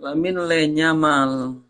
Lamine Yamal.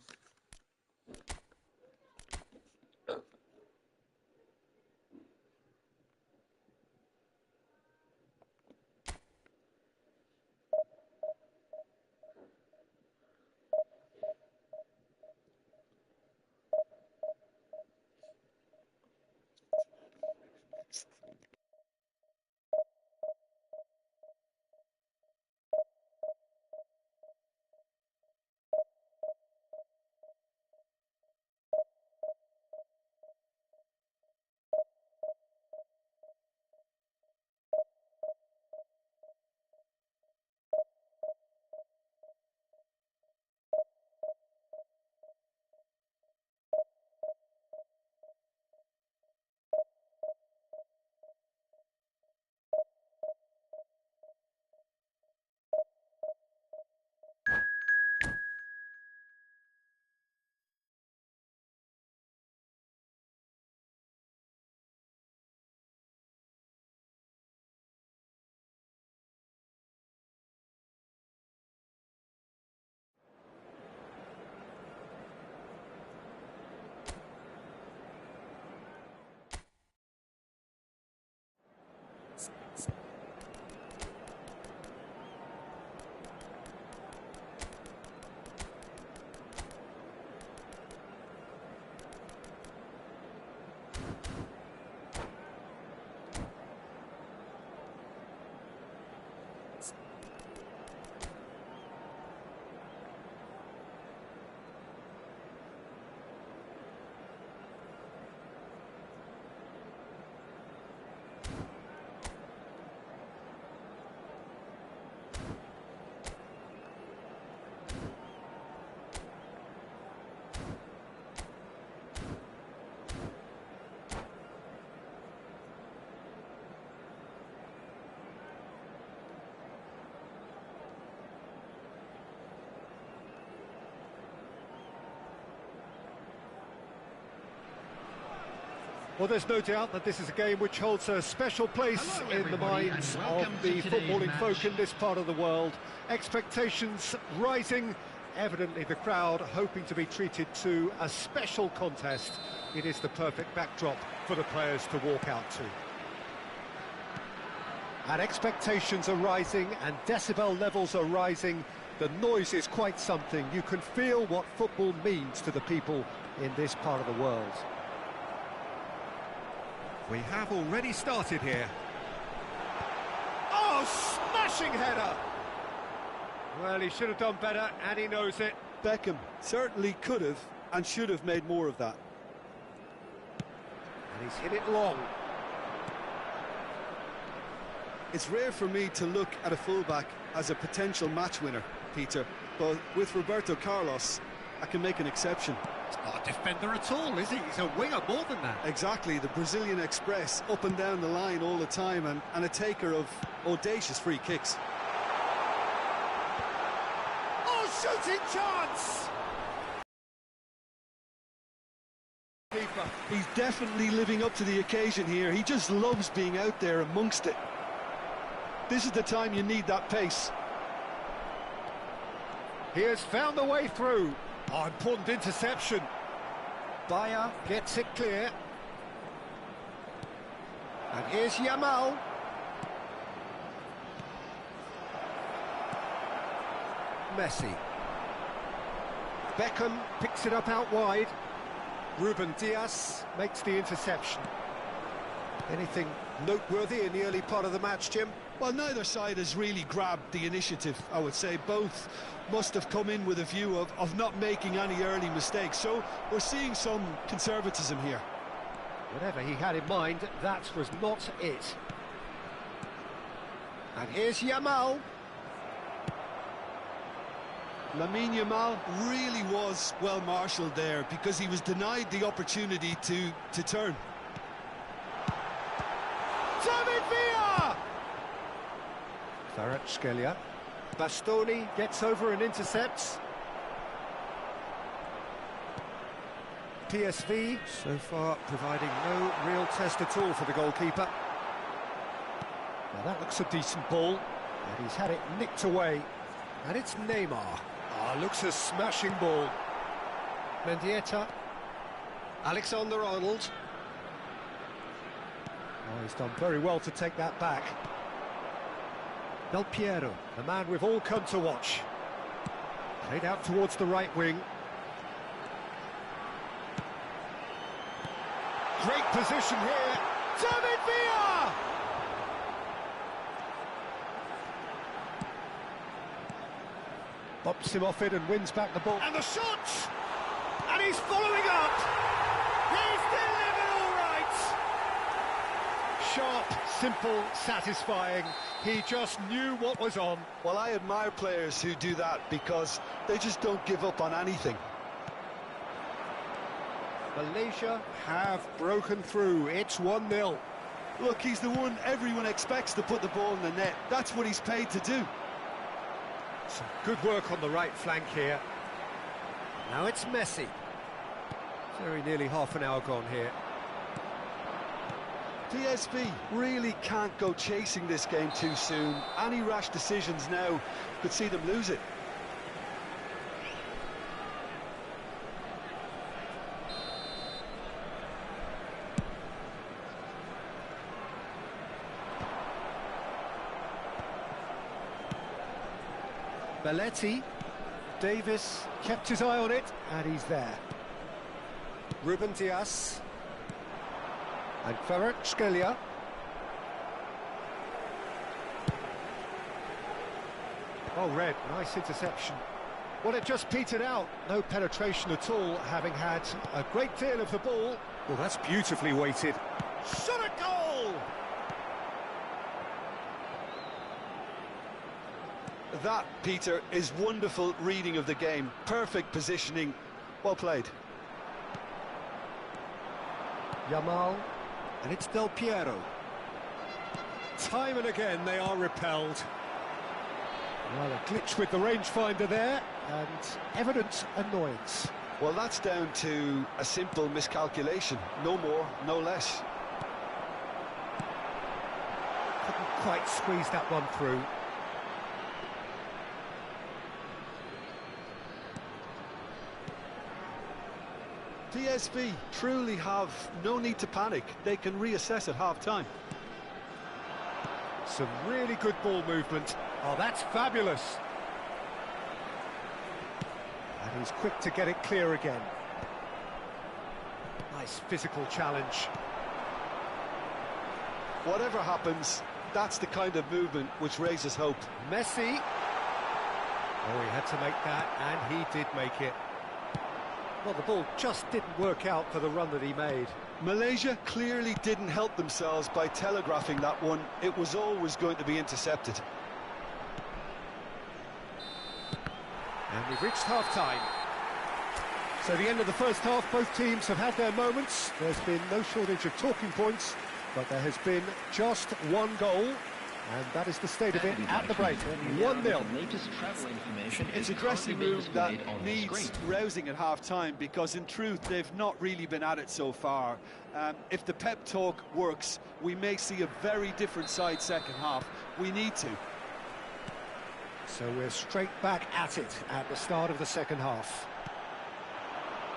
Well, there's no doubt that this is a game which holds a special place in the minds of the footballing folk in this part of the world. Expectations rising, evidently the crowd hoping to be treated to a special contest. It is the perfect backdrop for the players to walk out to. And expectations are rising and decibel levels are rising. The noise is quite something. You can feel what football means to the people in this part of the world. We have already started here. Oh, smashing header! Well, he should have done better, and he knows it. Beckham certainly could have and should have made more of that. And he's hit it long. It's rare for me to look at a fullback as a potential match winner, Peter, but with Roberto Carlos, I can make an exception. He's not a defender at all, is he? He's a winger more than that. Exactly, the Brazilian Express, up and down the line all the time, and a taker of audacious free kicks. Oh, shooting chance! He's definitely living up to the occasion here. He just loves being out there amongst it. This is the time you need that pace. He has found the way through. Oh, important interception. Bayer gets it clear. And here's Yamal. Messi. Beckham picks it up out wide. Ruben Dias makes the interception. Anything noteworthy in the early part of the match, Jim? Well, neither side has really grabbed the initiative, I would say. Both must have come in with a view of not making any early mistakes. So we're seeing some conservatism here. Whatever he had in mind, that was not it. And here's Yamal. Lamine Yamal really was well marshalled there because he was denied the opportunity to turn. David Villa! Kvaratskhelia. Bastoni gets over and intercepts. PSV so far providing no real test at all for the goalkeeper. Now that looks a decent ball, and he's had it nicked away. And it's Neymar. Ah, looks a smashing ball. Mendieta. Alexander-Arnold. Oh, he's done very well to take that back. Del Piero, the man we've all come to watch. Played out towards the right wing. Great position here. David Villa! Bops him off it and wins back the ball. And the shot! And he's following up! He's delivered all right! Sharp, simple, satisfying. He just knew what was on. Well, I admire players who do that because they just don't give up on anything. Malaysia have broken through. It's 1-0. Look, he's the one everyone expects to put the ball in the net. That's what he's paid to do. Some good work on the right flank here. Now it's Messi. Very nearly half an hour gone here. PSV really can't go chasing this game too soon. Any rash decisions now could see them lose it. Belletti. Davis kept his eye on it, and he's there. Ruben Dias. And Kvaratskhelia. Oh, Red, nice interception. Well, it just petered out. No penetration at all, having had a great deal of the ball. Well, that's beautifully weighted. Shot a goal! That, Peter, is wonderful reading of the game. Perfect positioning. Well played. Yamal. And it's Del Piero. Time and again they are repelled. Well, a glitch with the rangefinder there, and evident annoyance. Well, that's down to a simple miscalculation. No more, no less. Couldn't quite squeeze that one through. PSV truly have no need to panic. They can reassess at half-time. Some really good ball movement. Oh, that's fabulous. And he's quick to get it clear again. Nice physical challenge. Whatever happens, that's the kind of movement which raises hope. Messi. Oh, he had to make that, and he did make it. Well, the ball just didn't work out for the run that he made. Malaysia clearly didn't help themselves by telegraphing that one. It was always going to be intercepted. And we've reached half-time. So the end of the first half, both teams have had their moments. There's been no shortage of talking points, but there has been just one goal. And that is the state of it at the break. 1-0. It's a dressing room that needs rousing at half-time, because in truth they've not really been at it so far. If the pep talk works, we may see a very different side second half. We need to. So we're straight back at it at the start of the second half.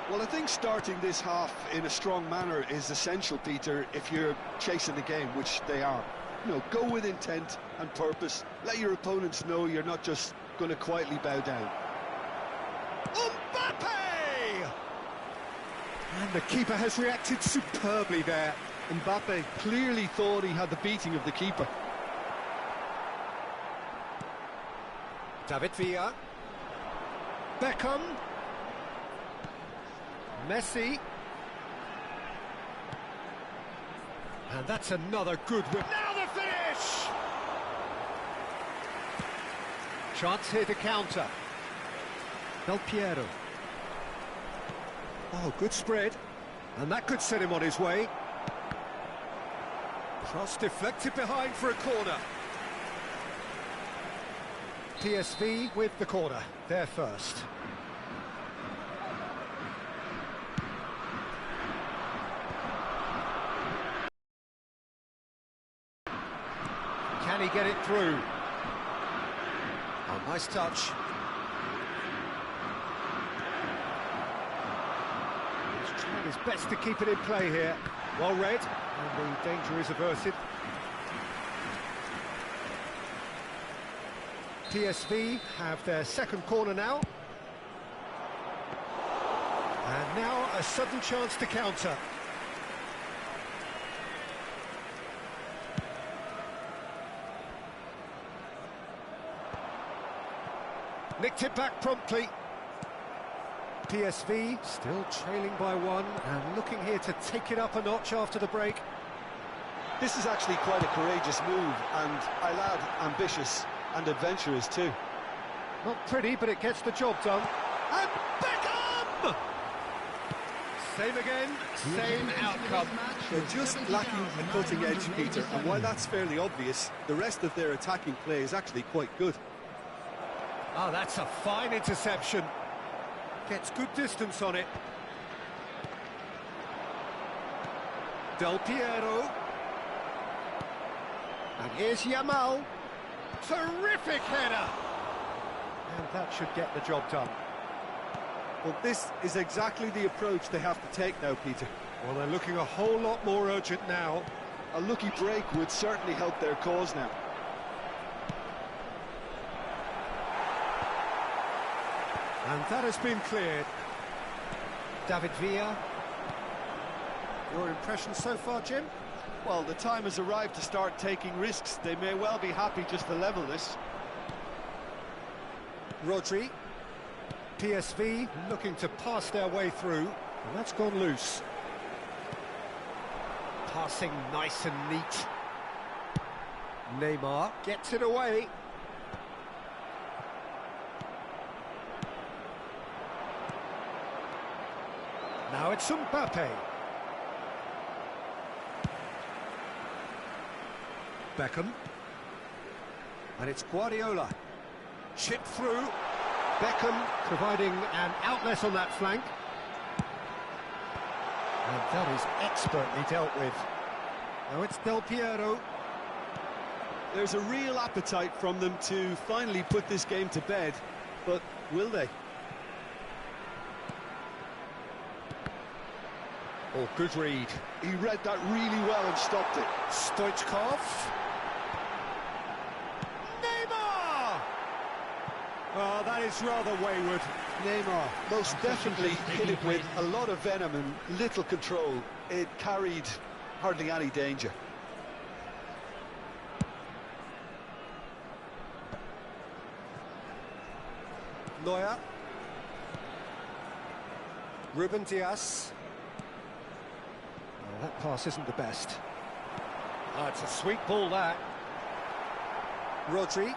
Well, I think starting this half in a strong manner is essential, Peter, if you're chasing the game, which they are. You know, go with intent and purpose. Let your opponents know you're not just going to quietly bow down. Mbappe! And the keeper has reacted superbly there. Mbappe clearly thought he had the beating of the keeper. David Villa. Beckham. Messi. And that's another good win. Now the finish! Chance here to counter. Del Piero. Oh, good spread. And that could set him on his way. Cross deflected behind for a corner. PSV with the corner. They're first. Can he get it through? Oh, nice touch. He's trying his best to keep it in play here. Well read, and the danger is averted. PSV have their second corner now. And now a sudden chance to counter. Nicked it back promptly. PSV still trailing by one and looking here to take it up a notch after the break. This is actually quite a courageous move, and I'll add ambitious and adventurous too. Not pretty, but it gets the job done. And Beckham! Same again, same outcome. They're just lacking a cutting edge, Peter, and while that's fairly obvious, the rest of their attacking play is actually quite good. Oh, that's a fine interception. Gets good distance on it. Del Piero. And here's Yamal. Terrific header. And that should get the job done. Well, this is exactly the approach they have to take now, Peter. Well, they're looking a whole lot more urgent now. A lucky break would certainly help their cause now. And that has been cleared. David Villa. Your impression so far, Jim? Well, the time has arrived to start taking risks. They may well be happy just to level this. Rodri. PSV looking to pass their way through. And that's gone loose. Passing nice and neat. Neymar gets it away. Now it's Mbappe. Beckham. And it's Guardiola. Chip through. Beckham providing an outlet on that flank. And that is expertly dealt with. Now it's Del Piero. There's a real appetite from them to finally put this game to bed, but will they? Oh, good read. He read that really well and stopped it. Stoichkov. Neymar! Oh, that is rather wayward. Neymar most definitely hit it with a lot of venom and little control. It carried hardly any danger. Neuer. Ruben Dias. Oh, that pass isn't the best. Oh, it's a sweet ball, that. Rodri.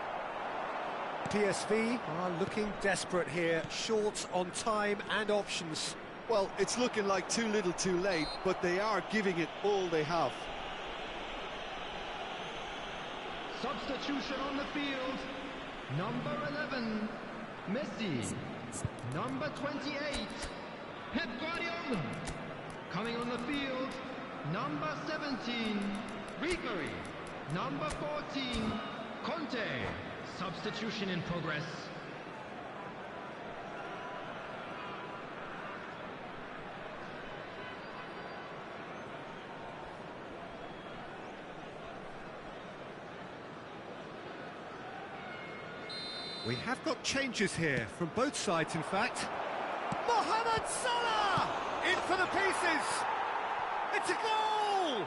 PSV are looking desperate here, short on time and options. Well, it's looking like too little too late, but they are giving it all they have. Substitution on the field. Number 11, Messi. Number 28, Pep Guardiola. Coming on the field, number 17, Ribery. Number 14, Conte. Substitution in progress. We have got changes here from both sides, in fact. Mohamed Salah! In for the pieces! It's a goal!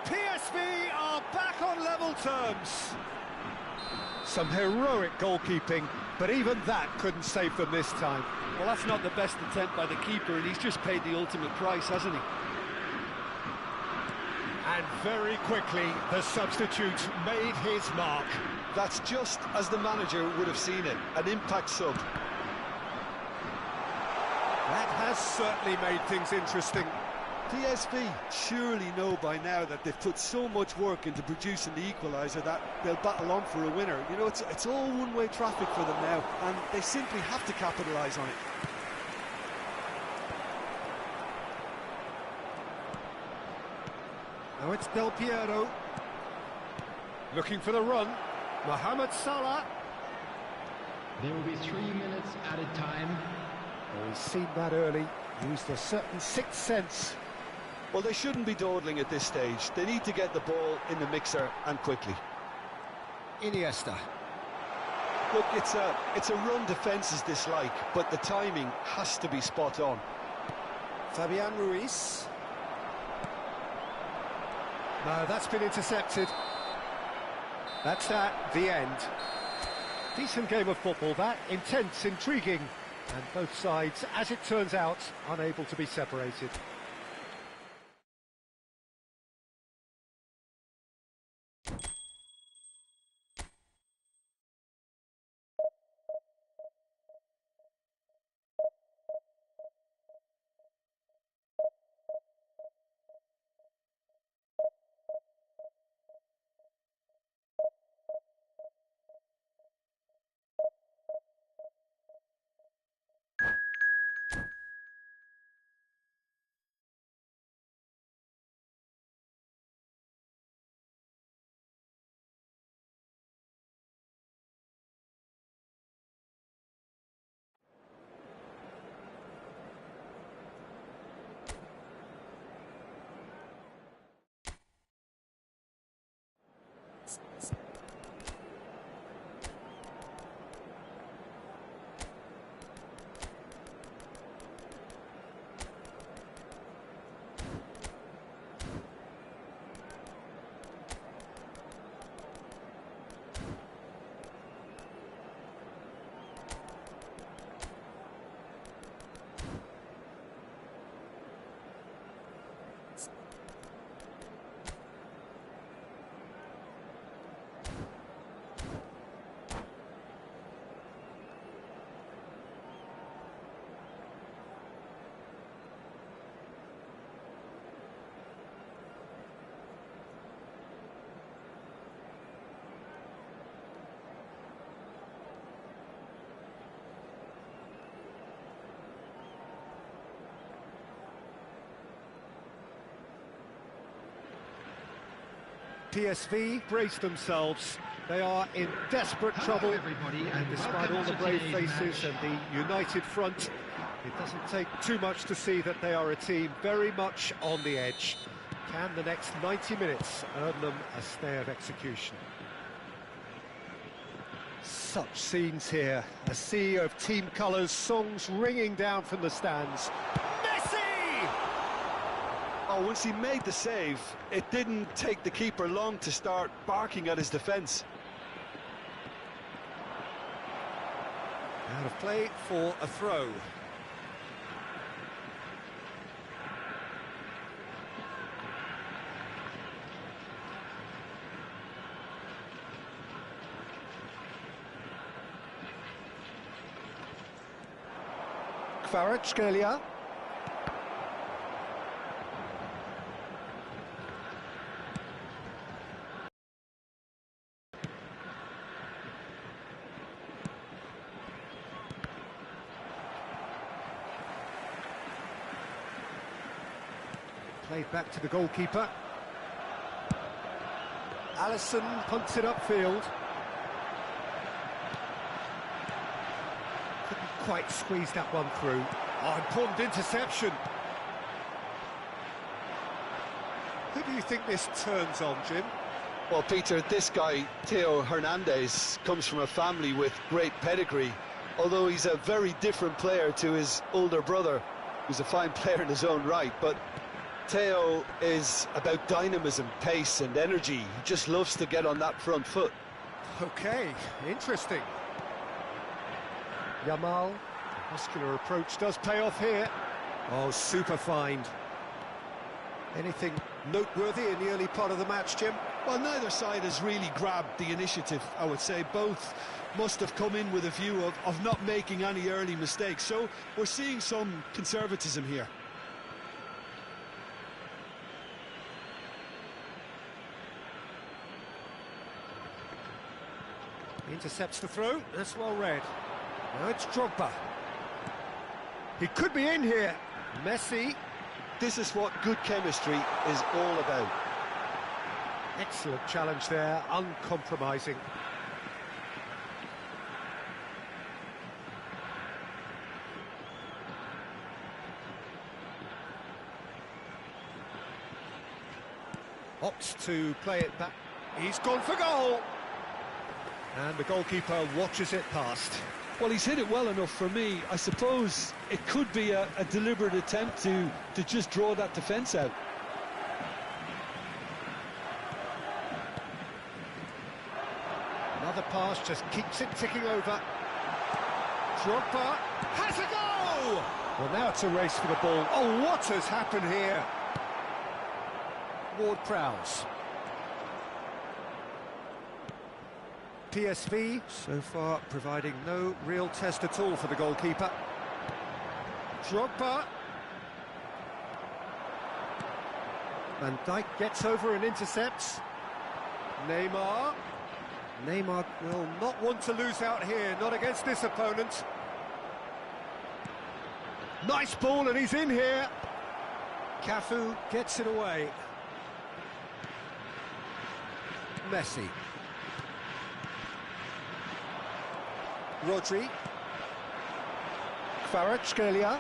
PSV are back on level terms. Some heroic goalkeeping, but even that couldn't save them this time. Well, that's not the best attempt by the keeper, and he's just paid the ultimate price, hasn't he? And very quickly, the substitute made his mark. That's just as the manager would have seen it, an impact sub. That has certainly made things interesting. PSV surely know by now that they've put so much work into producing the equaliser that they'll battle on for a winner. You know, it's all one-way traffic for them now, and they simply have to capitalise on it. Now it's Del Piero. Looking for the run. Mohamed Salah. There will be 3 minutes added time. Oh, he's seen that early. Used a certain sixth sense. Well, they shouldn't be dawdling at this stage. They need to get the ball in the mixer, and quickly. Iniesta. Look, it's a run defence is dislike, but the timing has to be spot on. Fabian Ruiz. No, that's been intercepted. That's that, the end. Decent game of football, that. Intense, intriguing. And both sides, as it turns out, unable to be separated. PSV brace themselves. They are in desperate trouble, and despite all the brave faces and the united front, it doesn't take too much to see that they are a team very much on the edge. Can the next 90 minutes earn them a stay of execution? Such scenes here, a sea of team colours, songs ringing down from the stands. Messi! Oh, once he made the save, it didn't take the keeper long to start barking at his defence. Out of play for a throw. Kvaratskhelia. Played back to the goalkeeper. Allison punts it upfield. Couldn't quite squeeze that one through. Oh, important interception. Who do you think this turns on, Jim? Well, Peter, this guy, Theo Hernandez, comes from a family with great pedigree, although he's a very different player to his older brother, who's a fine player in his own right. But Theo is about dynamism, pace and energy. He just loves to get on that front foot. Okay, interesting. Yamal, muscular approach does pay off here. Oh, super find. Anything noteworthy in the early part of the match, Jim? Well, neither side has really grabbed the initiative, I would say. Both must have come in with a view of not making any early mistakes. So we're seeing some conservatism here. Intercepts the throw, that's well read. Now it's Drogba. He could be in here. Messi. This is what good chemistry is all about. Excellent challenge there, uncompromising. Opts to play it back. He's gone for goal! And the goalkeeper watches it past. Well, he's hit it well enough for me. I suppose it could be a deliberate attempt to just draw that defence out. Another pass just keeps it ticking over. Drogba has a goal! Well, now it's a race for the ball. Oh, what has happened here? Ward-Prowse. PSV, so far, providing no real test at all for the goalkeeper. Drogba. Van Dijk gets over and intercepts. Neymar. Neymar will not want to lose out here, not against this opponent. Nice ball, and he's in here. Cafu gets it away. Messi. Rodri. Kvaratskhelia.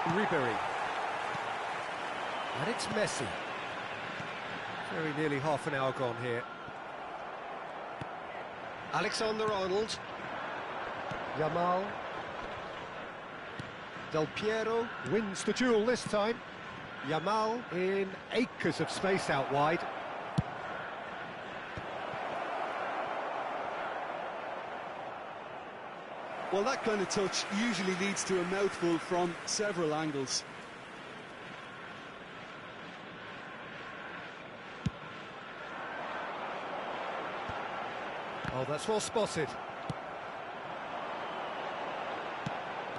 Ribery. And it's Messi. Very nearly half an hour gone here. Alexander-Arnold. Yamal. Del Piero wins the duel this time. Yamal in acres of space out wide. Well, that kind of touch usually leads to a mouthful from several angles. Oh, that's well spotted.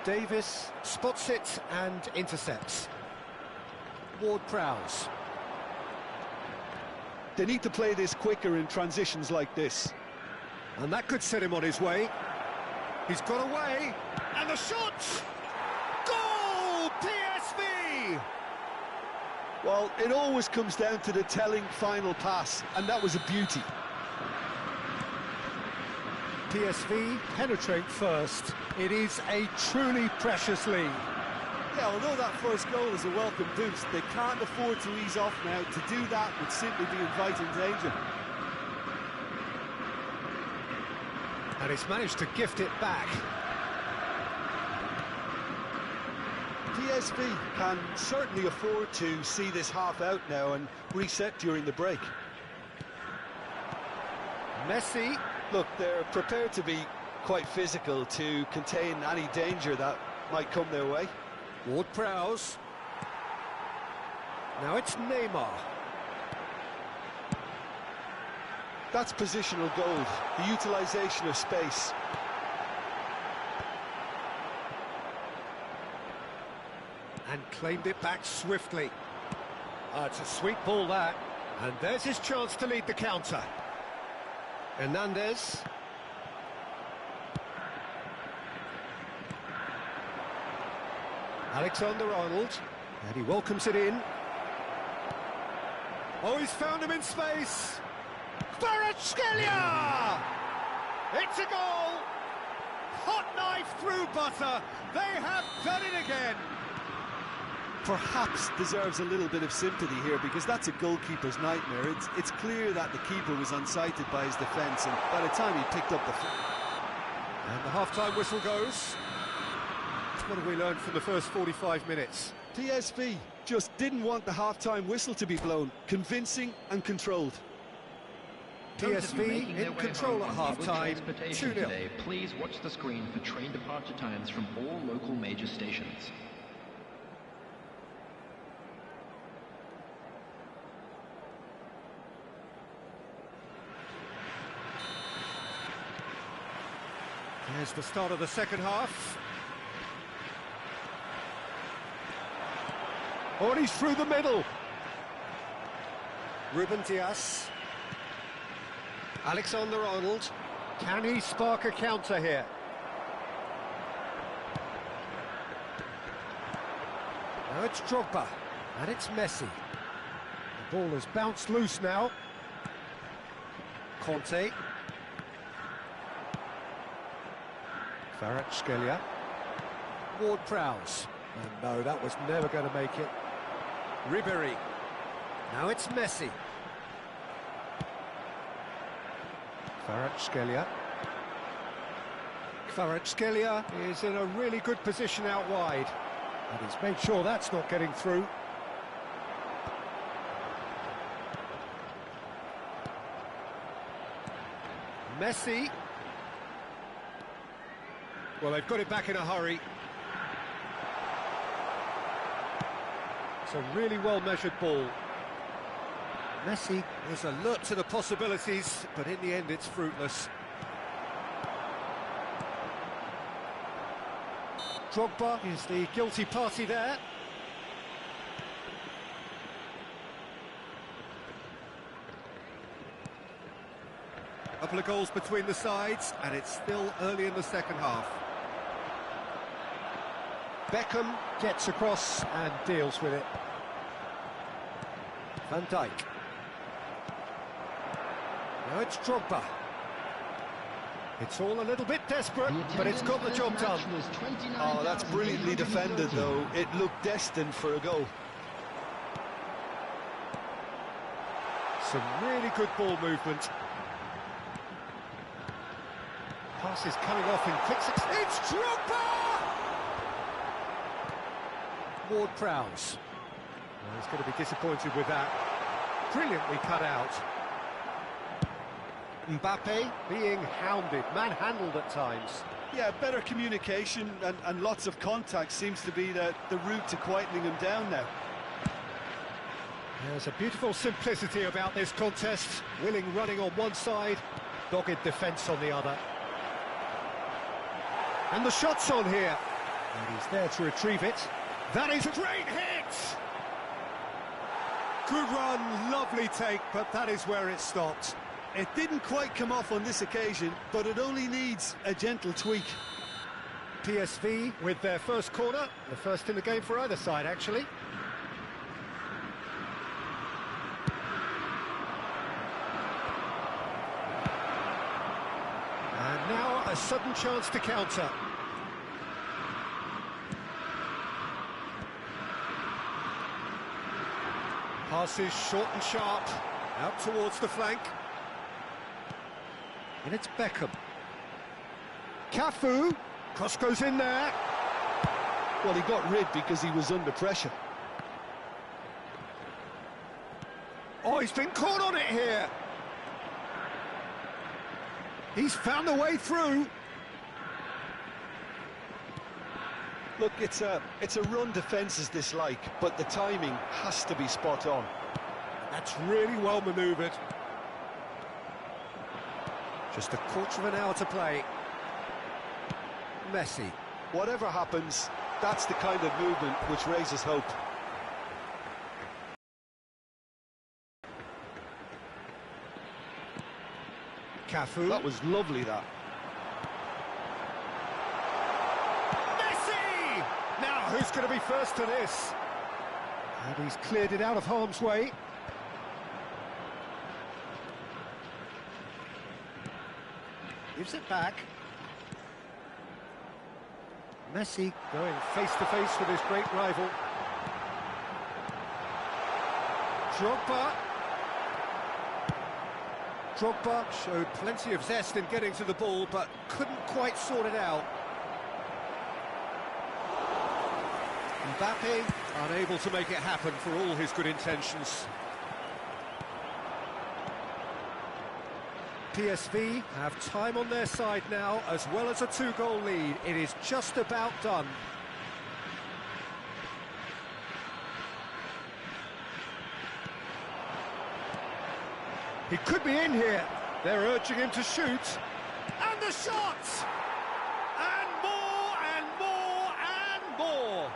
Davis spots it and intercepts. Ward-Prowse. They need to play this quicker in transitions like this. And that could set him on his way. He's got away, and the shot! Goal! PSV! Well, it always comes down to the telling final pass, and that was a beauty. PSV penetrate first. It is a truly precious lead. Yeah, although that first goal is a welcome boost, they can't afford to ease off now. To do that would simply be inviting danger. And he's managed to gift it back. PSV can certainly afford to see this half out now and reset during the break. Messi. Look, they're prepared to be quite physical to contain any danger that might come their way. Ward-Prowse. Now it's Neymar. That's positional gold, the utilisation of space. And claimed it back swiftly. It's a sweet ball, that. And there's his chance to lead the counter. Hernandez. Alexander-Arnold. And he welcomes it in. Oh, he's found him in space. Kvaratskhelia! It's a goal! Hot knife through butter. They have done it again. Perhaps deserves a little bit of sympathy here, because that's a goalkeeper's nightmare. It's clear that the keeper was unsighted by his defence, and by the time he picked up the... And the half-time whistle goes. What have we learned from the first 45 minutes? PSV just didn't want the half-time whistle to be blown. Convincing and controlled. PSV in control at half-time, 2-0. Please watch the screen for train departure times from all local major stations. Here's the start of the second half. Oh, and he's through the middle. Ruben Dias. Alexander-Arnold. Can he spark a counter here? Now it's Drogba, and it's Messi. The ball has bounced loose now. Conte. Kvaratskhelia. Ward-Prowse. And no, that was never going to make it. Ribéry. Now it's Messi. Kvaratskhelia. Kvaratskhelia is in a really good position out wide. And he's made sure that's not getting through. Messi. Well, they've got it back in a hurry. It's a really well-measured ball. Messi is alert to the possibilities, but in the end it's fruitless. Drogba is the guilty party there. A couple of goals between the sides, and it's still early in the second half. Beckham gets across and deals with it. Van Dijk. Now it's Drogba. It's all a little bit desperate, but it's got the job done. Oh, that's brilliantly defended, though. It looked destined for a goal. Some really good ball movement. Pass is coming off in quick succession. It's Drogba! Ward-Prowse. Well, he's going to be disappointed with that. Brilliantly cut out. Mbappe being hounded, manhandled at times. Yeah, better communication and lots of contact seems to be the route to quietening him down now. There's a beautiful simplicity about this contest. Willing running on one side, dogged defence on the other. And the shot's on here. And he's there to retrieve it. That is a great hit! Good run, lovely take, but that is where it stopped. It didn't quite come off on this occasion, but it only needs a gentle tweak. PSV with their first corner, the first in the game for either side, actually. And now a sudden chance to counter. Passes short and sharp, out towards the flank. And it's Beckham. Cafu, cross goes in there. Well, he got rid because he was under pressure. Oh, he's been caught on it here. He's found a way through. Look, it's a run defence's dislike, but the timing has to be spot on. That's really well manoeuvred. Just a quarter of an hour to play. Messi. Whatever happens, that's the kind of movement which raises hope. Cafu. That was lovely, that. Messi! Now, who's going to be first to this? And he's cleared it out of harm's way. Gives it back. Messi going face-to-face with his great rival. Drogba showed plenty of zest in getting to the ball, but couldn't quite sort it out. Mbappe unable to make it happen for all his good intentions. PSV have time on their side now, as well as a 2-goal lead. It is just about done. He could be in here. They're urging him to shoot. And the shot! And more, and more, and more.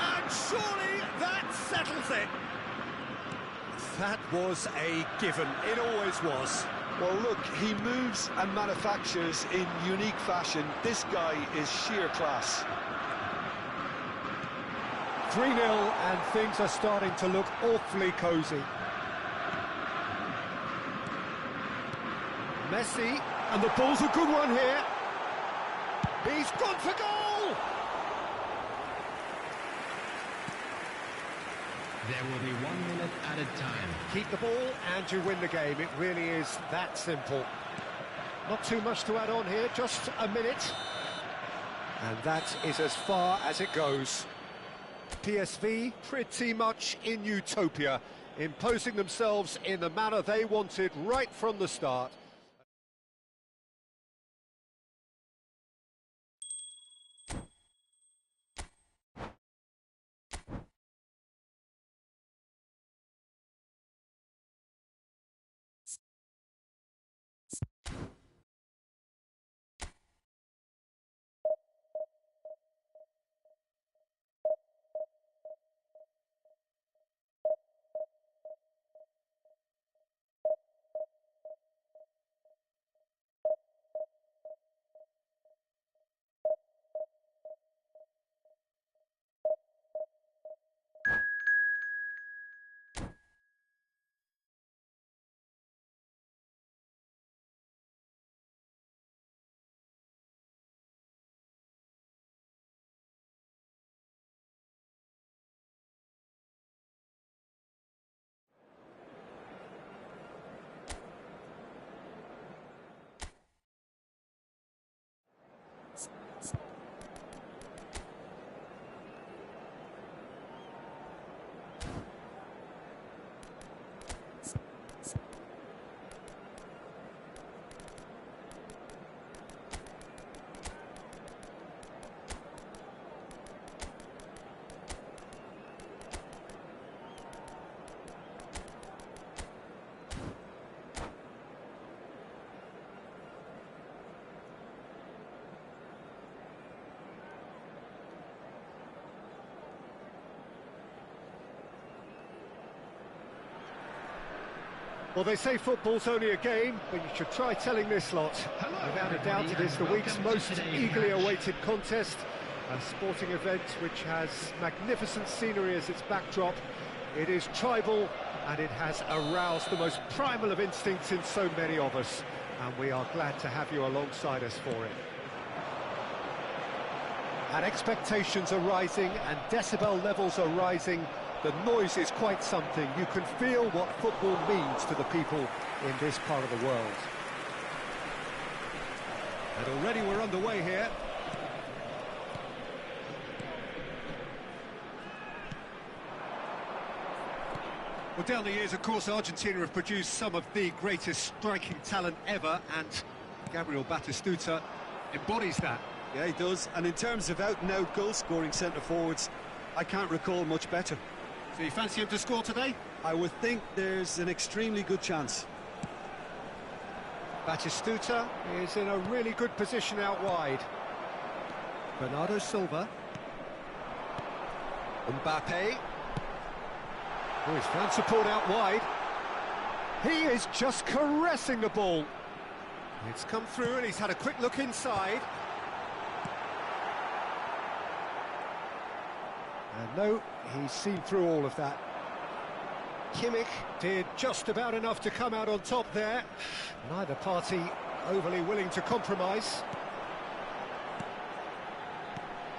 And surely that settles it. That was a given. It always was. Well, look, he moves and manufactures in unique fashion. This guy is sheer class. 3-0, and things are starting to look awfully cosy. Messi, and the ball's a good one here. He's gone for goal! There will be 1 minute added time. Keep the ball and you win the game. It really is that simple. Not too much to add on here, just a minute. And that is as far as it goes. PSV pretty much in utopia, imposing themselves in the manner they wanted right from the start. Well, they say football's only a game, but you should try telling this lot. Without a doubt, it is the week's most eagerly awaited contest, a sporting event which has magnificent scenery as its backdrop. It is tribal, and it has aroused the most primal of instincts in so many of us, and we are glad to have you alongside us for it. And expectations are rising, and decibel levels are rising. The noise is quite something. You can feel what football means to the people in this part of the world. And already we're underway here. Well, down the years, of course, Argentina have produced some of the greatest striking talent ever, and Gabriel Batistuta embodies that. Yeah, he does. And in terms of out-and-out goal-scoring centre-forwards, I can't recall much better. So you fancy him to score today? I would think there's an extremely good chance. Batistuta is in a really good position out wide. Bernardo Silva. Mbappe. Oh, he's found support out wide. He is just caressing the ball. It's come through and he's had a quick look inside. And no, he's seen through all of that. Kimmich did just about enough to come out on top there. Neither party overly willing to compromise.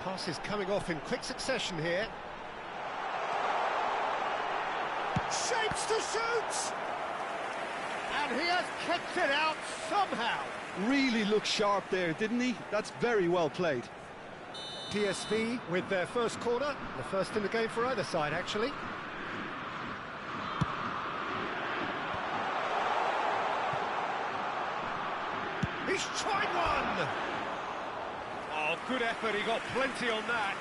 Passes coming off in quick succession here. Shapes to shoot! And he has kept it out somehow. Really looked sharp there, didn't he? That's very well played. PSV with their first corner, the first in the game for either side, actually. He's tried one! Oh, good effort, he got plenty on that.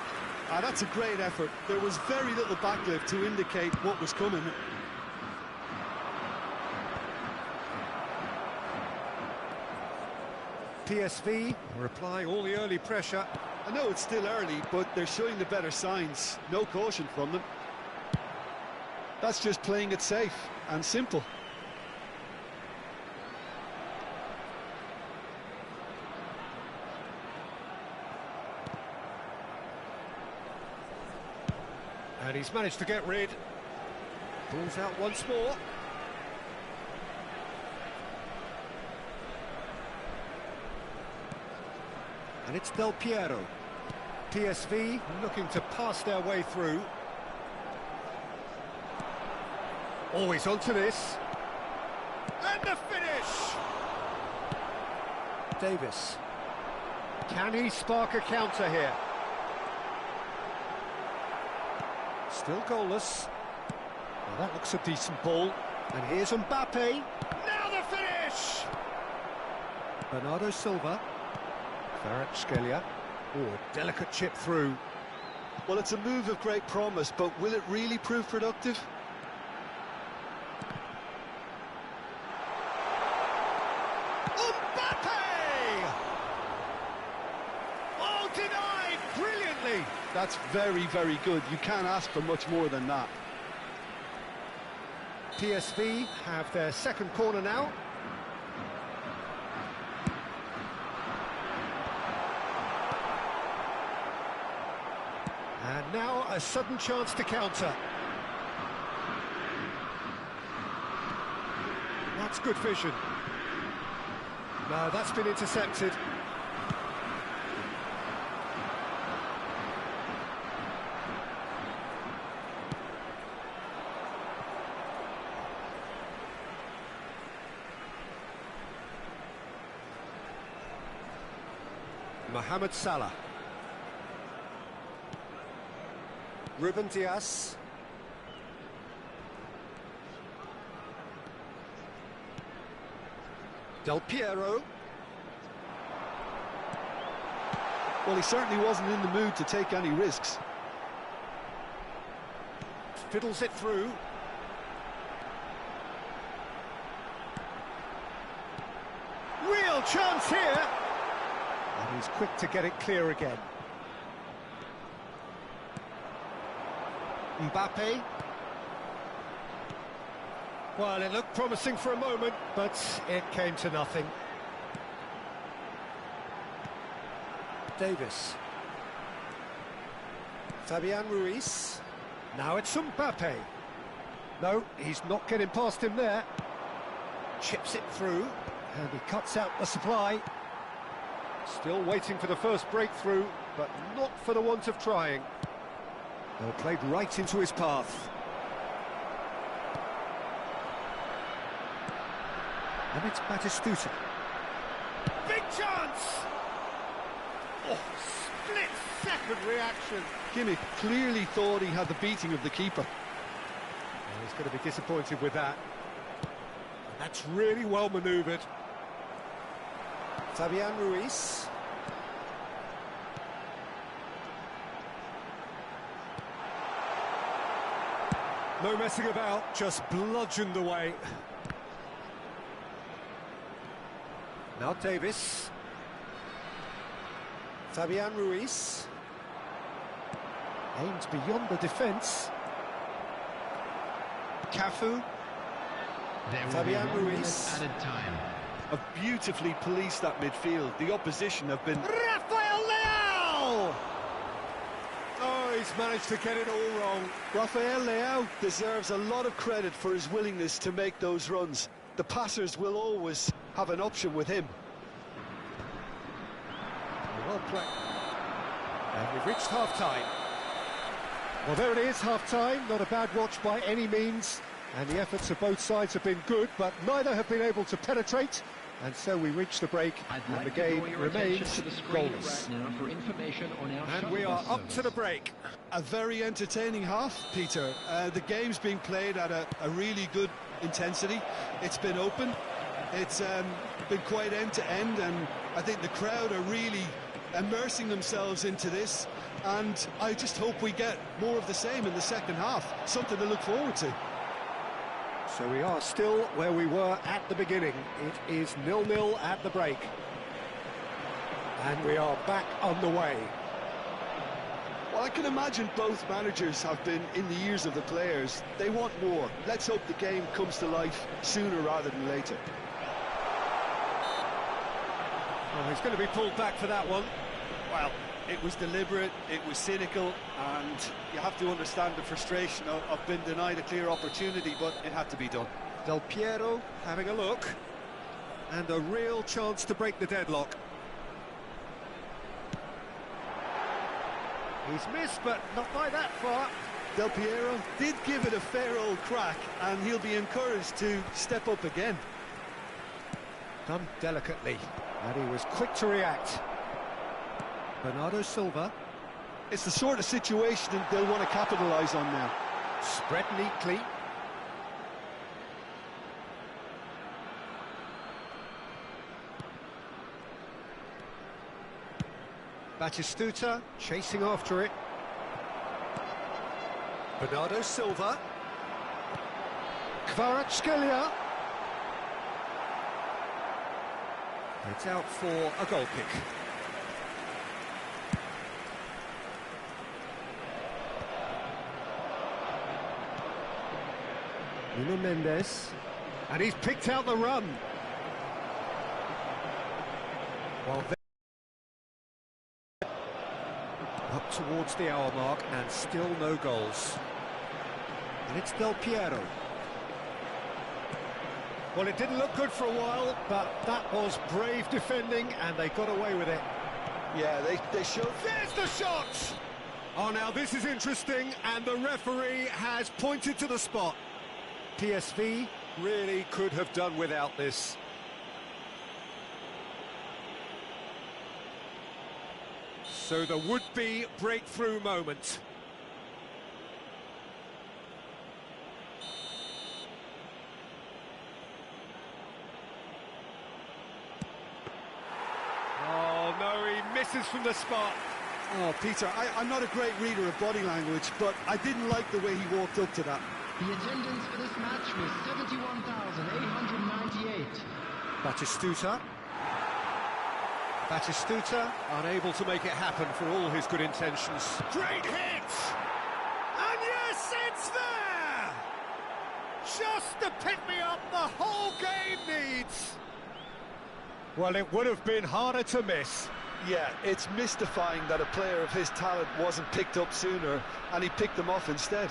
That's a great effort. There was very little backlift to indicate what was coming. PSV are applying all the early pressure. I know it's still early, but they're showing the better signs. No caution from them. That's just playing it safe and simple. And he's managed to get rid. Pulls out once more. And it's Del Piero. PSV looking to pass their way through. Always onto this. And the finish! Davis. Can he spark a counter here? Still goalless. Well, that looks a decent ball. And here's Mbappe. Now the finish! Bernardo Silva. Kvaratskhelia. Oh, delicate chip through. Well, it's a move of great promise, but will it really prove productive? Mbappe! Oh, denied brilliantly. That's very, very good. You can't ask for much more than that. PSV have their second corner now. And now a sudden chance to counter. That's good vision. No, that's been intercepted. Mohamed Salah. Ruben Dias. Del Piero. Well, he certainly wasn't in the mood to take any risks. Fiddles it through. Real chance here. And he's quick to get it clear again. Mbappe. Well, it looked promising for a moment, but it came to nothing. Davis. Fabian Ruiz. Now it's Mbappe. No, he's not getting past him there. Chips it through, and he cuts out the supply. Still waiting for the first breakthrough, but not for the want of trying. Well, played right into his path. And it's Batistuta. Big chance! Oh, split-second reaction. Kimmich clearly thought he had the beating of the keeper. Well, he's going to be disappointed with that. And that's really well manoeuvred. Fabian Ruiz. No messing about, just bludgeoned away. Now Davis. Fabian Ruiz. Aims beyond the defence. Cafu. Fabian Ruiz. Added time. Have beautifully policed that midfield. The opposition have been... Rafael Leao! Oh, he's managed to get it all wrong. Rafael Leao deserves a lot of credit for his willingness to make those runs. The passers will always have an option with him. Well played. And we've reached half-time. Well, there it is, half-time. Not a bad watch by any means. And the efforts of both sides have been good, but neither have been able to penetrate. And so we reach the break, and the game remains goalless. And we are up to the break. A very entertaining half, Peter. The game's being played at a really good intensity. It's been open. It's been quite end-to-end, and I think the crowd are really immersing themselves into this. And I just hope we get more of the same in the second half. Something to look forward to. So we are still where we were at the beginning. It is 0-0 at the break. And we are back on the way. Well, I can imagine both managers have been in the ears of the players. They want more. Let's hope the game comes to life sooner rather than later. Well, he's going to be pulled back for that one. Well, it was deliberate, it was cynical, and you have to understand the frustration of being denied a clear opportunity, but it had to be done. Del Piero having a look, and a real chance to break the deadlock. He's missed, but not by that far. Del Piero did give it a fair old crack, and he'll be encouraged to step up again. Done delicately, and he was quick to react. Bernardo Silva. It's the sort of situation they'll want to capitalise on now. Spread neatly. Batistuta chasing after it. Bernardo Silva. Kvaratskhelia. It's out for a goal kick. Nuno Mendes, and he's picked out the run. Well, up towards the hour mark, and still no goals. And it's Del Piero. Well, it didn't look good for a while, but that was brave defending, and they got away with it. Yeah, they showed. There's the shot! Oh, now this is interesting, and the referee has pointed to the spot. PSV really could have done without this. So the would-be breakthrough moment. Oh no, he misses from the spot. Oh, Peter, I'm not a great reader of body language, but I didn't like the way he walked up to that. The attendance for this match was 71,898. Batistuta. Batistuta unable to make it happen for all his good intentions. Great hit! And yes, it's there! Just to pick me up the whole game needs. Well, it would have been harder to miss. Yeah, it's mystifying that a player of his talent wasn't picked up sooner, and he picked them off instead.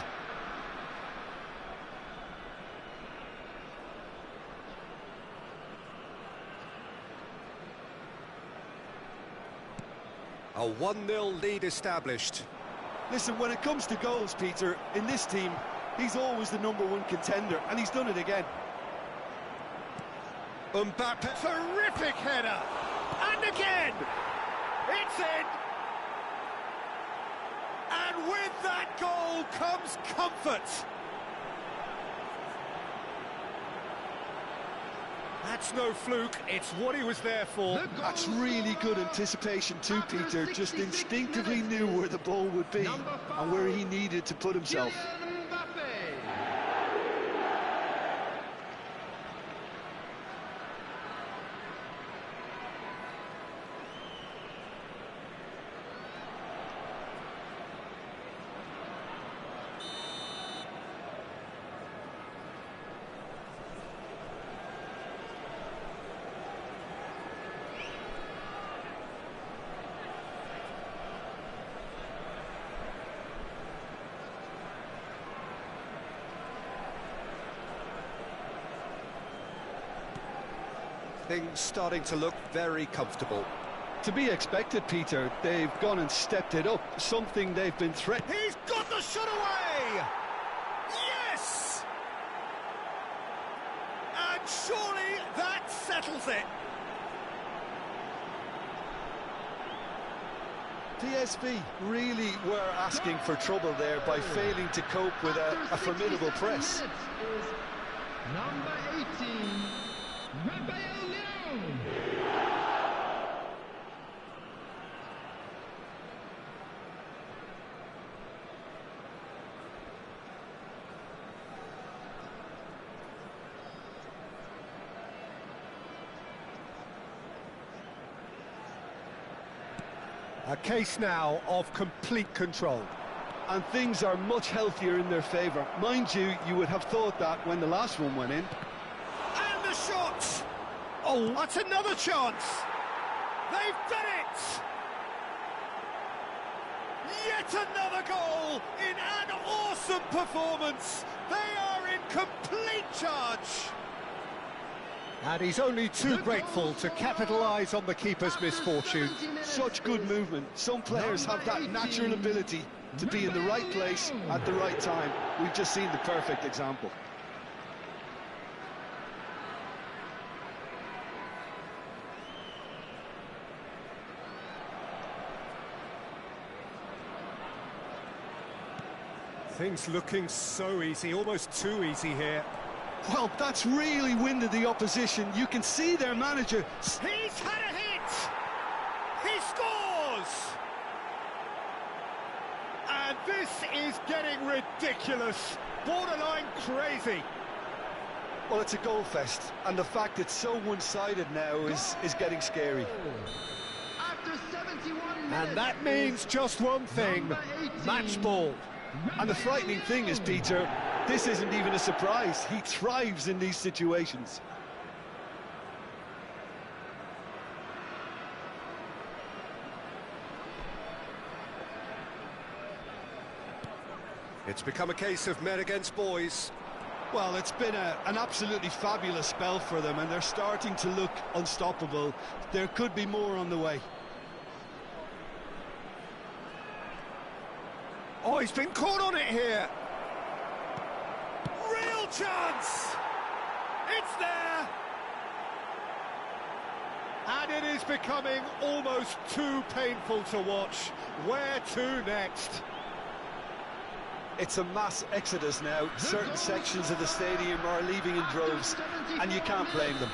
A 1-0 lead established. Listen, when it comes to goals, Peter, in this team, he's always the #1 contender, and he's done it again. Mbappe, terrific header! And again! It's in! And with that goal comes comfort! That's no fluke, it's what he was there for. That's really good anticipation too, Peter. Just instinctively knew where the ball would be and where he needed to put himself. Things starting to look very comfortable. To be expected, Peter. They've gone and stepped it up, something they've been threatening. He's got the shot away! Yes! And surely that settles it. PSV really were asking for trouble there by failing to cope with a formidable press. Number 18, Rafael Leão. A case now of complete control. And things are much healthier in their favour. Mind you, you would have thought that when the last one went in. And the shot! Oh, that's another chance! They've done it! Yet another goal in an awesome performance! They are in complete charge! And he's only too grateful to capitalise on the keeper's misfortune. Such good movement. Some players have that natural ability to be in the right place at the right time. We've just seen the perfect example. Things looking so easy, almost too easy here. Well, that's really winded the opposition. You can see their manager. He's had a hit! He scores! And this is getting ridiculous, borderline crazy. Well, it's a goal fest, and the fact it's so one-sided now is getting scary. After 71 minutes, And that means just one thing, match ball. And the frightening thing is, Peter, this isn't even a surprise. He thrives in these situations. It's become a case of men against boys. Well, it's been an absolutely fabulous spell for them, and they're starting to look unstoppable. There could be more on the way. Oh, he's been caught on it here. Real chance! It's there! And it is becoming almost too painful to watch. Where to next? It's a mass exodus now. Certain sections of the stadium are leaving in droves, and you can't blame them.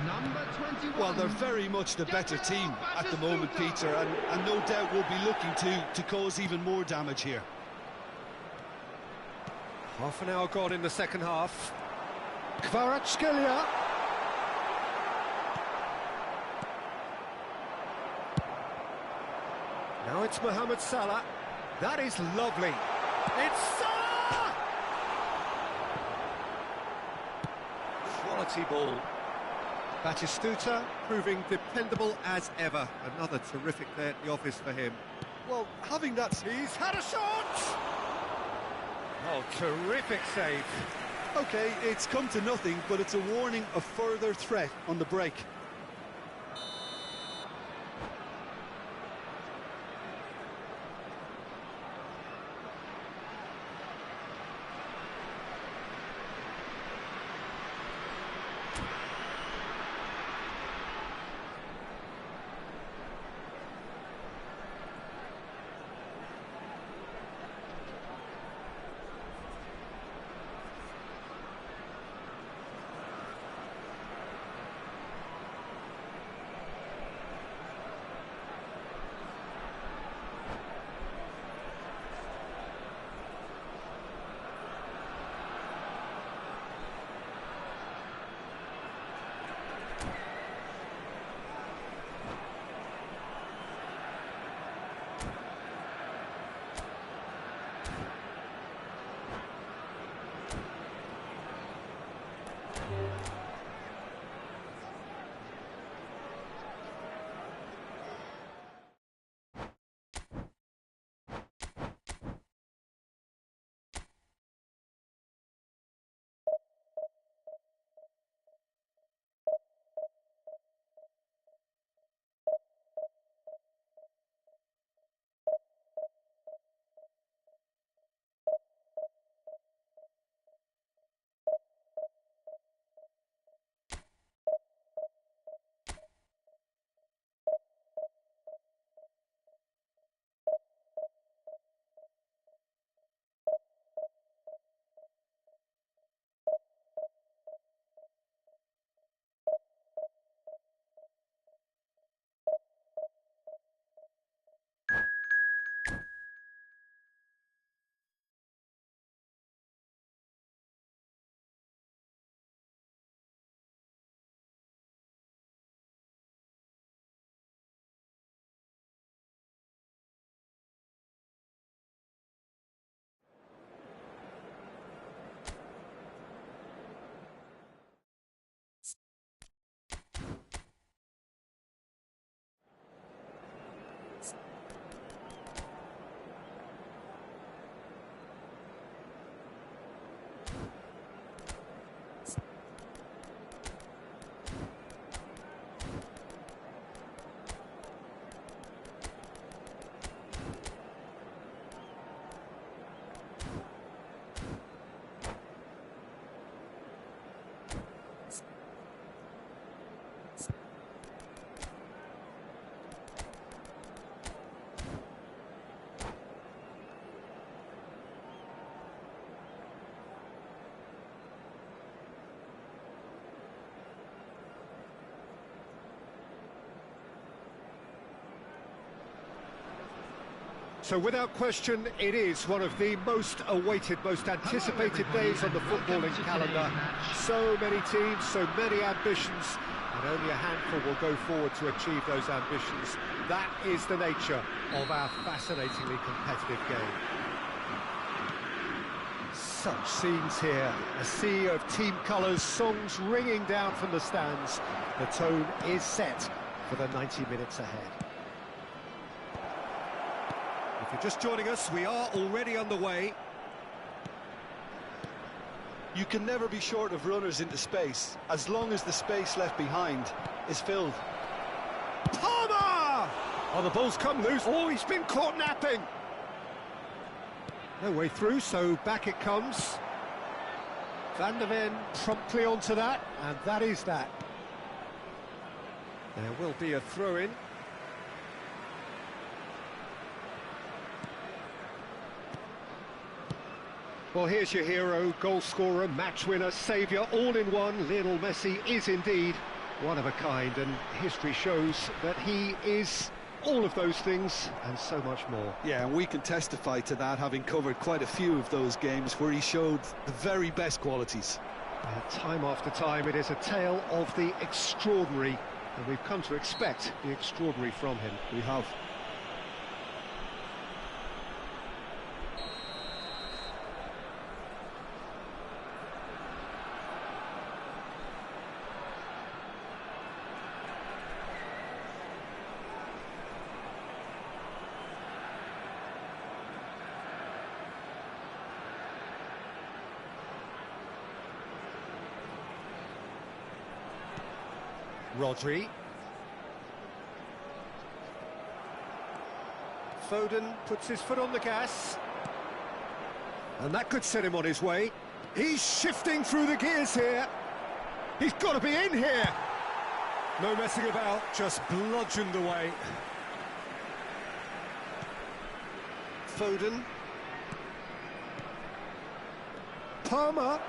number 21. Well, they're very much the better team at the moment, Peter, and no doubt will be looking to cause even more damage here. Half an hour gone in the second half. Kvaratskhelia. Now it's Mohamed Salah. That is lovely. It's Salah! Quality ball. Batistuta proving dependable as ever. Another terrific day at the office for him. Well, having that... He's had a shot! Oh, terrific save. OK, it's come to nothing, but it's a warning of further threat on the break. So without question, it is one of the most awaited, most anticipated days on the footballing calendar. So many teams, so many ambitions, and only a handful will go forward to achieve those ambitions. That is the nature of our fascinatingly competitive game. Such scenes here, a sea of team colours, songs ringing down from the stands. The tone is set for the 90 minutes ahead. If you're just joining us, we are already underway. You can never be short of runners into space, as long as the space left behind is filled. Palmer! Oh, the ball's come loose. Oh, he's been caught napping. No way through, so back it comes. Van der Ven promptly onto that, and that is that. There will be a throw-in. Well, here's your hero, goal scorer, match winner, saviour, all in one. Lionel Messi is indeed one of a kind, and history shows that he is all of those things and so much more. Yeah, and we can testify to that, having covered quite a few of those games where he showed the very best qualities. Time after time, it is a tale of the extraordinary, and we've come to expect the extraordinary from him. We have. Rodri. Foden puts his foot on the gas. And that could set him on his way. He's shifting through the gears here. He's got to be in here. No messing about, just bludgeoned away. Foden. Palmer.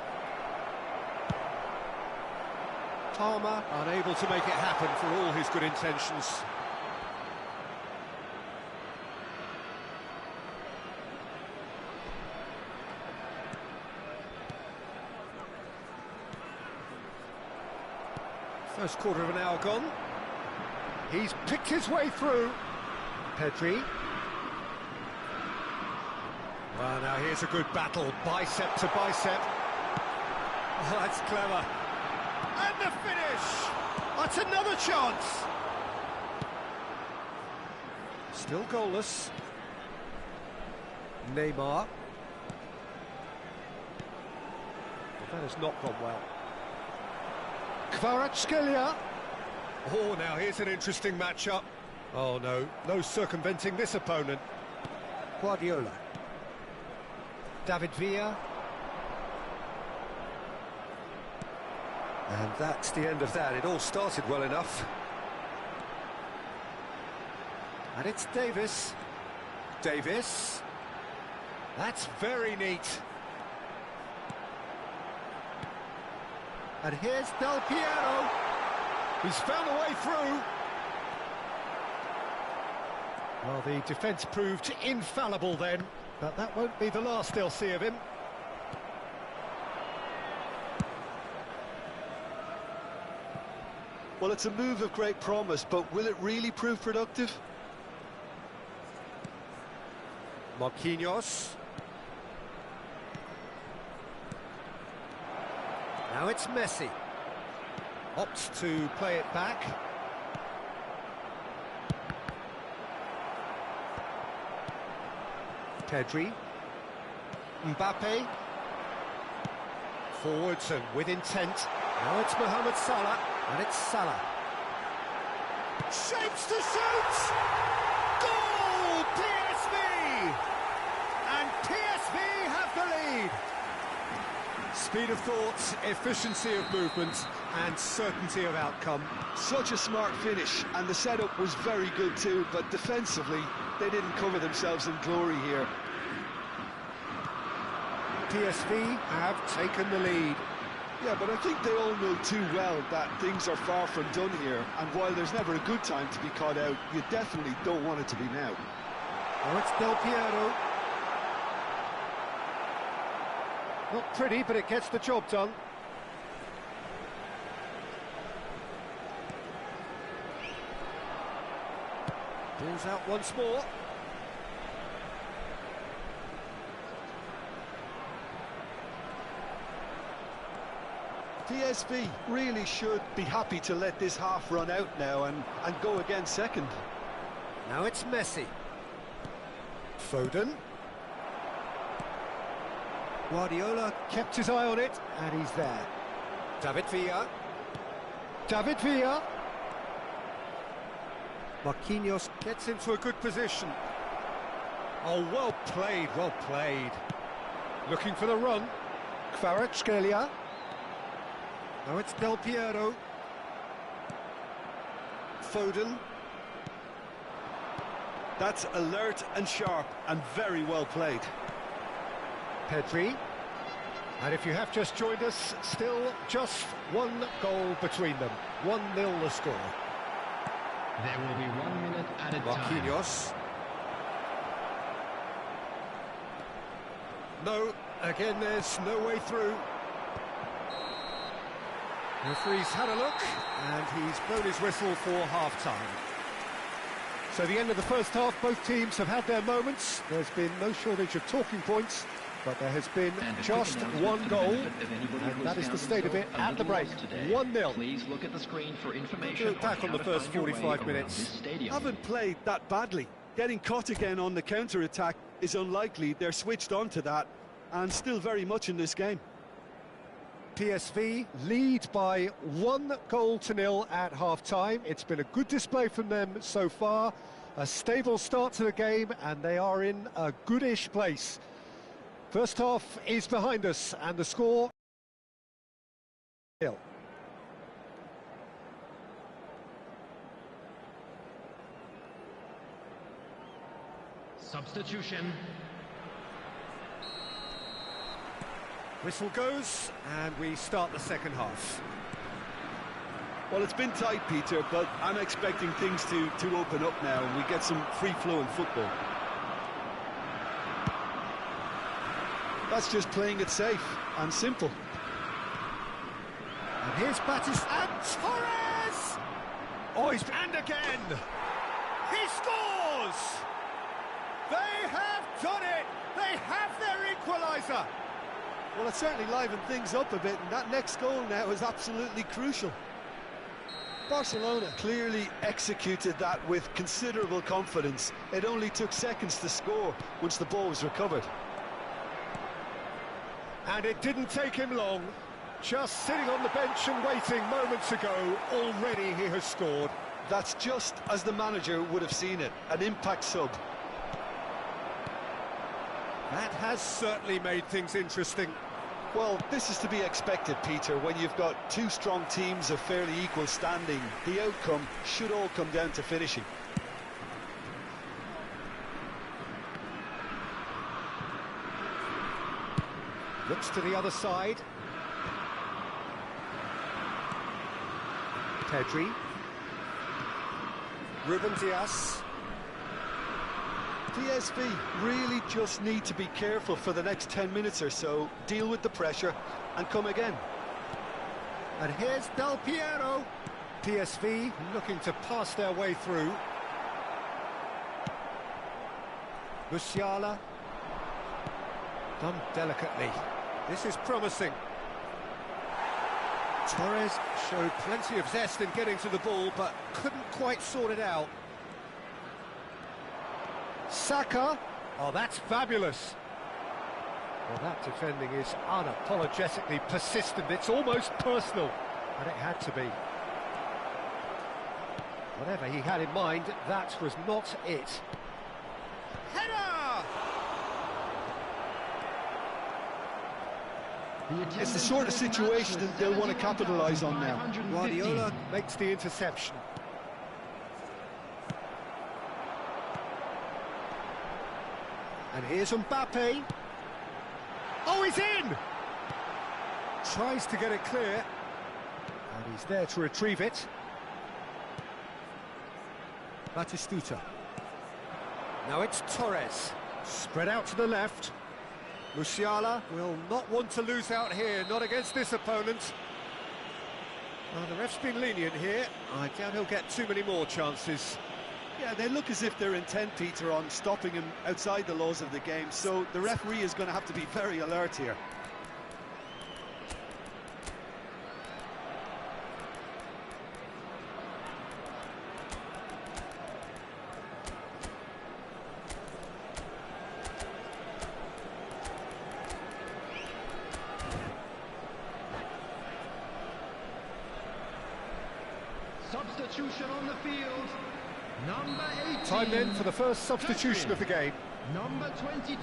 Palmer unable to make it happen for all his good intentions. First quarter of an hour gone. He's picked his way through. Pedri. Well, now here's a good battle, bicep to bicep. Oh, that's clever. And the finish! That's another chance! Still goalless. Neymar. That has not gone well. Kvaratskhelia. Oh, now here's an interesting matchup. Oh no, no circumventing this opponent. Guardiola. David Villa. And that's the end of that. It all started well enough. And it's Davis. Davis. That's very neat. And here's Del Piero. He's found a way through. Well, the defence proved infallible then, but that won't be the last they'll see of him. Well, it's a move of great promise, but will it really prove productive? Marquinhos. Now it's Messi. Opts to play it back. Pedri. Mbappe. Forwards and with intent. Now it's Mohamed Salah. And it's Salah. Shapes to shoot! Goal! PSV! And PSV have the lead. Speed of thought, efficiency of movement, and certainty of outcome. Such a smart finish, and the setup was very good too, but defensively, they didn't cover themselves in glory here. PSV have taken the lead. Yeah, but I think they all know too well that things are far from done here, and while there's never a good time to be caught out, you definitely don't want it to be now. Oh, it's Del Piero. Not pretty, but it gets the job done. Pulls out once more. PSV really should be happy to let this half run out now and go again second. Now it's Messi. Foden. Guardiola kept his eye on it, and he's there. David Villa. David Villa. Marquinhos gets into a good position. Oh, well played, well played. Looking for the run. Kvaratskhelia. Now it's Del Piero. Foden. That's alert and sharp and very well played. Pedri. And if you have just joined us, still just one goal between them. 1-0 the score. There will be 1 minute added time. Marquinhos. No, again there's no way through. The referee's had a look, and he's blown his whistle for half-time. So the end of the first half, both teams have had their moments. There's been no shortage of talking points, but there has been just one goal, and that is the state of it at the break. 1-0. Please look at the screen for information. Good attack on the first 45 minutes. Haven't played that badly. Getting caught again on the counter-attack is unlikely. They're switched on to that, and still very much in this game. PSV lead by 1-0 at half-time. It's been a good display from them so far. A stable start to the game, and they are in a goodish place. First half is behind us, and the score... Substitution. Whistle goes, and we start the second half. Well, it's been tight, Peter, but I'm expecting things to open up now and we get some free-flowing football. That's just playing it safe and simple. And here's Batis and Torres! Oh, and again! He scores! They have done it! They have their equaliser! Well, it certainly livened things up a bit, and that next goal now is absolutely crucial. Barcelona clearly executed that with considerable confidence. It only took seconds to score once the ball was recovered. And it didn't take him long. Just sitting on the bench and waiting moments ago, already he has scored. That's just as the manager would have seen it, an impact sub. That has certainly made things interesting. Well, this is to be expected, Peter, when you've got two strong teams of fairly equal standing. The outcome should all come down to finishing. Looks to the other side. Pedri. Ruben Dias. PSV really just need to be careful for the next 10 minutes or so, deal with the pressure and come again. And here's Del Piero. PSV looking to pass their way through. Musiala. Done delicately. This is promising. Torres showed plenty of zest in getting to the ball, but couldn't quite sort it out. Saka. Oh, that's fabulous. Well, that defending is unapologetically persistent. It's almost personal, and it had to be. Whatever he had in mind, that was not it. Header! It's the sort of situation that they'll want to capitalise on now. Guardiola makes the interception. And here's Mbappe. Oh, he's in! Tries to get it clear. And he's there to retrieve it. Batistuta. Now it's Torres. Spread out to the left. Musiala will not want to lose out here, not against this opponent. The ref's been lenient here. I doubt he'll get too many more chances. Yeah, they look as if they're intent, Peter, on stopping him outside the laws of the game, so the referee is going to have to be very alert here. Substitution on the field. Number 18. Time then for the first substitution of the game. Number 22,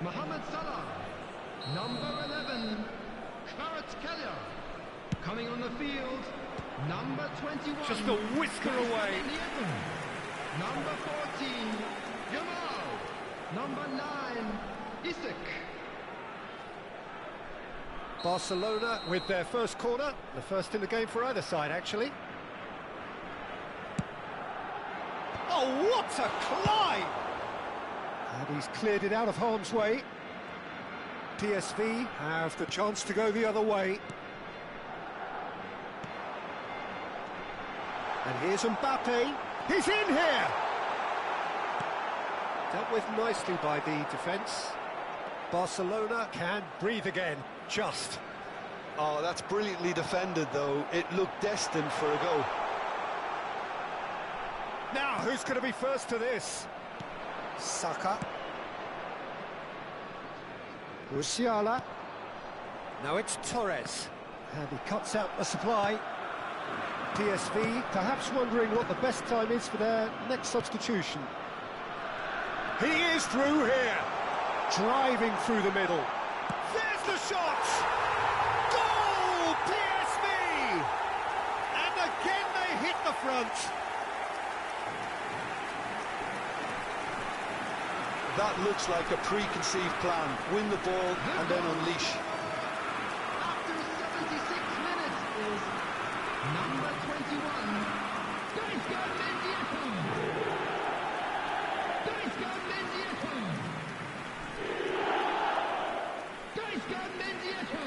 Mohamed Salah. Number 11, Kvaratskhelia. Coming on the field, number 21. Just a whisker away. Number 14, Yamal. Number 9, Isak. Barcelona with their first corner, the first in the game for either side, actually. Oh, what a climb! And he's cleared it out of harm's way. PSV have the chance to go the other way. And here's Mbappe. He's in here! Dealt with nicely by the defence. Barcelona can breathe again, just. Oh, that's brilliantly defended, though. It looked destined for a goal. Now, who's going to be first to this? Saka. Musiala. Now it's Torres. And he cuts out the supply. PSV perhaps wondering what the best time is for their next substitution. He is through here. Driving through the middle. There's the shot! Goal! PSV! And again they hit the front. That looks like a preconceived plan. Win the ball and then unleash. After 76 minutes is number 21, Gaisca Mendieta. Gaisca Mendieta. Gaisca Mendieta.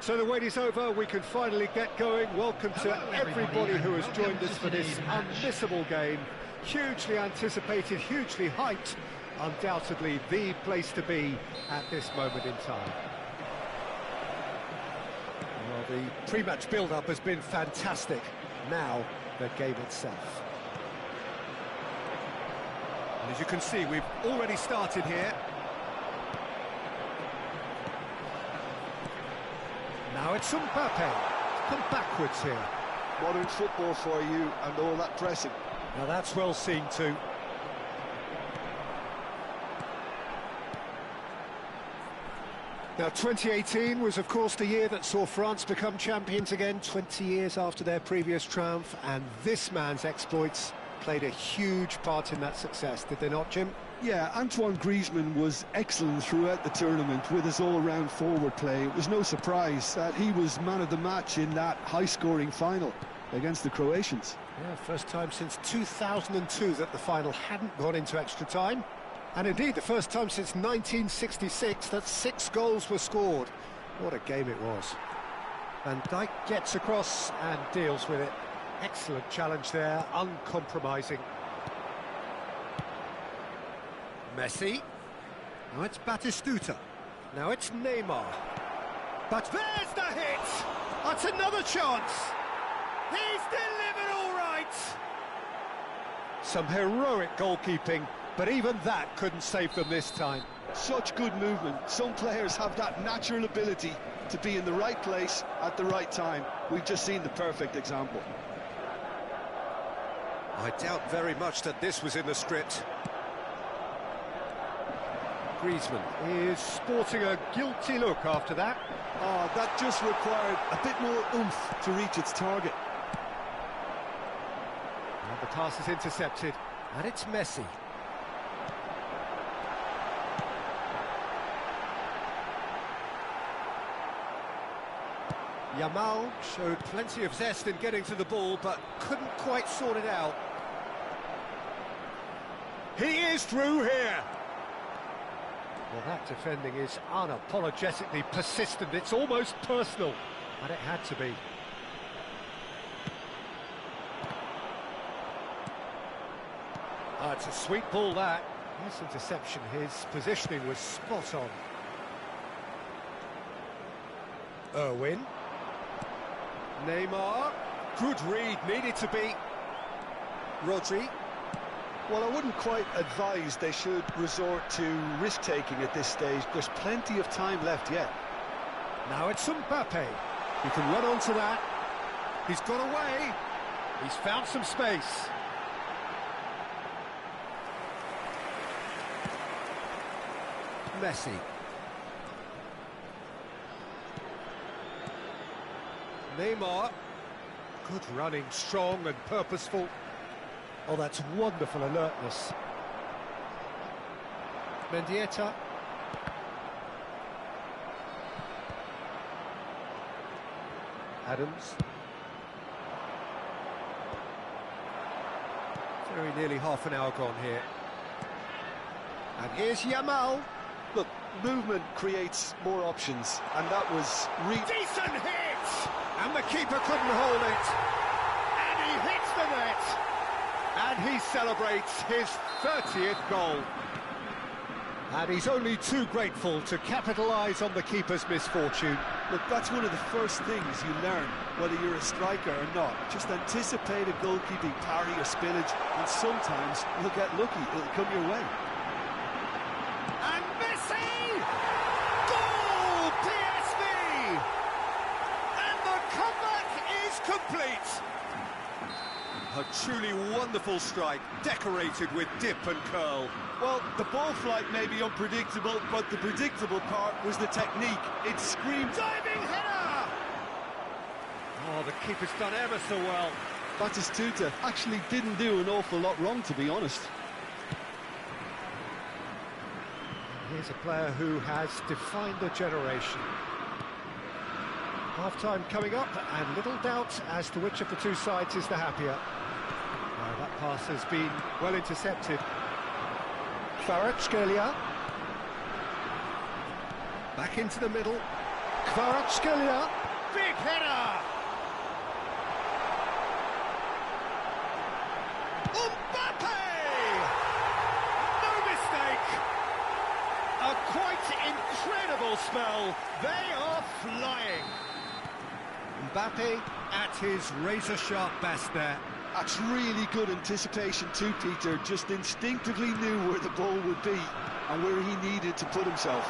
So the wait is over, we can finally get going. Welcome to everybody who has joined us for this unmissable game. Hugely anticipated, hugely hyped. Undoubtedly the place to be at this moment in time. Well, the pre-match build-up has been fantastic. Now, the game itself. And as you can see, we've already started here. Now it's Mbappe. Come backwards here. modern football for you and all that pressing. Now that's well seen too. Now 2018 was of course the year that saw France become champions again, 20 years after their previous triumph, and this man's exploits played a huge part in that success, did they not, Jim? Yeah, Antoine Griezmann was excellent throughout the tournament with his all-round forward play. It was no surprise that he was man of the match in that high-scoring final against the Croatians. Yeah, first time since 2002 that the final hadn't gone into extra time. And indeed, the first time since 1966 that 6 goals were scored. What a game it was. Van Dijk gets across and deals with it. Excellent challenge there, uncompromising. Messi. Now it's Batistuta. Now it's Neymar. But there's the hit! That's another chance! He's delivered all right! Some heroic goalkeeping, but even that couldn't save them this time. Such good movement. Some players have that natural ability to be in the right place at the right time. We've just seen the perfect example. I doubt very much that this was in the script. Griezmann is sporting a guilty look after that. Oh, that just required a bit more oomph to reach its target. And the pass is intercepted, and it's Messi. Yamal showed plenty of zest in getting to the ball, but couldn't quite sort it out. He is through here! Well, that defending is unapologetically persistent. It's almost personal, and it had to be. It's a sweet ball, that. Nice interception. His positioning was spot on. Irwin. Neymar. Good read, needed to be. Rodri. Well, I wouldn't quite advise they should resort to risk-taking at this stage. There's plenty of time left yet. Now it's Mbappe. He can run onto that. He's got away. He's found some space. Messi. Neymar. Good running, strong and purposeful. Oh, that's wonderful alertness. Mendieta. Adams. Very nearly half an hour gone here. And here's Yamal. Look, movement creates more options, and that was decent hit! And the keeper couldn't hold it. And he hits the net. And he celebrates his 30th goal. And he's only too grateful to capitalise on the keeper's misfortune. Look, that's one of the first things you learn, whether you're a striker or not. Just anticipate a goalkeeping parry or spillage, and sometimes you'll get lucky, it'll come your way. And Messi! Goal! PSV! And the comeback is complete! A truly wonderful strike, decorated with dip and curl. Well, the ball flight may be unpredictable, but the predictable part was the technique. It screamed Diving header! Oh, the keeper's done ever so well. Batistuta actually didn't do an awful lot wrong, to be honest. Here's a player who has defined a generation. Half-time coming up, and little doubt as to which of the two sides is the happier. That pass has been well intercepted. Kvaratskhelia. Back into the middle. Kvaratskhelia. Big header! Mbappe! No mistake! A quite incredible spell. They are flying. Mbappe at his razor-sharp best there. That's really good anticipation too, Peter. Just instinctively knew where the ball would be and where he needed to put himself.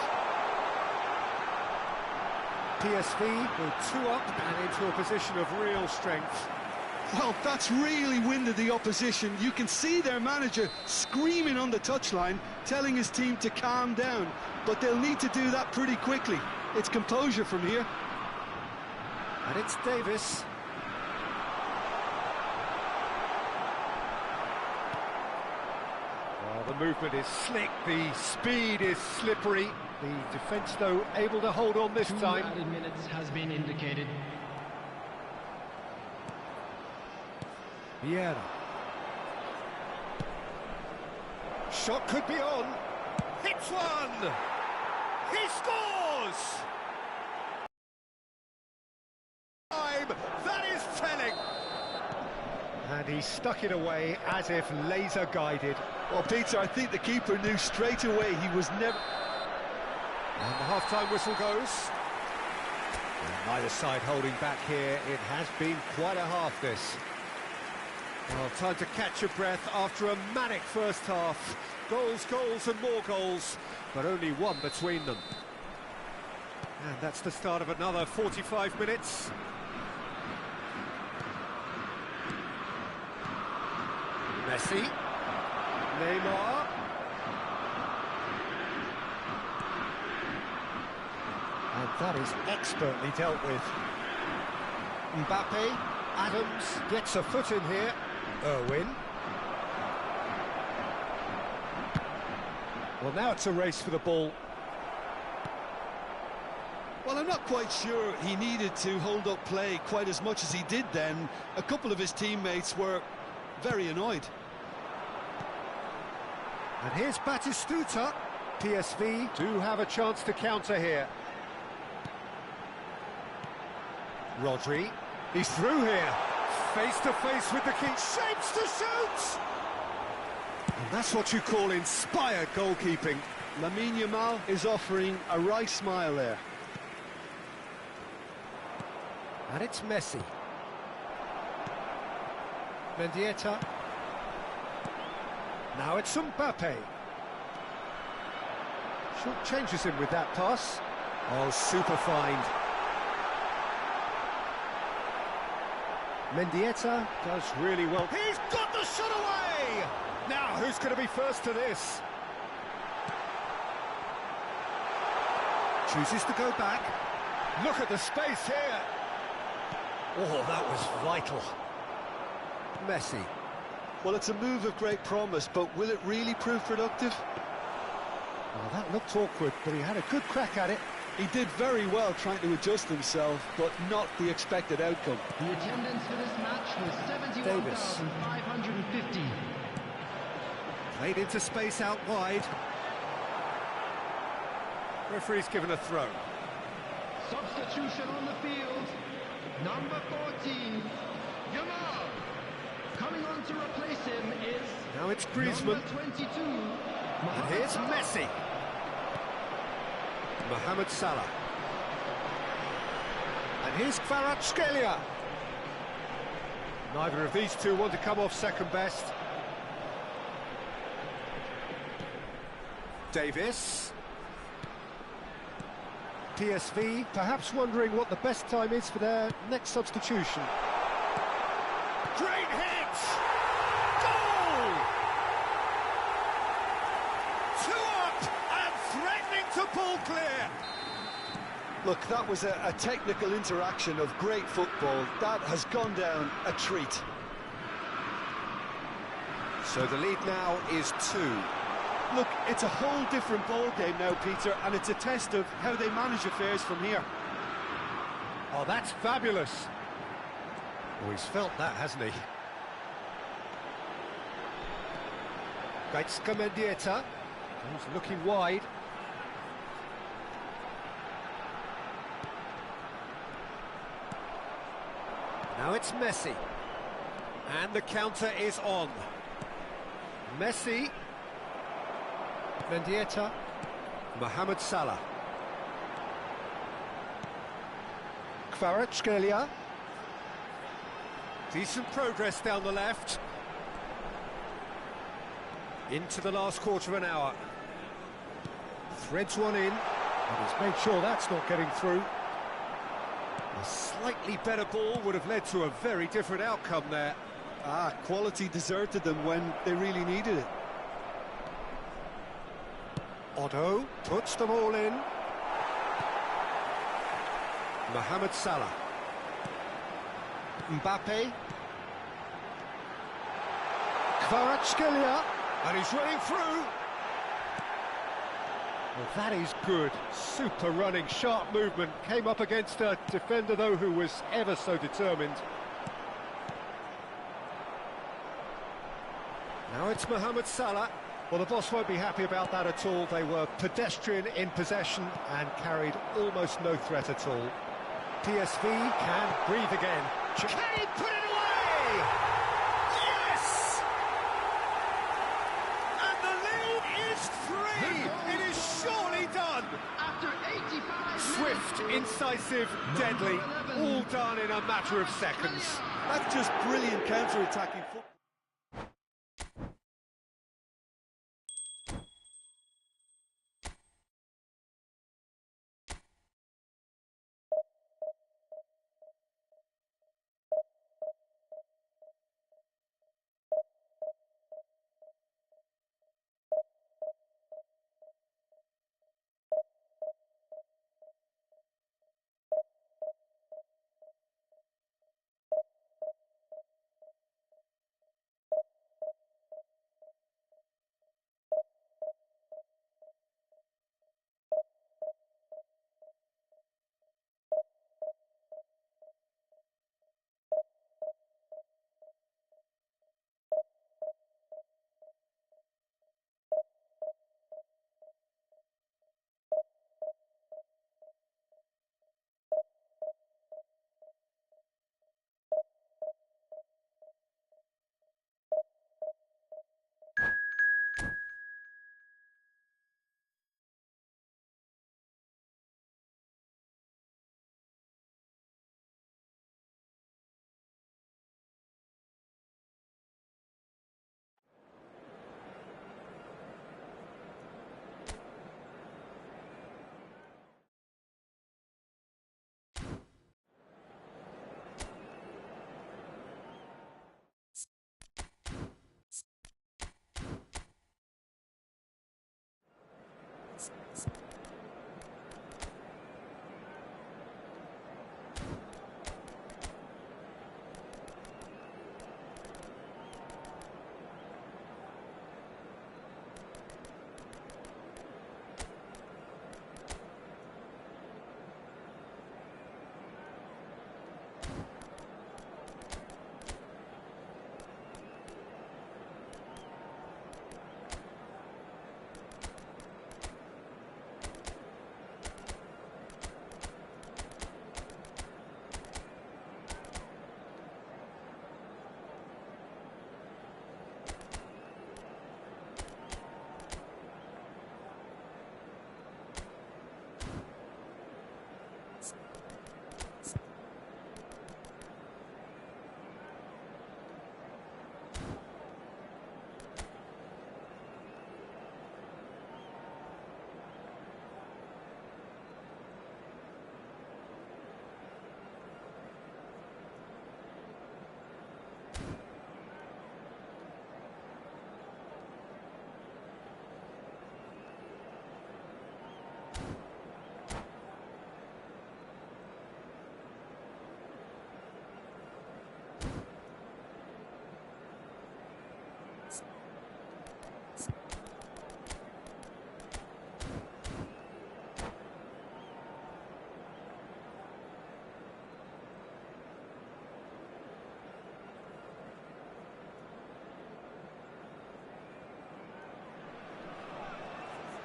PSV go 2 up and into a position of real strength. Well, that's really winded the opposition. You can see their manager screaming on the touchline, telling his team to calm down. But they'll need to do that pretty quickly. It's composure from here. And it's Davis. Well, the movement is slick, the speed is slippery. The defence, though, able to hold on this time. 2 added minutes has been indicated. Vieira. Shot could be on. Hits one! He scores! That is telling! And he stuck it away as if laser guided. Well, Peter, I think the keeper knew straight away he was never... And the half-time whistle goes. And neither side holding back here. It has been quite a half, this. Well, time to catch your breath after a manic first half. Goals, goals and more goals, but only one between them. And that's the start of another 45 minutes. Messi. Neymar. And that is expertly dealt with. Mbappe. Adams gets a foot in here. Irwin. Well, now it's a race for the ball. Well, I'm not quite sure he needed to hold up play quite as much as he did then. A couple of his teammates were very annoyed. And here's Batistuta. PSV do have a chance to counter here. Rodri. He's through here. Face to face with the king. Shapes to shoot! And that's what you call inspired goalkeeping. Lamine Yamal is offering a right smile there. And it's Messi. Mendieta. Now it's Mbappe. Short changes him with that pass. Oh, super find. Mendieta does really well. He's got the shot away! Now, who's going to be first to this? Chooses to go back. Look at the space here. Oh, that was vital. Messi. Well, it's a move of great promise, but will it really prove productive? Well, that looked awkward, but he had a good crack at it. He did very well trying to adjust himself, but not the expected outcome. The attendance for this match was 71,550. Played into space out wide. Referee's given a throw. Substitution on the field. Number 14, Yamal. Coming on to replace him is... Now it's Griezmann. Number 22. And here's Messi. Mohamed Salah. And here's Kvaratskhelia. Neither of these two want to come off second best. Davis. PSV perhaps wondering what the best time is for their next substitution. Great hit! Goal! 2 up and threatening to pull clear. Look, that was a technical interaction of great football. That has gone down a treat. So the lead now is 2. Look, it's a whole different ball game now, Peter, and it's a test of how they manage affairs from here. Oh, that's fabulous. Oh, he's felt that, hasn't he? Gaitska Mendieta. He's looking wide. Now it's Messi. And the counter is on. Messi. Mendieta. Mohamed Salah. Kvaratskhelia. Decent progress down the left. Into the last quarter of an hour. Threads one in, and he's made sure that's not getting through. A slightly better ball would have led to a very different outcome there. Quality deserted them when they really needed it. Otto puts them all in. Mohamed Salah. Mbappe. Kvaratskhelia. And he's running through. Well, that is good. Super running, sharp movement. Came up against a defender, though, who was ever so determined. Now it's Mohamed Salah. Well, the boss won't be happy about that at all. They were pedestrian in possession and carried almost no threat at all. PSV can breathe again. Can he put it away? Yes! And the lead is 3! It is surely done! After 85 Swift, incisive, deadly, all done in a matter of seconds. That's just brilliant counter-attacking football.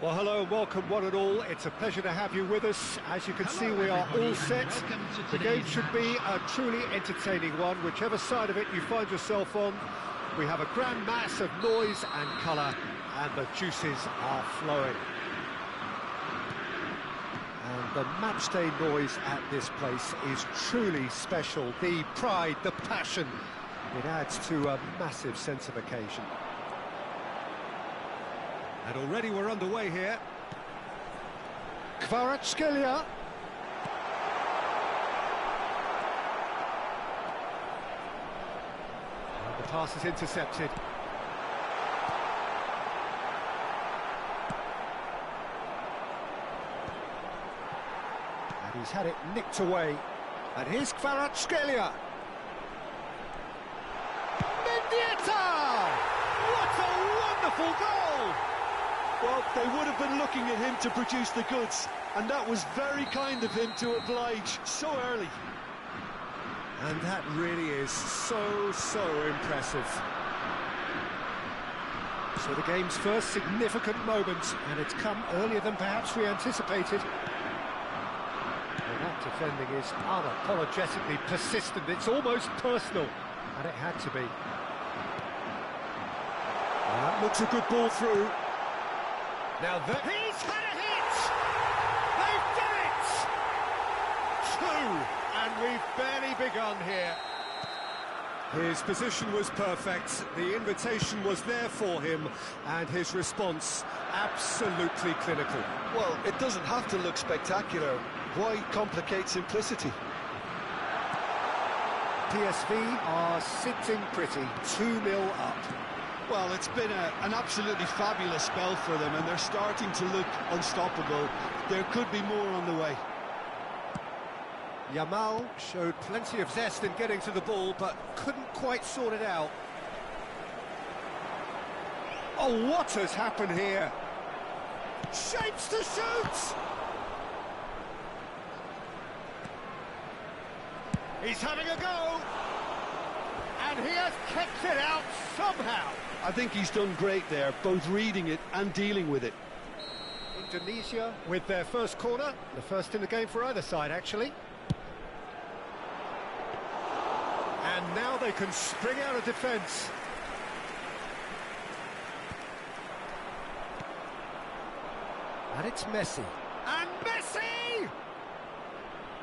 Well, hello and welcome one and all. It's a pleasure to have you with us. As you can see, we are all set. The game should be a truly entertaining one, whichever side of it you find yourself on. We have a grand mass of noise and colour, and the juices are flowing. And the matchday noise at this place is truly special. The pride, the passion, it adds to a massive sense of occasion. And already we're underway here. Kvaratskhelia. Pass is intercepted. And he's had it nicked away. And here's Kvaratskhelia. Mendieta! What a wonderful goal! Well, they would have been looking at him to produce the goods, and that was very kind of him to oblige so early. And that really is so impressive. So the game's first significant moment, and it's come earlier than perhaps we anticipated. Well, that defending is unapologetically persistent. It's almost personal, and it had to be. That looks a good ball through. Now he's had a hit! They've done it! 2! And we've barely begun here. His position was perfect, the invitation was there for him, and his response absolutely clinical. Well, it doesn't have to look spectacular. Why complicate simplicity? PSV are sitting pretty, 2-0 up. Well, it's been an absolutely fabulous spell for them, and they're starting to look unstoppable. There could be more on the way. Yamal showed plenty of zest in getting to the ball, but couldn't quite sort it out. Oh, what has happened here? Shapes to shoot! He's having a go! And he has kept it out somehow. I think he's done great there, both reading it and dealing with it. Indonesia with their first corner, the first in the game for either side, actually. And now they can spring out of defence. And it's Messi. And Messi!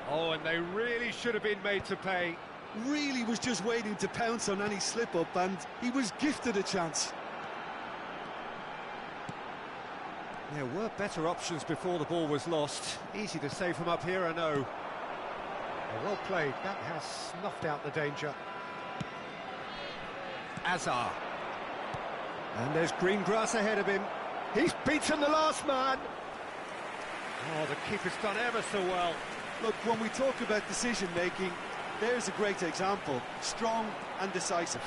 Oh, and they really should have been made to pay. Really was just waiting to pounce on any slip-up, and he was gifted a chance. There were better options before the ball was lost. Easy to save from up here, I know. Well played, that has snuffed out the danger. Azar. And there's green grass ahead of him. He's beaten the last man. Oh, the keeper's done ever so well. Look, when we talk about decision-making, there's a great example. Strong and decisive.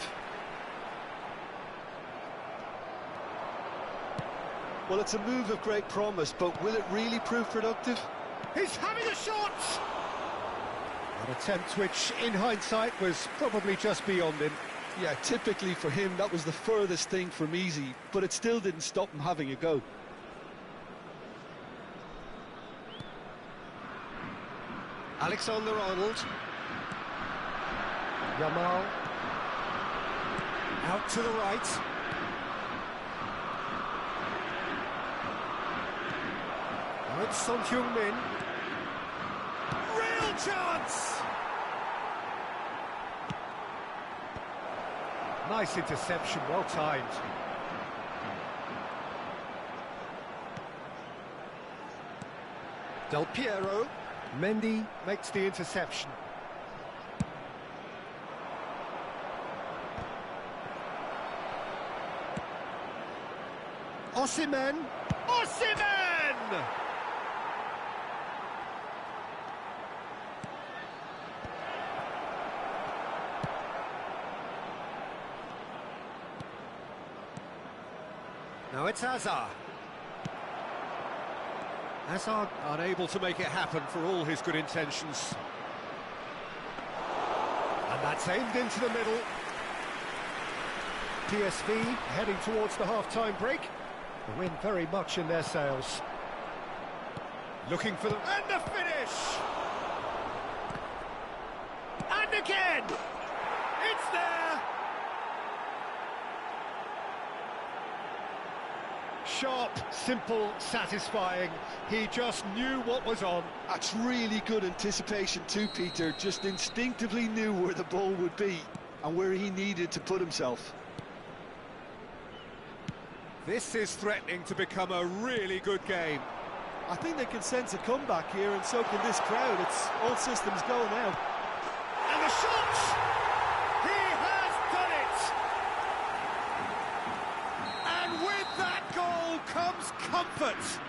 Well, it's a move of great promise, but will it really prove productive? He's having a shot! An attempt which, in hindsight, was probably just beyond him. Yeah, typically for him, that was the furthest thing from easy, but it still didn't stop him having a go. Alexander-Arnold. Yamal. Out to the right. Now it's Son Heung-min. Real chance! Nice interception, well timed. Del Piero. Mendy makes the interception. Osimhen! Osimhen! Now it's Hazard. Hazard unable to make it happen for all his good intentions. And that's aimed into the middle. PSV heading towards the half-time break. The wind very much in their sails. Looking for the... And the finish! And again! It's there! Sharp, simple, satisfying. He just knew what was on. That's really good anticipation too, Peter. Just instinctively knew where the ball would be and where he needed to put himself. This is threatening to become a really good game. I think they can sense a comeback here, and so can this crowd. It's all systems go now. And the shot! He has done it! effort.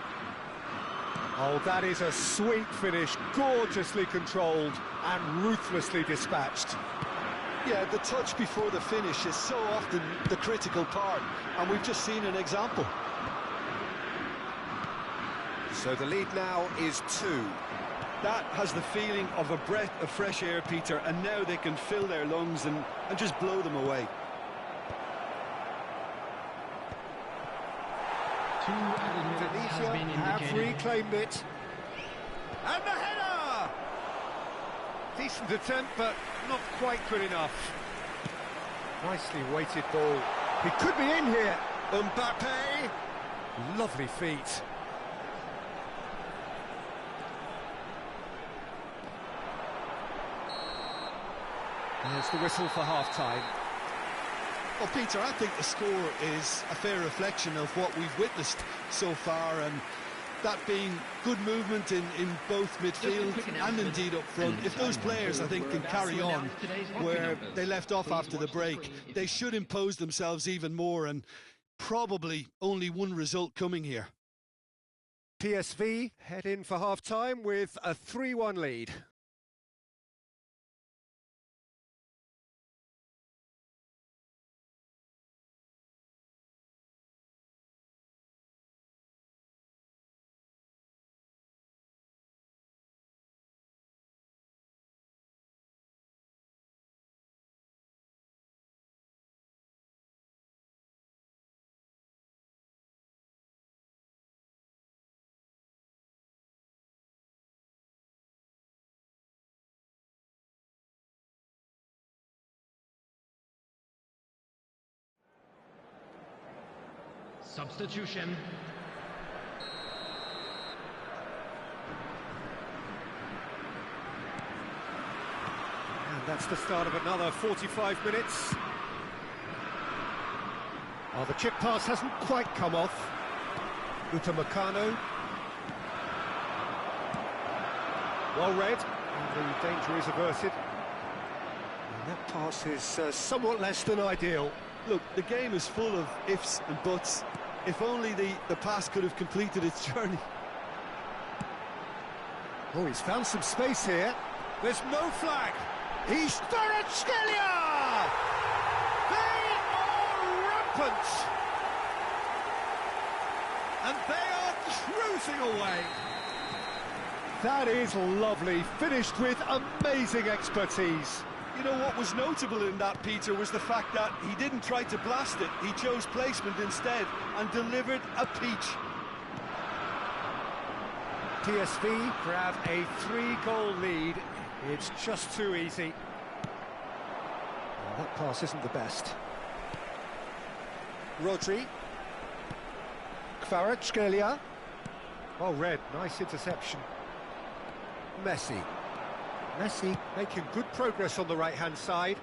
Oh, that is a sweet finish, gorgeously controlled and ruthlessly dispatched. Yeah, the touch before the finish is so often the critical part, and we've just seen an example. So the lead now is 2. That has the feeling of a breath of fresh air, Peter, and now they can fill their lungs and just blow them away. Tunisia have reclaimed it. And the header! Decent attempt, but not quite good enough. Nicely weighted ball. He could be in here. Mbappe. Lovely feet. There's the whistle for half-time. Well, Peter, I think the score is a fair reflection of what we've witnessed so far, and that being good movement in both midfield and indeed up front. If those players, I think, can carry on where they left off after the break, they should impose themselves even more, and probably only one result coming here. PSV head in for half-time with a 3-1 lead. Substitution. And that's the start of another 45 minutes. Oh, the chip pass hasn't quite come off. Upamecano. Well read. And the danger is averted. And that pass is somewhat less than ideal. Look, the game is full of ifs and buts. If only the pass could have completed its journey. Oh, he's found some space here. There's no flag. He's Kvaratskhelia! They are rampant! And they are cruising away. That is lovely, finished with amazing expertise. You know, what was notable in that, Peter, was the fact that he didn't try to blast it. He chose placement instead and delivered a peach. PSV grab a 3-goal lead. It's just too easy. Oh, that pass isn't the best. Rodri. Kvaratskhelia. Well read, nice interception. Messi. Messi making good progress on the right-hand side.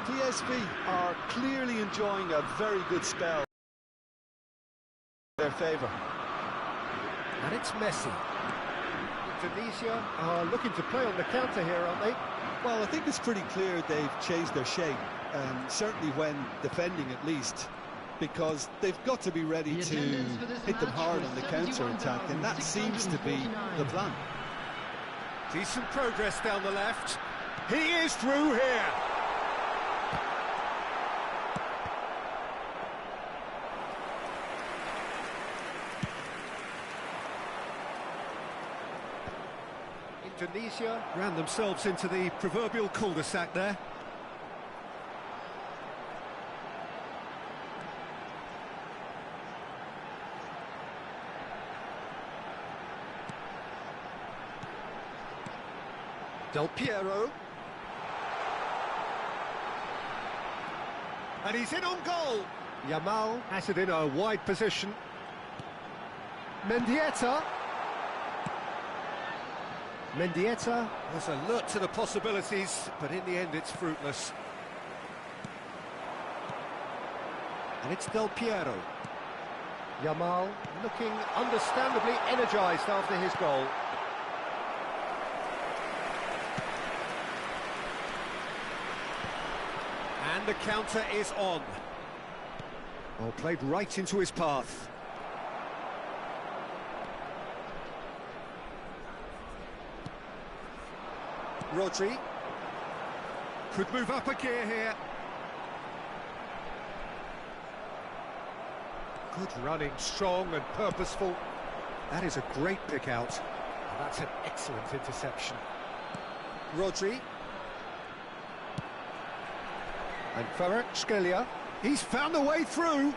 PSV are clearly enjoying a very good spell in their favour. And it's Messi. Tunisia are looking to play on the counter here, aren't they? Well, I think it's pretty clear they've changed their shape, certainly when defending at least, because they've got to be ready to hit them hard on the counter-attack, and that seems to be the plan. Decent progress down the left. He is through here. Tunisia ran themselves into the proverbial cul-de-sac there. Del Piero. And he's in on goal. Yamal has it in a wide position. Mendieta. Mendieta was alert to the possibilities, but in the end it's fruitless. And it's Del Piero. Yamal looking understandably energised after his goal. the counter is on. Oh, played right into his path. Rodri. Could move up a gear here. Good running, strong and purposeful. That is a great pick out. That's an excellent interception. Rodri. And Kvaratskhelia. He's found a way through.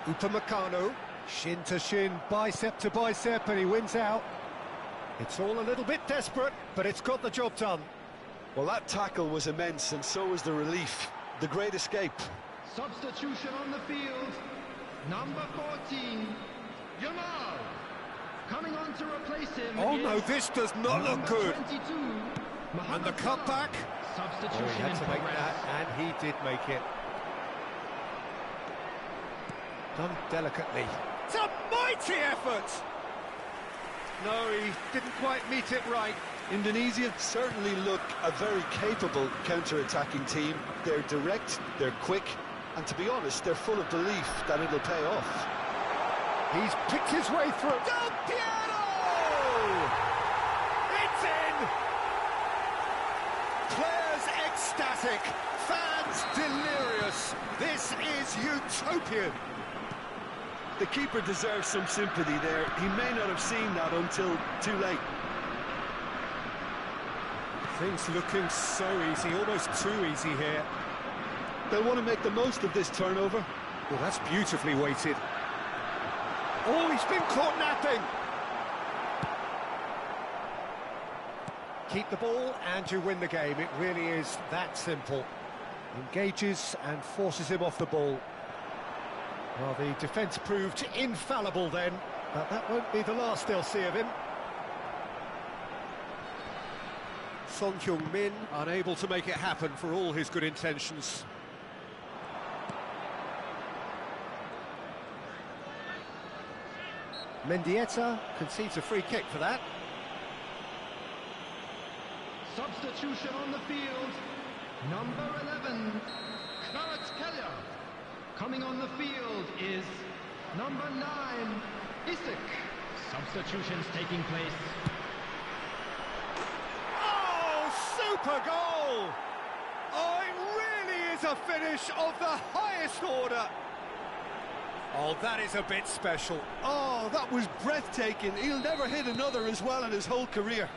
Upamecano. Shin to shin, bicep to bicep, and he wins out. It's all a little bit desperate, but it's got the job done. Well, that tackle was immense, and so was the relief. The great escape. Substitution on the field. Number 14, Yamal. Coming on to replace him. Oh no, this does not look good. 22, And the cutback. Substitution He had in to make progress. that, and he did make it. Done delicately. It's a mighty effort! No, he didn't quite meet it right. Indonesia certainly look a very capable counter-attacking team. They're direct, they're quick, and to be honest, they're full of belief that it'll pay off. He's picked his way through. Del Piero! It's in! Players ecstatic, fans delirious. This is utopian. The keeper deserves some sympathy there. He may not have seen that until too late. Things looking so easy, almost too easy here. They'll want to make the most of this turnover. Well, that's beautifully weighted. Oh, he's been caught napping. Keep the ball and you win the game. It really is that simple. Engages and forces him off the ball. Well, the defence proved infallible then, but that won't be the last they'll see of him. Son Heung-min unable to make it happen for all his good intentions. Mendieta concedes a free kick for that. Substitution on the field. Number 11, Kvaratskhelia. Coming on the field is number 9, Isik. Substitutions taking place. Oh, super goal! Oh, it really is a finish of the highest order. Oh, that is a bit special. Oh, that was breathtaking. He'll never hit another as well in his whole career.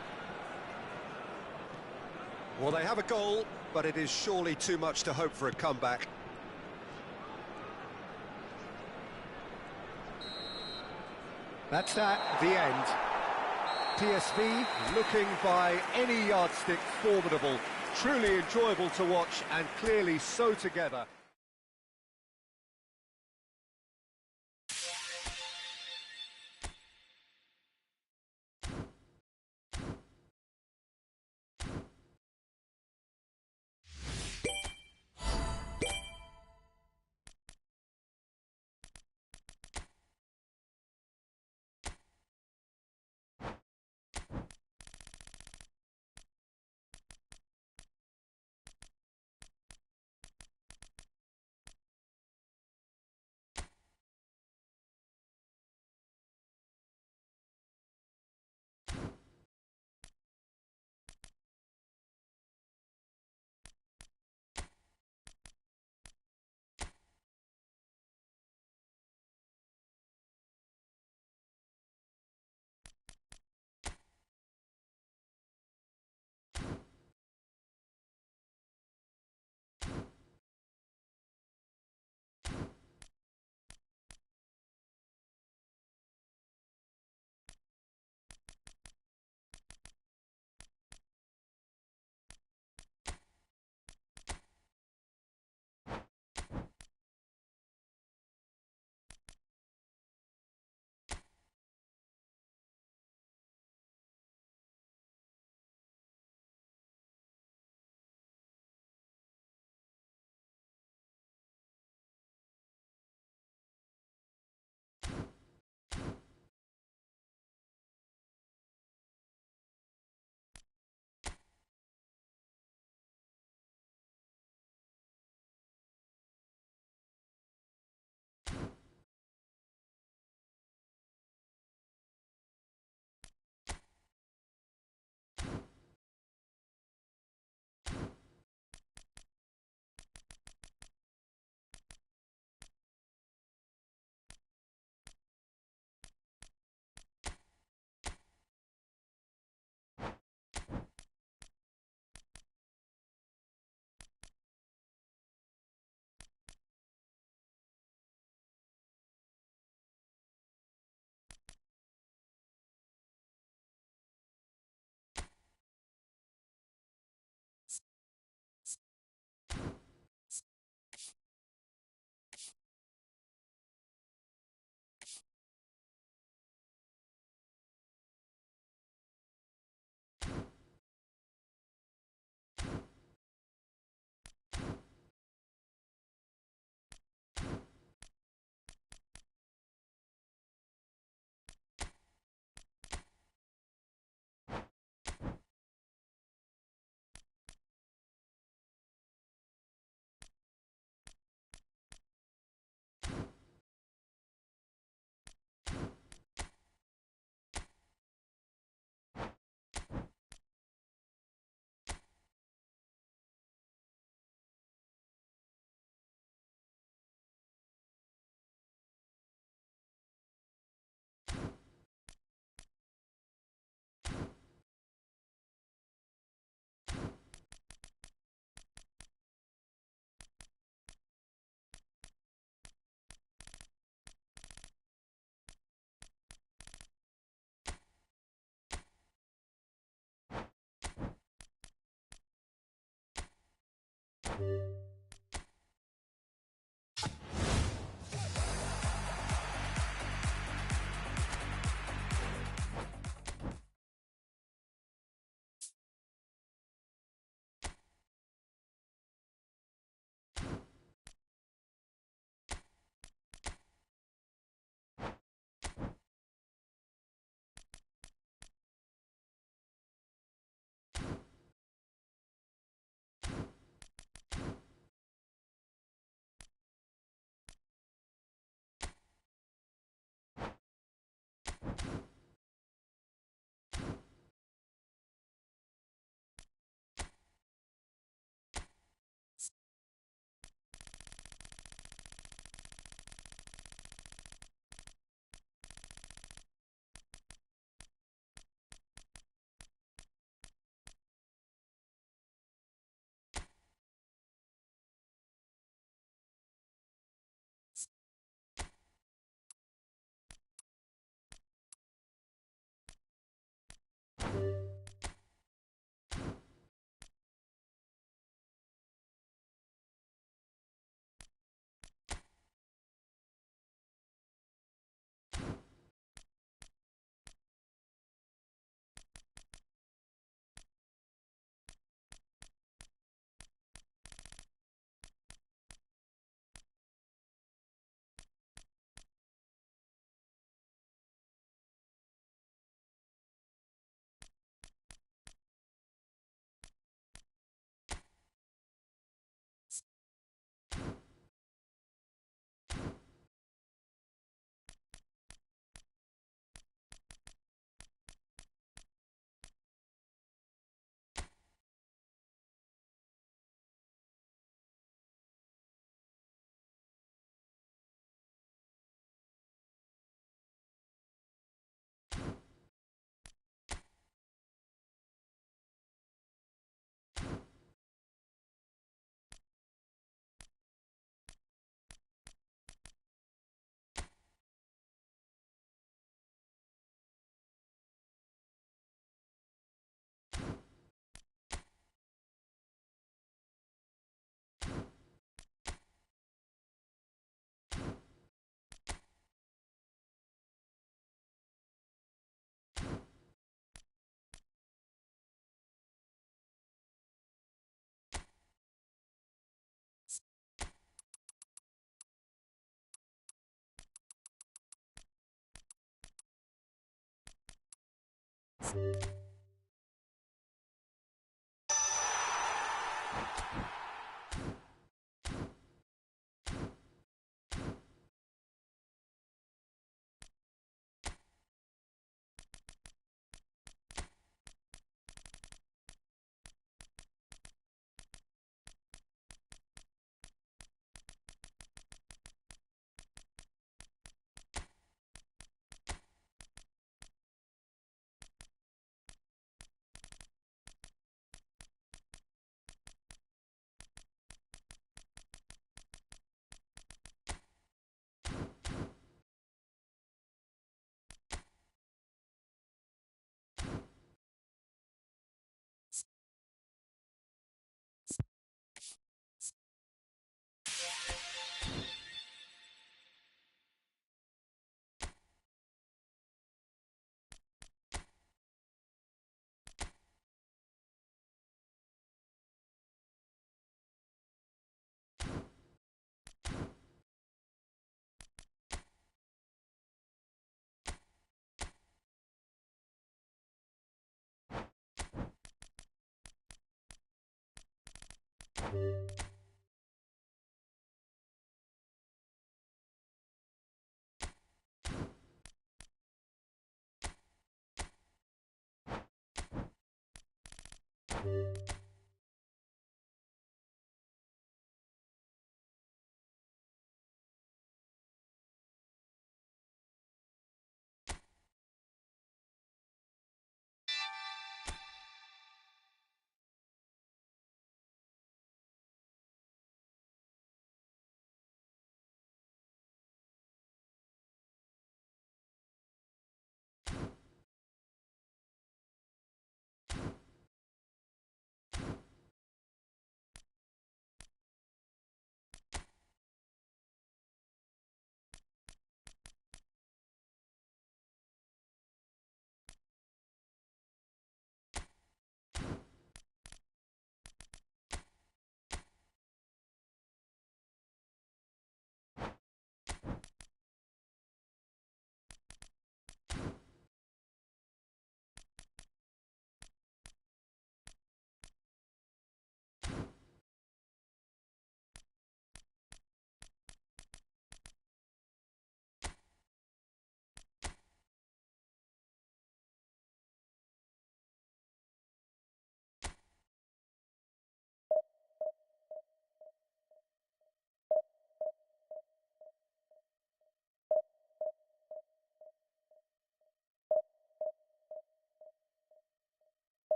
Well, they have a goal, but it is surely too much to hope for a comeback. That's that, the end. PSV looking by any yardstick formidable. Truly enjoyable to watch and clearly so together.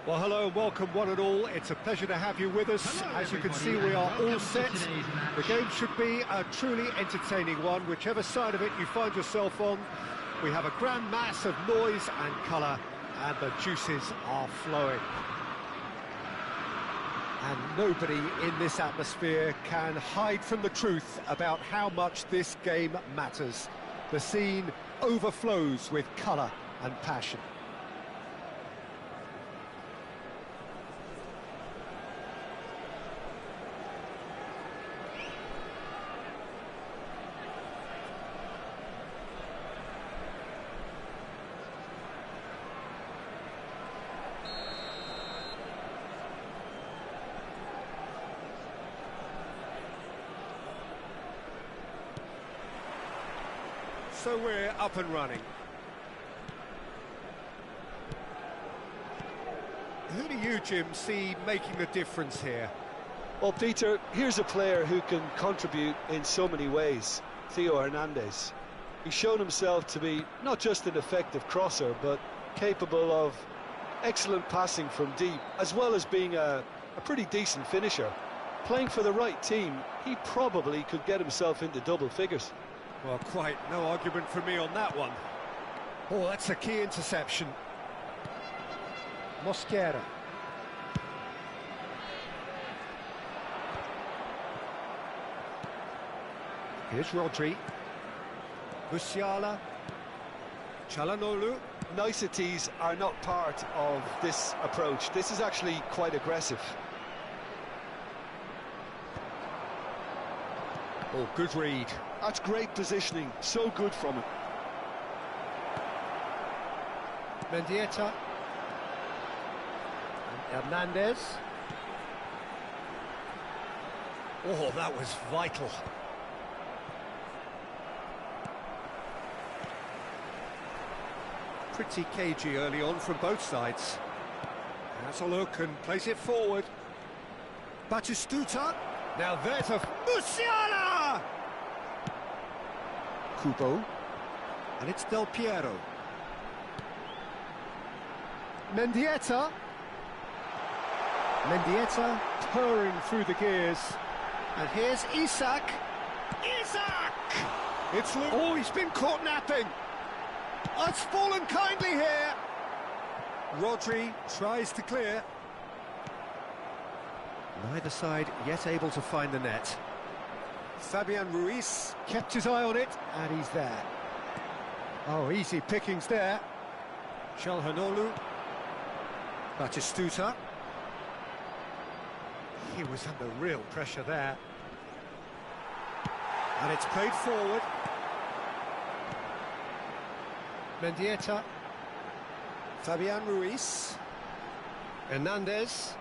Well, hello and welcome one and all. It's a pleasure to have you with us. Hello, as you can see, everybody, we are and all welcome set. to today's match. The game should be a truly entertaining one, whichever side of it you find yourself on. We have a grand mass of noise and colour, and the juices are flowing. And nobody in this atmosphere can hide from the truth about how much this game matters. The scene overflows with colour and passion. So we're up and running. Who do you, Jim, see making the difference here? Well, Peter, here's a player who can contribute in so many ways, Theo Hernandez. He's shown himself to be not just an effective crosser, but capable of excellent passing from deep, as well as being a pretty decent finisher. Playing for the right team, he probably could get himself into double figures. Well, quite no argument for me on that one. Oh, that's a key interception. Mosquera. Here's Rodri. Musiala. Çalhanoğlu. Niceties are not part of this approach. This is actually quite aggressive. Oh, good read. That's great positioning, so good from him. Mendieta. And Hernandez. Oh, that was vital. Pretty cagey early on from both sides. Has a look and plays it forward. Batistuta. Now there's a Musiala! Kubo. And it's Del Piero. Mendieta. Mendieta purring through the gears. And here's Isak. Isak! It's oh, he's been caught napping. Oh, it's fallen kindly here. Rodri tries to clear. Neither side yet able to find the net. Fabian Ruiz kept his eye on it, and he's there. Oh, easy pickings there. Çalhanoğlu. Batistuta. He was under real pressure there. And it's played forward. Mendieta. Fabian Ruiz. Hernandez.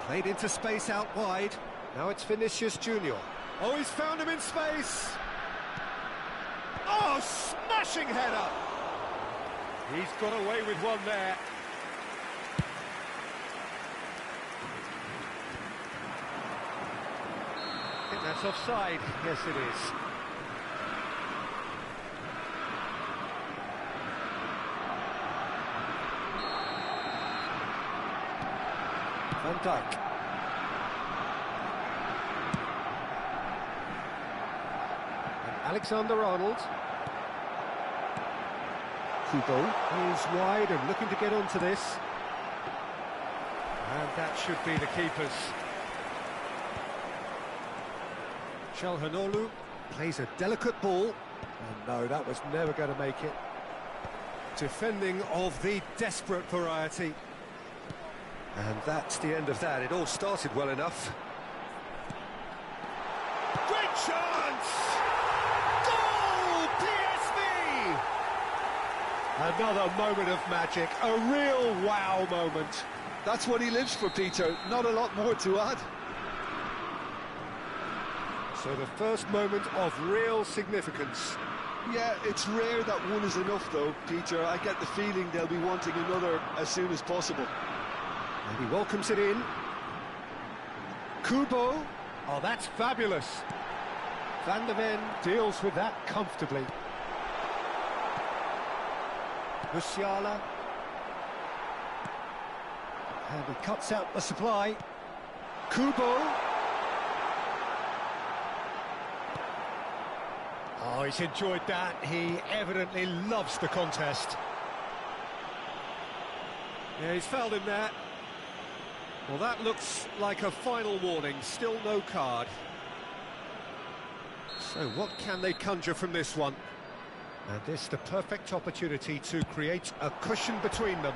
Played into space out wide. Now it's Vinicius Junior. Oh, he's found him in space. Oh, smashing header. He's got away with one there. I think that's offside. Yes, it is. Van Dijk. And Alexander-Arnold. Kubo is wide and looking to get onto this. And that should be the keepers. Çalhanoğlu plays a delicate ball. And no, that was never going to make it. Defending of the desperate variety. And that's the end of that. It all started well enough. Great chance! Goal! PSV! Another moment of magic. A real wow moment. That's what he lives for, Peter. Not a lot more to add. So the first moment of real significance. Yeah, it's rare that one is enough, though, Peter. I get the feeling they'll be wanting another as soon as possible. And he welcomes it in. Kubo. Oh, that's fabulous. Van der Ven deals with that comfortably. Musiala. And he cuts out the supply. Kubo. Oh, he's enjoyed that. He evidently loves the contest. Yeah, he's fouled him there. Well, that looks like a final warning. Still no card. So what can they conjure from this one? And this the perfect opportunity to create a cushion between them.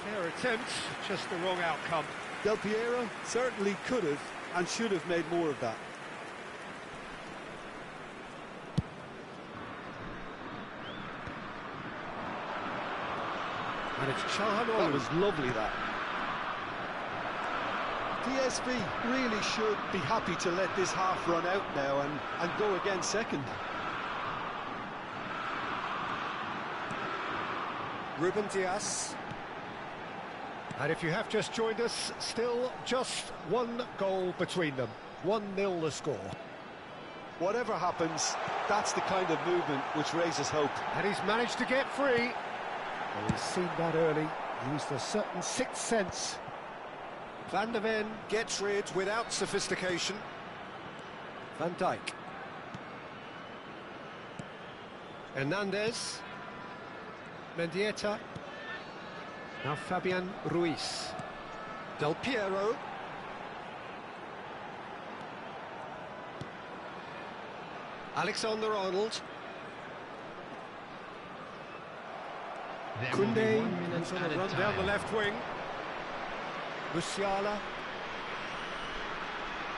Fair attempt, just the wrong outcome. Del Piero certainly could have and should have made more of that. And it's Çalhanoğlu. That was lovely, that. TSB really should be happy to let this half run out now and go again second. Ruben Dias. And if you have just joined us, still just one goal between them. 1-0 the score. Whatever happens, that's the kind of movement which raises hope. And he's managed to get free. Well, he's seen that early, used a certain sixth sense. Van der Ven gets rid without sophistication. Van Dijk. Hernandez. Mendieta. Now Fabian Ruiz. Del Piero. Alexander-Arnold. Koundé is on a run down the left wing. Musiala.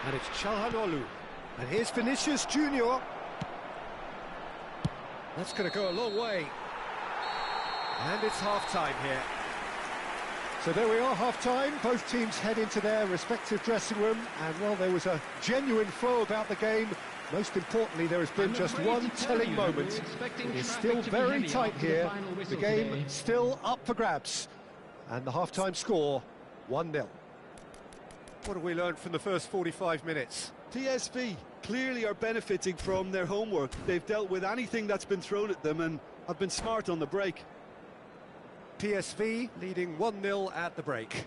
And it's Çalhanoğlu. And here's Vinicius Junior. That's going to go a long way. And it's half-time here. So there we are, half-time. Both teams head into their respective dressing room. And, well, there was a genuine flow about the game. Most importantly, there has been just one telling moment. It is still very tight here. The game still up for grabs. And the half-time score, 1-0. What have we learned from the first 45 minutes? TSB clearly are benefiting from their homework. They've dealt with anything that's been thrown at them and have been smart on the break. PSV leading 1-0 at the break.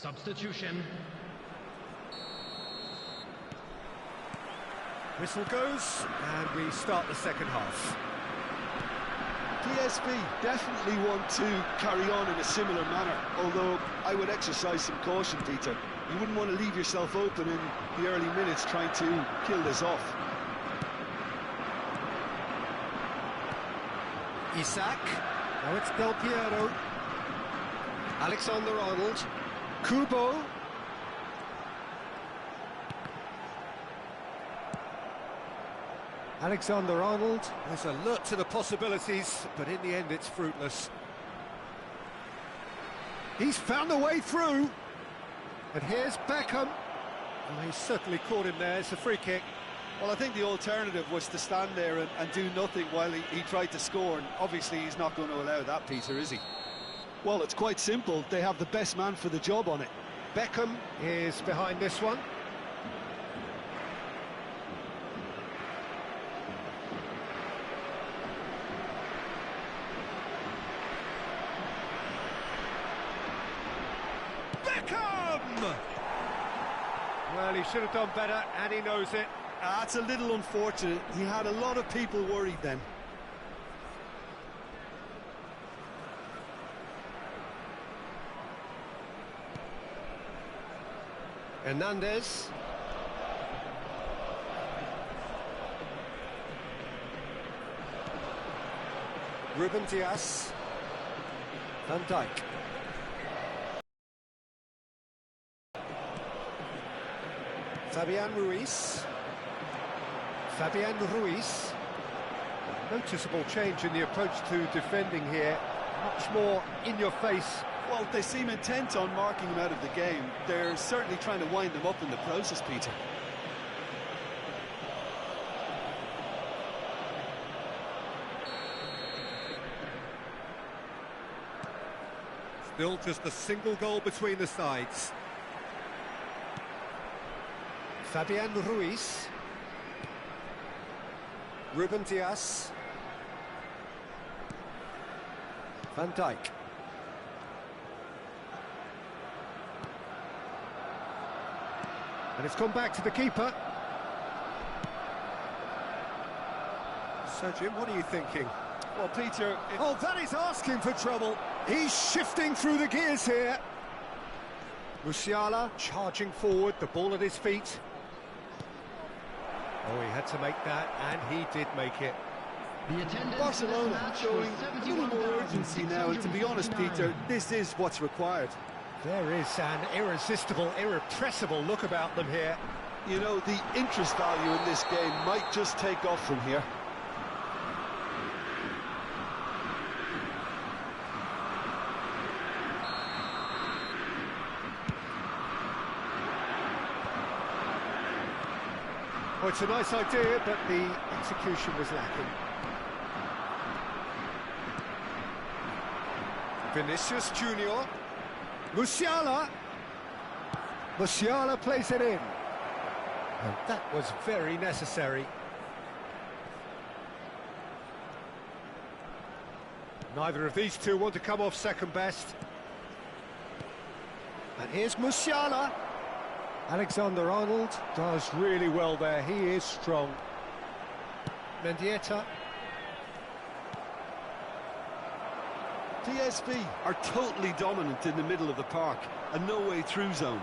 Substitution. Whistle goes, and we start the second half. TSB definitely want to carry on in a similar manner, although I would exercise some caution, Peter. You wouldn't want to leave yourself open in the early minutes trying to kill this off. Isak. Now it's Del Piero. Alexander-Arnold. Kubo. Alexander-Arnold is alert to the possibilities, but in the end it's fruitless. He's found a way through. And here's Beckham. Oh, he's certainly caught him there. It's a free kick. Well, I think the alternative was to stand there and do nothing while he tried to score, and obviously he's not going to allow that, Peter, is he? Well, it's quite simple. They have the best man for the job on it. Beckham is behind this one. Beckham! Well, he should have done better, and he knows it. That's a little unfortunate. He had a lot of people worried then. Hernandez. Ruben Dias. Van Dijk. Fabian Ruiz. Fabian Ruiz. Noticeable change in the approach to defending here. much more in your face. Well, they seem intent on marking him out of the game. They're certainly trying to wind them up in the process, Peter. Still just a single goal between the sides. Fabian Ruiz. Ruben Dias. Van Dijk. And it's gone back to the keeper. So, Jim, what are you thinking? Well, Peter... Oh, that is asking for trouble. He's shifting through the gears here. Musiala charging forward, the ball at his feet. Oh, he had to make that, and he did make it. Barcelona showing a little more urgency now, and to be honest, Peter, this is what's required. There is an irresistible, irrepressible look about them here. You know, the interest value in this game might just take off from here. Well, it's a nice idea, but the execution was lacking. Vinicius Junior. Musiala. Musiala plays it in. And that was very necessary. Neither of these two want to come off second best. And here's Musiala. Alexander-Arnold does really well there, he is strong. Mendieta. PSV are totally dominant in the middle of the park, a no-way through zone.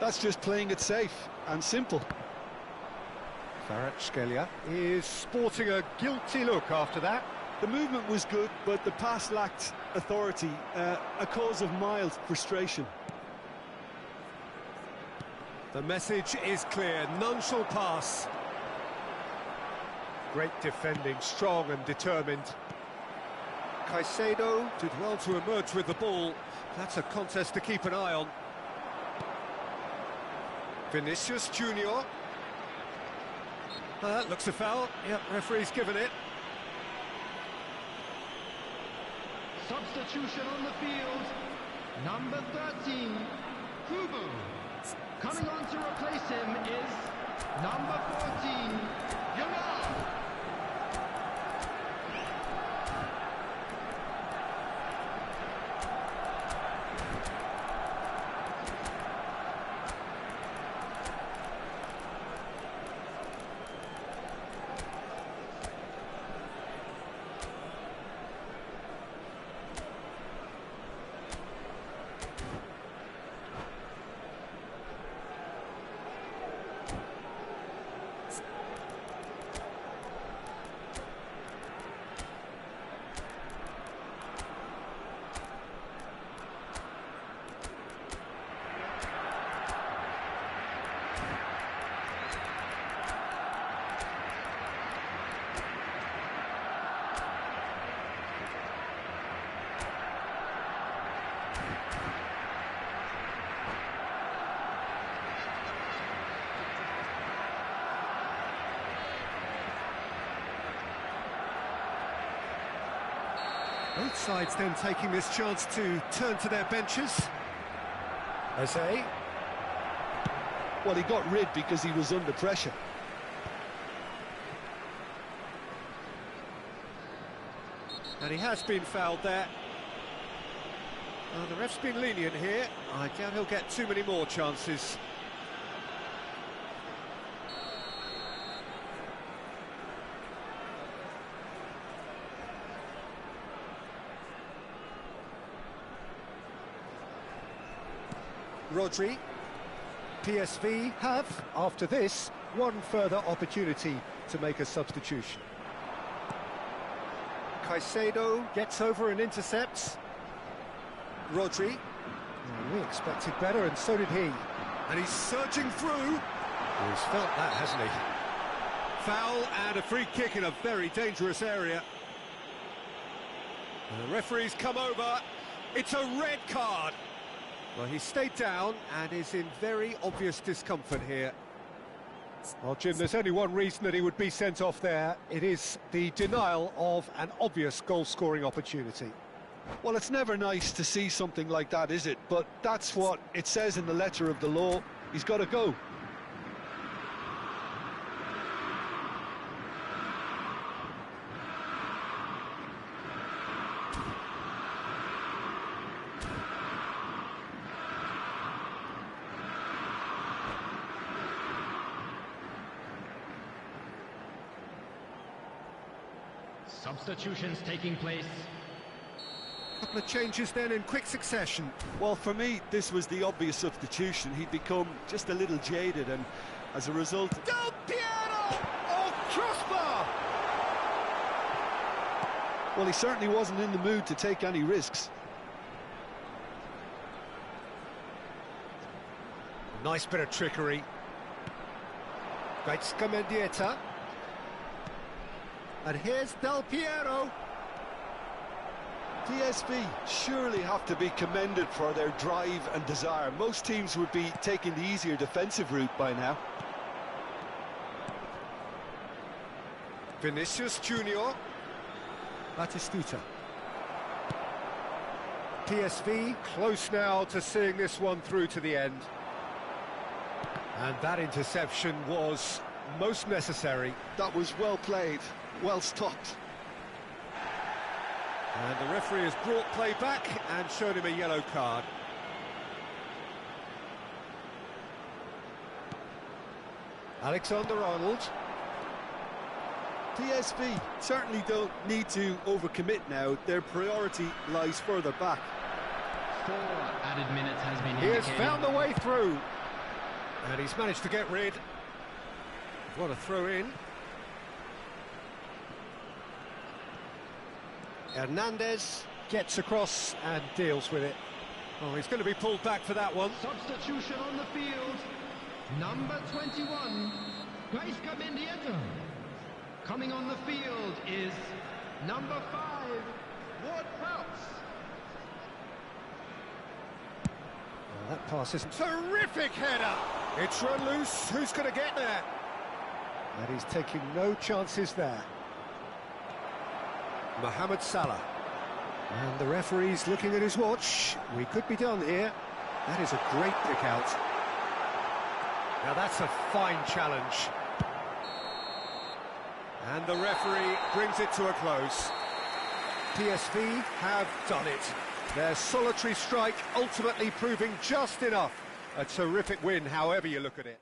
That's just playing it safe and simple. Kvaratskhelia is sporting a guilty look after that. The movement was good, but the pass lacked authority, a cause of mild frustration. The message is clear, none shall pass. Great defending, strong and determined. Caicedo did well to emerge with the ball. That's a contest to keep an eye on. Vinicius Junior. That looks a foul. Yep, referee's given it. Substitution on the field. Number 13, Kubo. Coming on to replace him is number 14, Yamal. Both sides then taking this chance to turn to their benches. Jose. Well, he got rid because he was under pressure. And he has been fouled there. The ref's been lenient here. I doubt he'll get too many more chances. Rodri. PSV have, after this, one further opportunity to make a substitution. Caicedo gets over and intercepts. Rodri. We expected better, and so did he. And he's surging through. He's felt that, hasn't he? Foul and a free kick in a very dangerous area. And the referee's come over. It's a red card. Well, he stayed down and is in very obvious discomfort here. Well, Jim, there's only one reason that he would be sent off there. It is the denial of an obvious goal-scoring opportunity. Well, it's never nice to see something like that, is it? But that's what it says in the letter of the law. He's got to go. Substitutions taking place. Couple of changes then in quick succession. Well, for me, this was the obvious substitution. He'd become just a little jaded, and as a result... Del Piero! Oh, crossbar! Well, he certainly wasn't in the mood to take any risks. Nice bit of trickery. Great Scamendieta. And here's Del Piero. PSV surely have to be commended for their drive and desire. Most teams would be taking the easier defensive route by now. Vinicius Junior. Batistuta. PSV close now to seeing this one through to the end. And that interception was most necessary. That was well played, well stopped. And the referee has brought play back and shown him a yellow card. Alexander-Arnold. PSV certainly don't need to overcommit now. Their priority lies further back. 4 added minutes has been He has indicated. found the way through. And he's managed to get rid. What a throw in. Hernandez gets across and deals with it. Oh, he's going to be pulled back for that one. Substitution on the field. Number 21, Gaisca Mendieta. Coming on the field is number 5, Ward Prowse. Oh, that pass isn't... Terrific header! It's run loose. Who's going to get there? And he's taking no chances there. Mohamed Salah. And the referee's looking at his watch. We could be done here. That is a great pick out. Now that's a fine challenge. And the referee brings it to a close. PSV have done it. Their solitary strike ultimately proving just enough. A terrific win, however you look at it.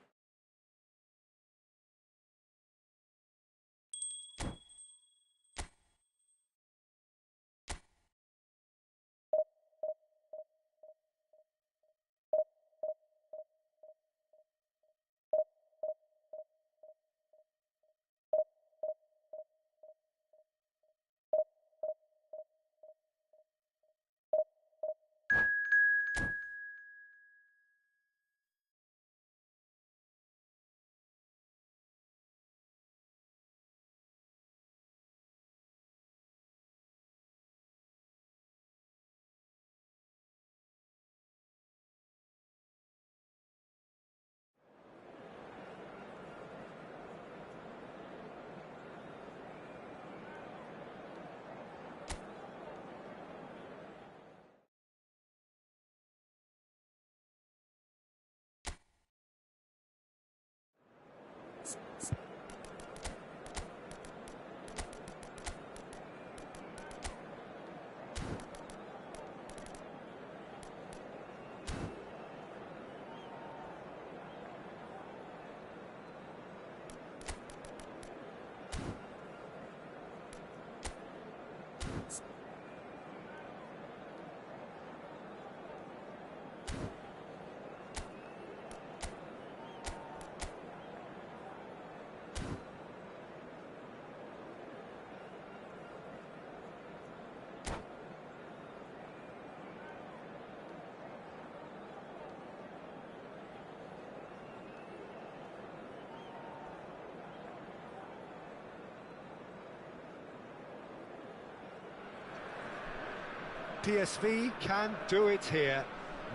PSV can do it here.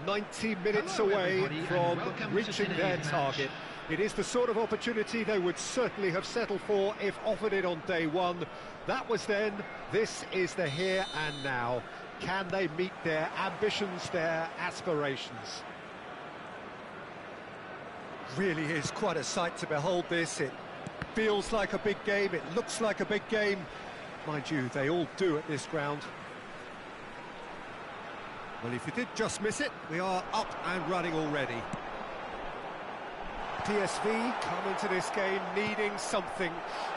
90 minutes Hello, away everybody, from and welcome reaching to their today's target. It is the sort of opportunity they would certainly have settled for if offered it on day one. That was then, this is the here and now. Can they meet their ambitions, their aspirations? Really is quite a sight to behold this. It feels like a big game, it looks like a big game. Mind you, they all do at this ground. Well, if you did just miss it, we are up and running already. PSV come into this game needing something.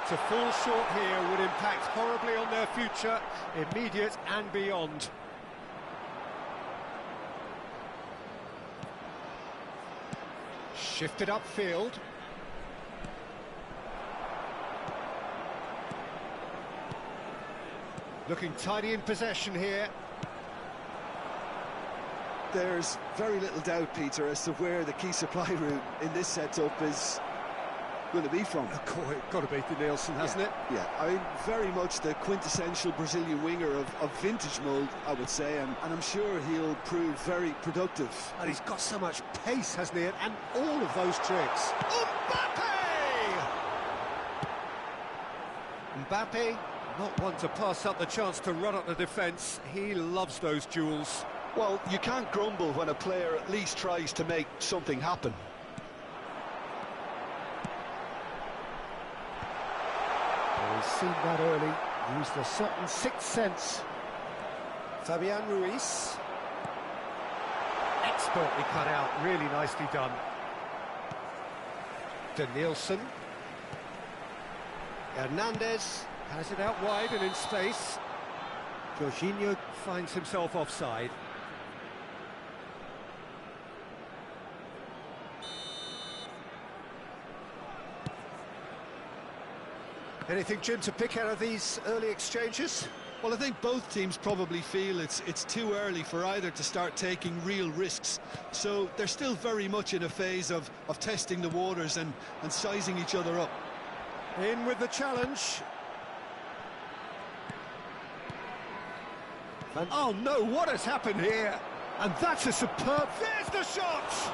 To fall short here would impact horribly on their future, immediate and beyond. Shifted upfield. Looking tidy in possession here. There's very little doubt, Peter, as to where the key supply route in this setup is going to be from. Got to be the Nielsen, hasn't it? Yeah, I mean, very much the quintessential Brazilian winger of vintage mould, I would say, and I'm sure he'll prove very productive. And he's got so much pace, hasn't he? And all of those tricks. Mbappe, not one to pass up the chance to run up the defence. He loves those duels. Well, you can't grumble when a player at least tries to make something happen. Well, he's seen that early, used a certain sixth sense. Fabian Ruiz. Expertly cut out, really nicely done. De Nielsen. Hernandez has it out wide and in space. Jorginho finds himself offside. Anything, Jim, to pick out of these early exchanges? Well, I think both teams probably feel it's too early for either to start taking real risks. So they're still very much in a phase of testing the waters and sizing each other up. In with the challenge. And oh no, what has happened here? And that's a superb... There's the shot!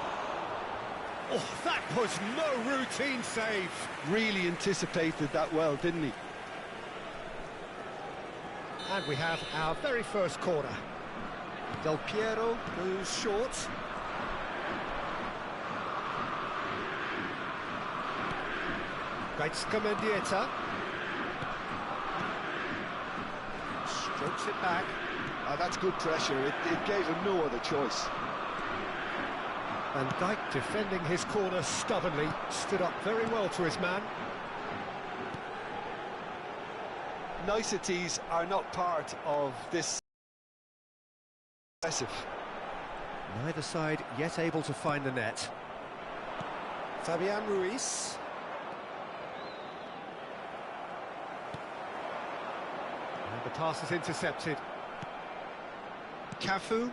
Oh, that was no routine save. Really anticipated that well, didn't he? And we have our very first corner. Del Piero goes short. Gaizka Mendieta. Strokes it back. That's good pressure. It gave him no other choice. Van Dijk defending his corner stubbornly, stood up very well to his man. Niceties are not part of this. Impressive. Neither side yet able to find the net. Fabian Ruiz. And the pass is intercepted. Cafu.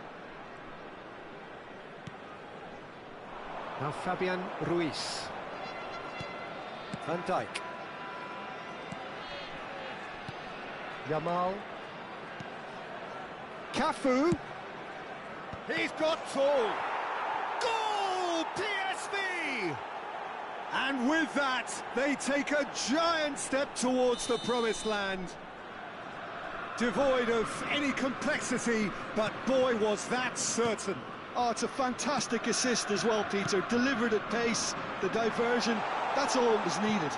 Now Fabian Ruiz. Van Dijk. Yamal. Cafu. He's got tall. Goal! PSV! And with that, they take a giant step towards the promised land. Devoid of any complexity, but boy, was that certain. Oh, it's a fantastic assist as well, Peter. Delivered at pace, the diversion, that's all that was needed.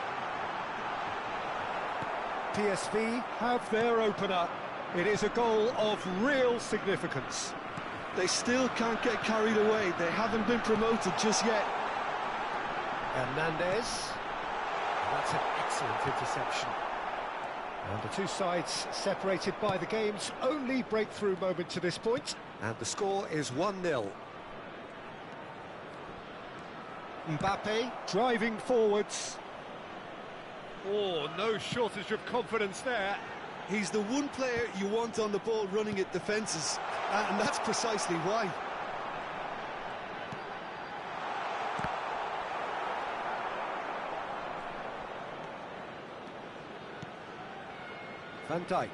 PSV have their opener. It is a goal of real significance. They still can't get carried away. They haven't been promoted just yet. Hernandez. That's an excellent interception. And the two sides separated by the game's only breakthrough moment to this point. And the score is 1-0. Mbappe driving forwards. Oh, no shortage of confidence there. He's the one player you want on the ball running at defences, and that's precisely why. Van Dijk.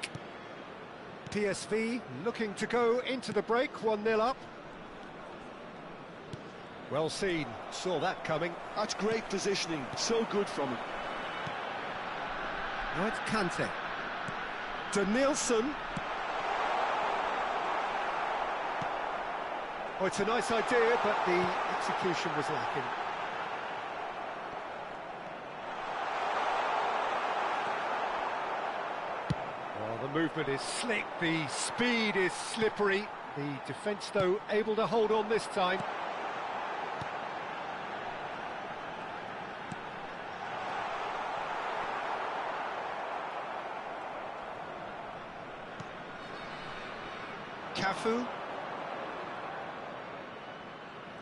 PSV looking to go into the break, 1-0 up. Well seen, saw that coming. That's great positioning, so good from him. Now it's Kante. To Nielsen. Oh, it's a nice idea, but the execution was lacking. Oh, the movement is slick, the speed is slippery. The defence, though, able to hold on this time. Cafu.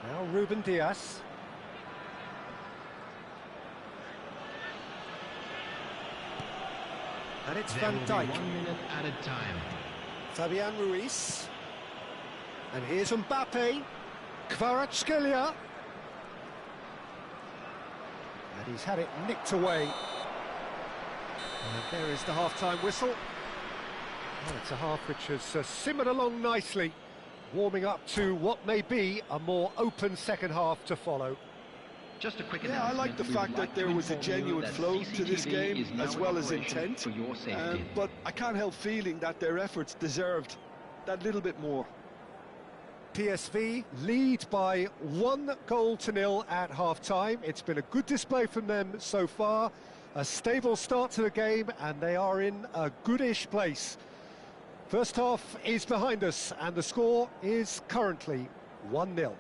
Now Ruben Diaz. And it's Van Dijk. 1 minute added time. Fabian Ruiz. And here's Mbappe. Kvaratskhelia. And he's had it nicked away. And there is the half-time whistle. Well, it's a half which has simmered along nicely, warming up to what may be a more open second half to follow. Just a quick I like the fact that there was a genuine flow to this game as well as intent, but I can't help feeling that their efforts deserved that little bit more. PSV lead by 1-0 at half-time. It's been a good display from them so far, a stable start to the game, and they are in a goodish place. First half is behind us, and the score is currently 1-0.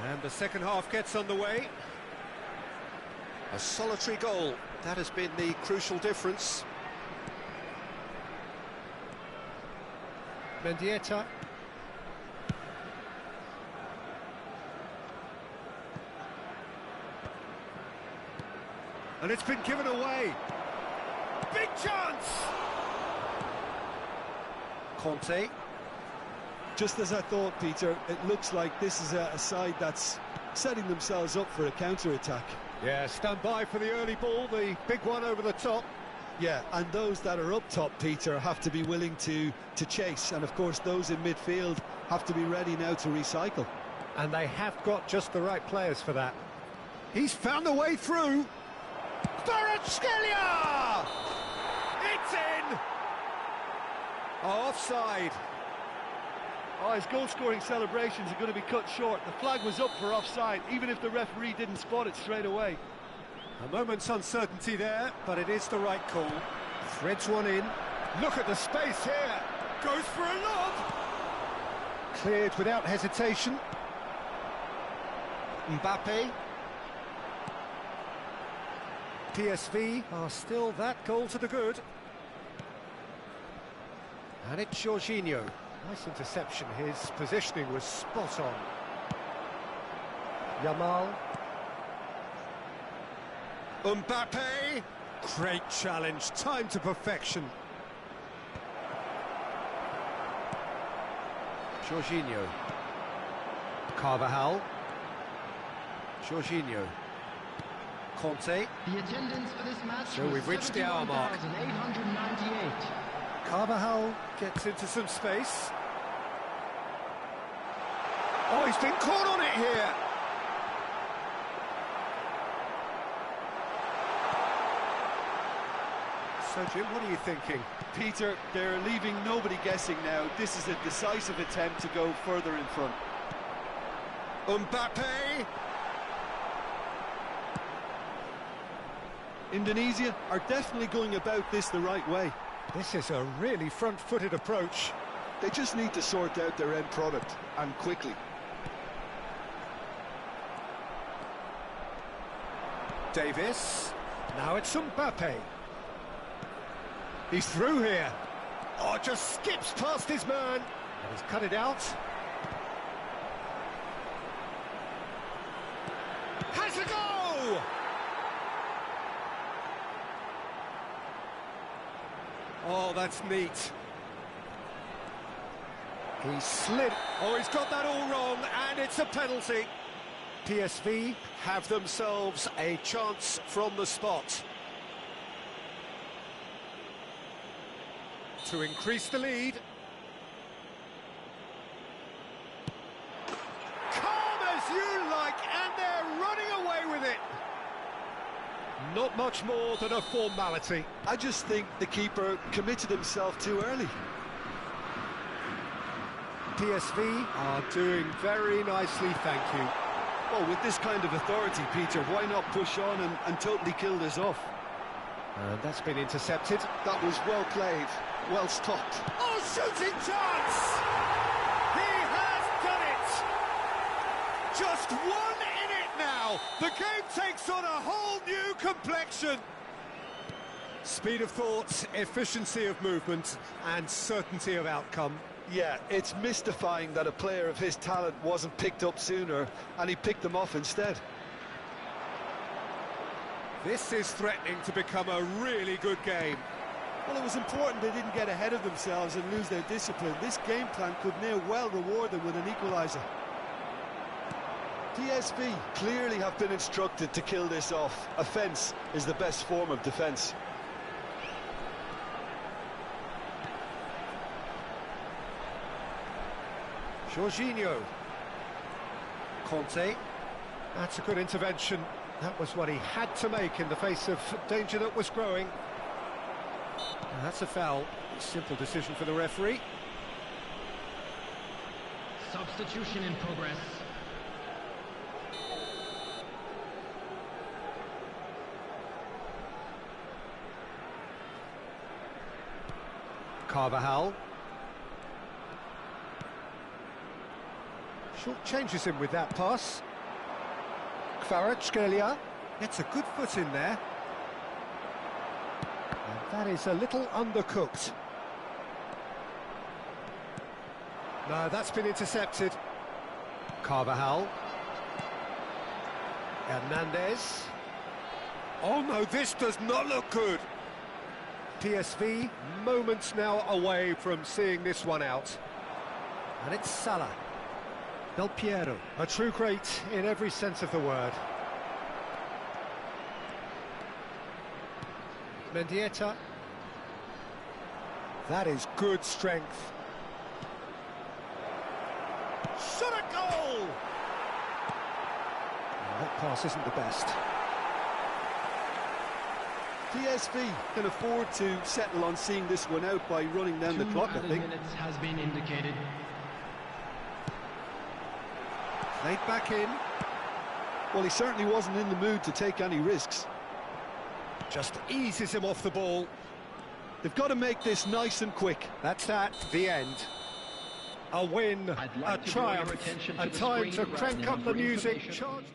And the second half gets underway. A solitary goal, that has been the crucial difference. Mendieta. And it's been given away. Big chance! Conte. Just as I thought, Peter, it looks like this is a side that's setting themselves up for a counter-attack. Yeah, stand by for the early ball, the big one over the top. Yeah, and those that are up top, Peter, have to be willing to chase. And, of course, those in midfield have to be ready now to recycle. And they have got just the right players for that. He's found a way through. Kvaratskhelia! It's in! Offside. Oh, his goal-scoring celebrations are going to be cut short. The flag was up for offside, even if the referee didn't spot it straight away. A moment's uncertainty there, but it is the right call. Threads one in. Look at the space here. Goes for a lob. Cleared without hesitation. Mbappe. PSV are still that goal to the good. And it's Jorginho. Nice interception, his positioning was spot on. Yamal. Mbappe! Great challenge, time to perfection. Jorginho. Carvajal. Jorginho. Conte. The attendance for this match. So we've reached the hour mark. 898. Carvajal gets into some space. Oh, he's been caught on it here. So, Jim, what are you thinking? Peter, they're leaving nobody guessing now. This is a decisive attempt to go further in front. Mbappe! Indonesia are definitely going about this the right way. This is a really front-footed approach. They just need to sort out their end product, and quickly. Davis. Now it's Mbappe. He's through here. Oh, just skips past his man. And he's cut it out. Has a go! Oh, that's neat. He slid. Oh, he's got that all wrong, and it's a penalty. PSV have themselves a chance from the spot to increase the lead. Calm as you like, and they're running away with it. Not much more than a formality. I just think the keeper committed himself too early. PSV are doing very nicely, thank you. Well, with this kind of authority, Peter, why not push on and totally kill this off? And that's been intercepted. That was well played, well stopped. Oh, shooting chance! He has done it! Just one in it now! The game takes on a whole new complexion! Speed of thought, efficiency of movement, and certainty of outcome. Yeah, it's mystifying that a player of his talent wasn't picked up sooner, and he picked them off instead. This is threatening to become a really good game. Well, it was important they didn't get ahead of themselves and lose their discipline. This game plan could near well reward them with an equaliser. PSV clearly have been instructed to kill this off. Offence is the best form of defence. Jorginho. Conte. That's a good intervention. That was what he had to make in the face of danger that was growing. And that's a foul. Simple decision for the referee. Substitution in progress. Carvajal. Short changes him with that pass. Kvaratskhelia gets a good foot in there. And that is a little undercooked. No, that's been intercepted. Carvajal. Hernandez. Oh no, this does not look good. PSV moments now away from seeing this one out. And it's Salah. Del Piero, a true great in every sense of the word. Mendieta. That is good strength. Shot a goal! That pass isn't the best. PSV can afford to settle on seeing this one out by running down the clock, I think. 2 minutes has been indicated. Laid back in. Well, he certainly wasn't in the mood to take any risks. Just eases him off the ball. They've got to make this nice and quick. That's at the end. A win, a triumph, a time to crank up the music. Charge.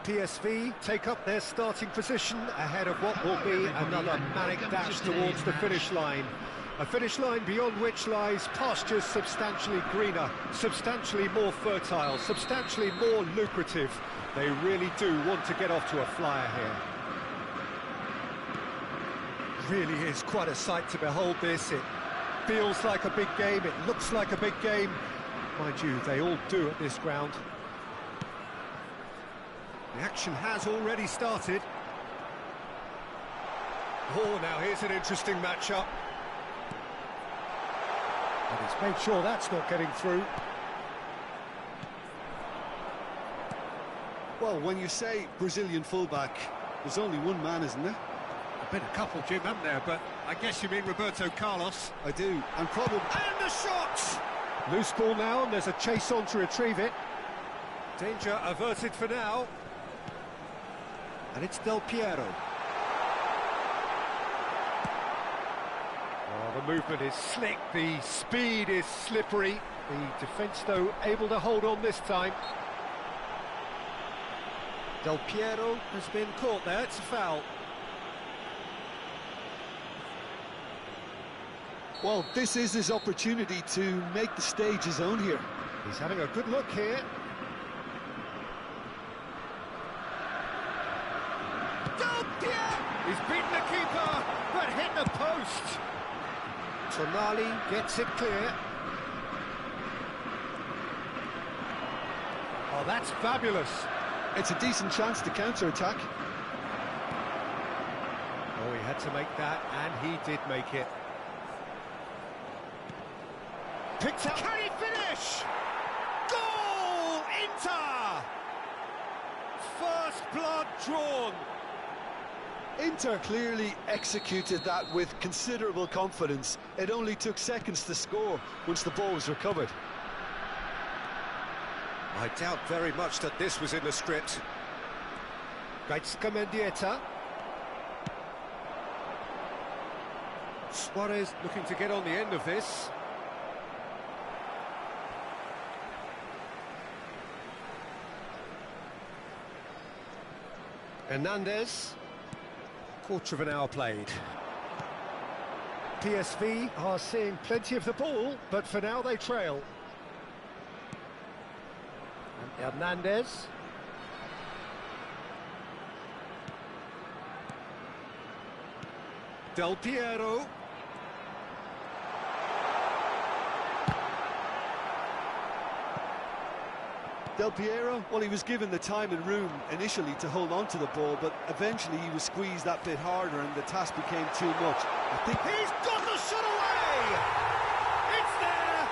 PSV take up their starting position ahead of what will be another manic dash towards the finish line. A finish line beyond which lies pastures substantially greener, substantially more fertile, substantially more lucrative. They really do want to get off to a flyer here. Really is quite a sight to behold this. It feels like a big game, it looks like a big game. Mind you, they all do at this ground. The action has already started. Oh, now here's an interesting matchup. And he's made sure that's not getting through. Well, when you say Brazilian fullback, there's only one man, isn't there? There's been a couple, Jim, haven't there? But I guess you mean Roberto Carlos. I do, and probably... And the shot! Loose ball now, and there's a chase on to retrieve it. Danger averted for now. And it's Del Piero. Oh, the movement is slick, the speed is slippery. The defence, though, able to hold on this time. Del Piero has been caught there, it's a foul. Well, this is his opportunity to make the stage his own here. He's having a good look here. Del Piero! He's beaten the keeper, but hit the post. Tonali gets it clear. Oh, that's fabulous. It's a decent chance to counter-attack. Oh, he had to make that, and he did make it. Picked up. Can he finish? Goal! Inter! First blood drawn. Inter clearly executed that with considerable confidence. It only took seconds to score once the ball was recovered. I doubt very much that this was in the script. Mendieta. Suarez looking to get on the end of this. Hernandez. Quarter of an hour played. PSV are seeing plenty of the ball, but for now they trail. And Hernandez. Del Piero. Del Piero, well, he was given the time and room initially to hold on to the ball, but eventually he was squeezed that bit harder and the task became too much. I think he's got the shot away! It's there!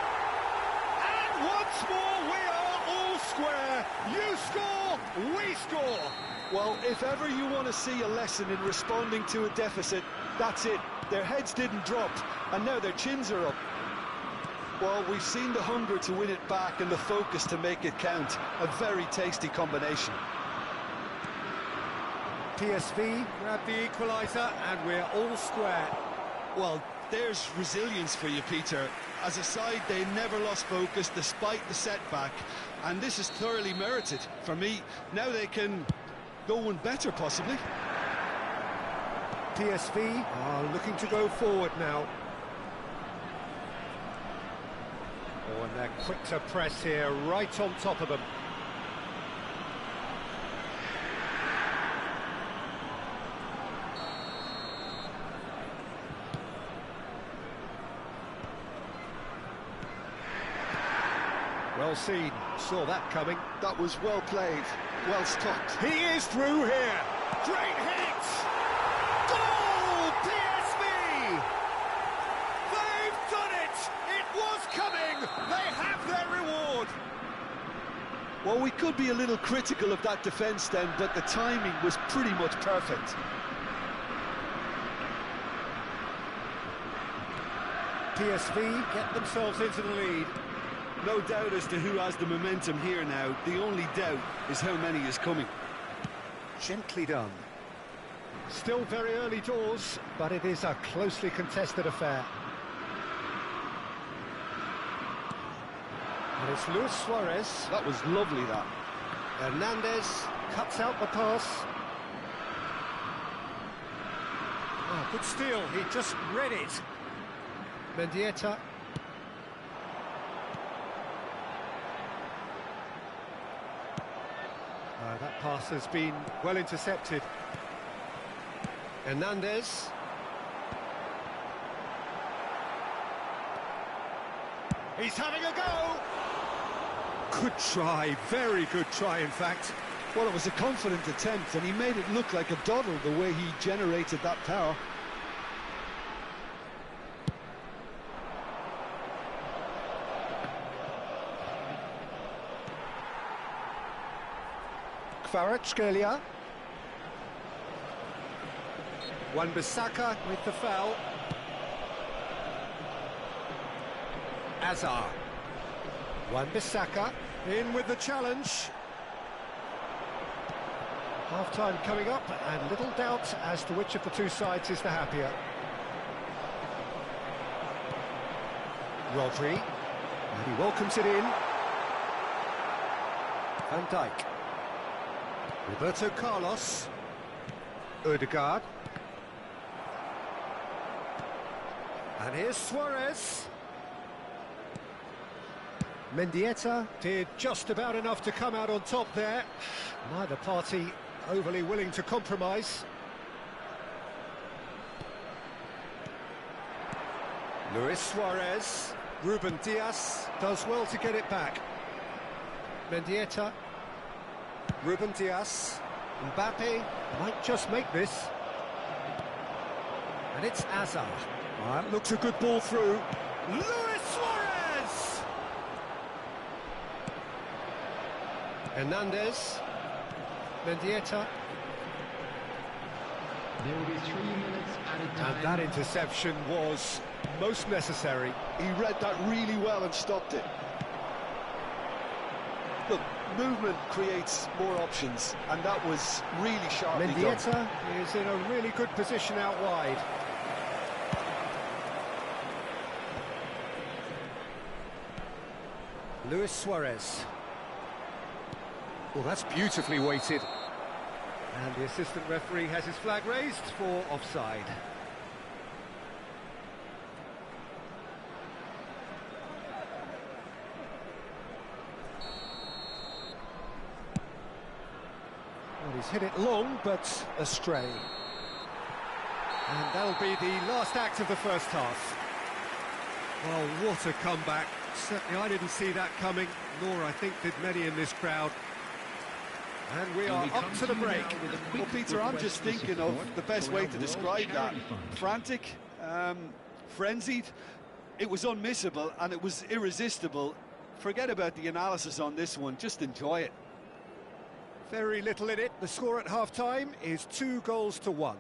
And once more we are all square. You score, we score! Well, if ever you want to see a lesson in responding to a deficit, that's it. Their heads didn't drop, and now their chins are up. Well, we've seen the hunger to win it back and the focus to make it count. A very tasty combination. PSV grab the equaliser and we're all square. Well, there's resilience for you, Peter. As a side, they never lost focus despite the setback, and this is thoroughly merited. For me, now they can go one better, possibly. PSV are looking to go forward now. Oh, and they're quick to press here, right on top of them. Well seen, saw that coming. That was well played, well stopped. He is through here. Great hit! Goal, PSV! They've done it! It was coming! They have their reward! Well, we could be a little critical of that defence then, but the timing was pretty much perfect. PSV get themselves into the lead. No doubt as to who has the momentum here now. The only doubt is how many is coming. Gently done. Still very early doors, but it is a closely contested affair. And it's Luis Suarez. That was lovely, that. Hernandez cuts out the pass. Oh, good steal, he just read it. Mendieta. That pass has been well intercepted. Hernandez. He's having a go! Good try, very good try in fact. Well, it was a confident attempt, and he made it look like a doddle the way he generated that power. Kvaratskhelia. Wan-Bissaka with the foul. Azar. Wan-Bissaka in with the challenge. Half-time coming up, and little doubt as to which of the two sides is the happier. Rodri, and he welcomes it in. Van Dijk. Roberto Carlos. Odegaard. And here's Suarez. Mendieta did just about enough to come out on top there. Neither party overly willing to compromise. Luis Suarez. Ruben Dias does well to get it back. Mendieta. Ruben Dias. Mbappe might just make this. And it's Azar. That looks a good ball through. Luis Suarez! Hernandez. Mendieta. There will be 3 minutes added time. And that interception was most necessary. He read that really well and stopped it. Look, movement creates more options, and that was really sharply done. Mendieta is in a really good position out wide. Luis Suarez. Well, that's beautifully weighted. And the assistant referee has his flag raised for offside. Well, he's hit it long, but astray. And that'll be the last act of the first half. Well, what a comeback. Certainly I didn't see that coming, nor I think did many in this crowd. And we are up to the break. Well, Peter, I'm just thinking of the best way to describe that. Frantic, frenzied. It was unmissable and it was irresistible. Forget about the analysis on this one, just enjoy it. Very little in it. The score at half-time is 2-1.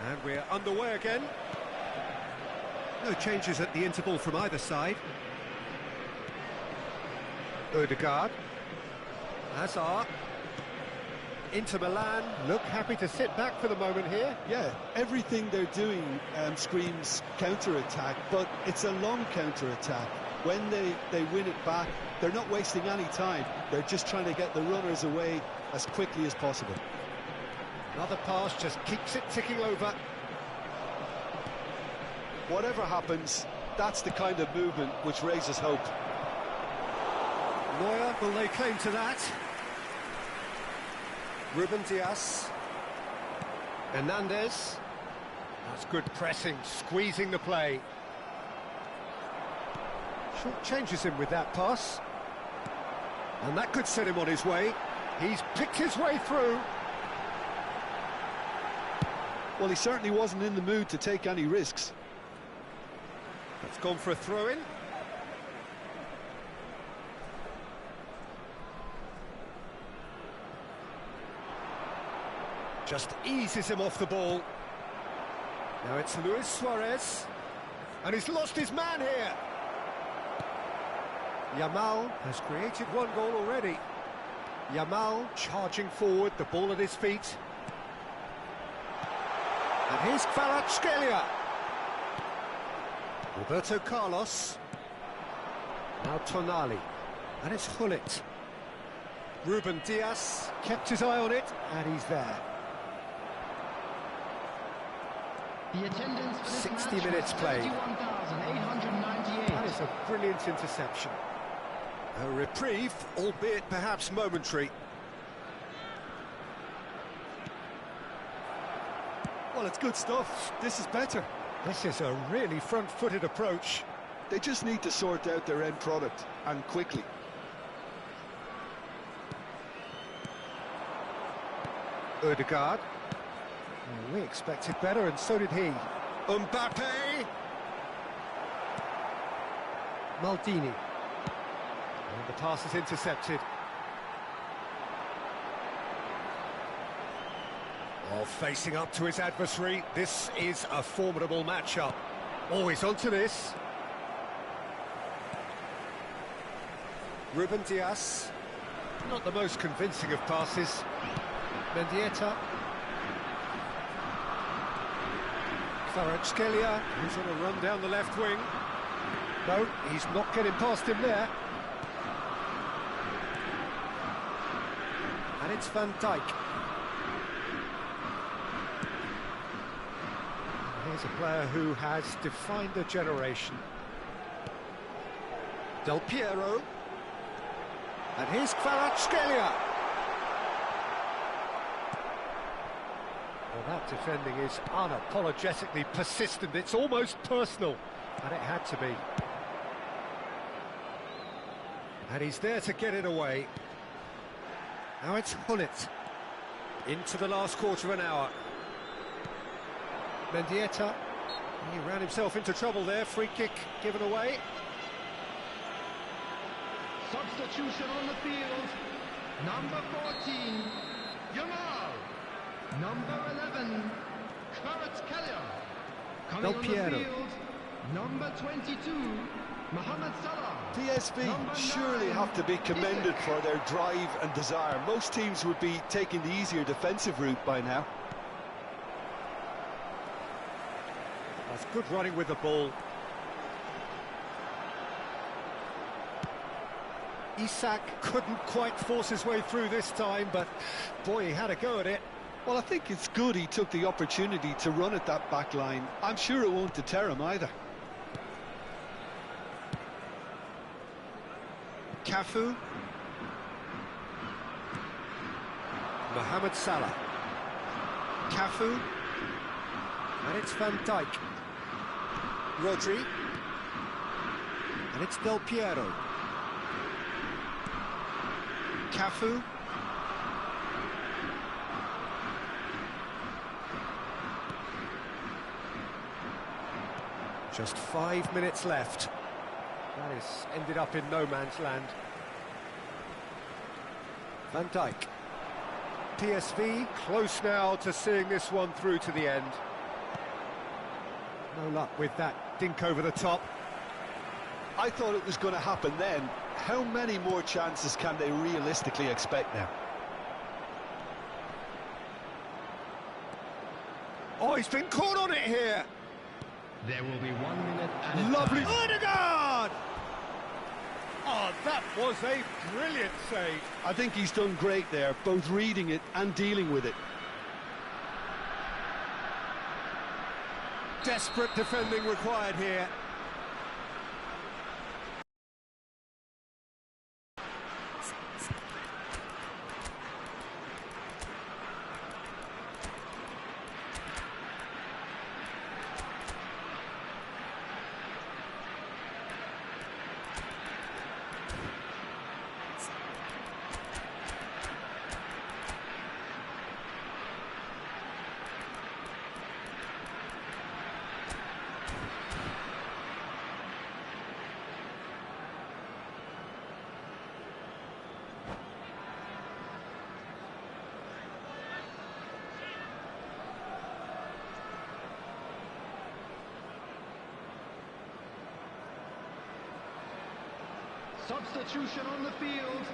And we're underway again. No changes at the interval from either side. Odegaard. Hazard. Inter Milan look happy to sit back for the moment here. Yeah, everything they're doing screams counter-attack, but it's a long counter-attack. When they win it back, they're not wasting any time. They're just trying to get the runners away as quickly as possible. Another pass just keeps it ticking over. Whatever happens, that's the kind of movement which raises hope. Neuer will lay claim to that. Ruben Dias. Hernandez. That's good pressing, squeezing the play. Short changes him with that pass. And that could set him on his way. He's picked his way through. Well, he certainly wasn't in the mood to take any risks. That's gone for a throw-in. Just eases him off the ball. Now it's Luis Suarez. And he's lost his man here. Yamal has created one goal already. Yamal charging forward, the ball at his feet. And here's Kvaratskhelia. Roberto Carlos. Now Tonali. And it's Hullet. Ruben Diaz kept his eye on it, and he's there. The attendance for this 60 match minutes was played. 31,898. That is a brilliant interception. A reprieve, albeit perhaps momentary. Well, it's good stuff. This is better. This is a really front-footed approach. They just need to sort out their end product, and quickly. Ødegaard. Well, we expected better, and so did he. Mbappe. Maldini. And the pass is intercepted. Oh, facing up to his adversary, this is a formidable matchup. Always onto this. Ruben Diaz. Not the most convincing of passes. Mendieta. Kvaratskhelia, who's on a run down the left wing. No, he's not getting past him there. And it's Van Dijk. Here's a player who has defined a generation. Del Piero. And here's Kvaratskhelia. Well, that defending is unapologetically persistent. It's almost personal, and it had to be. And he's there to get it away. Now it's Hullet. Into the last quarter of an hour. Mendieta. He ran himself into trouble there. Free kick given away. Substitution on the field. Number 14, Yamal. Number 11, Kvaratskhelia. Coming Del on Piero. the field, number 22, Mohamed Salah. PSV Number surely 9, have to be commended for their drive and desire. Most teams would be taking the easier defensive route by now. That's good running with the ball. Isak couldn't quite force his way through this time, but boy, he had a go at it. Well, I think it's good he took the opportunity to run at that back line. I'm sure it won't deter him either. Cafu. Mohamed Salah. Cafu. And it's Van Dijk. Rodri. And it's Del Piero. Cafu. Just 5 minutes left. That has ended up in no man's land. Van Dijk. PSV close now to seeing this one through to the end. No luck with that dink over the top. I thought it was going to happen then. How many more chances can they realistically expect now? Oh, he's been caught on it here. There will be 1 minute and Lovely. Ødegaard! Oh, that was a brilliant save. I think he's done great there, both reading it and dealing with it. Desperate defending required here. Substitution on the field.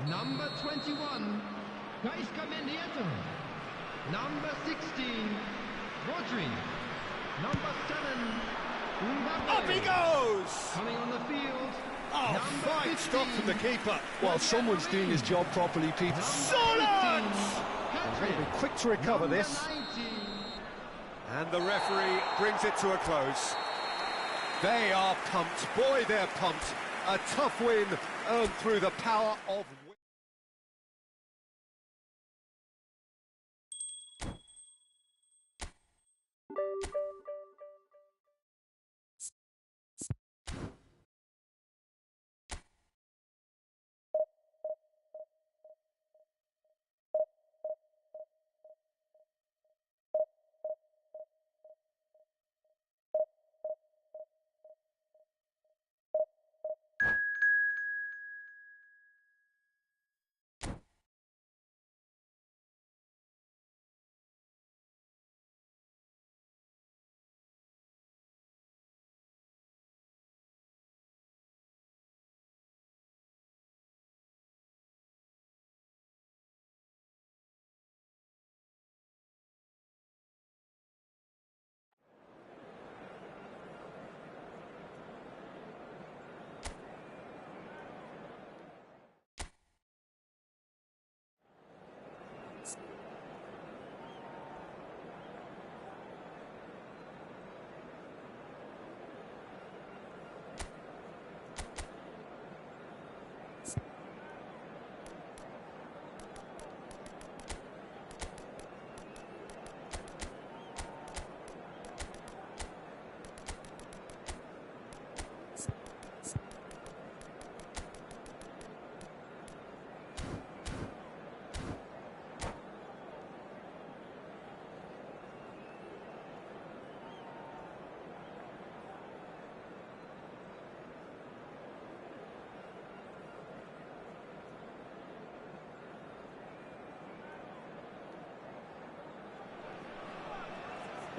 Number 21, Mendieta. Number 16, Rodri. Number 7, Mbappe. Up he goes! Coming on the field. Oh, number fine 15. stop from the keeper. Well, someone's doing his job properly, Pete. Solid! He'll be quick to recover Number this. 19. And the referee brings it to a close. They are pumped. Boy, they're pumped. A tough win earned through the power of...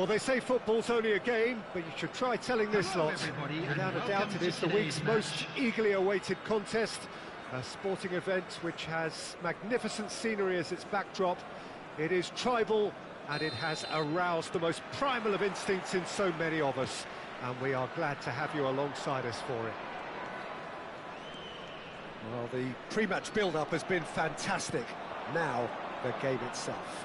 Well, they say football's only a game, but you should try telling this Hello, lot. everybody, Without and a doubt, welcome it is to the week's today's most match. eagerly awaited contest. A sporting event which has magnificent scenery as its backdrop. It is tribal, and it has aroused the most primal of instincts in so many of us. And we are glad to have you alongside us for it. Well, the pre-match build-up has been fantastic. Now, the game itself.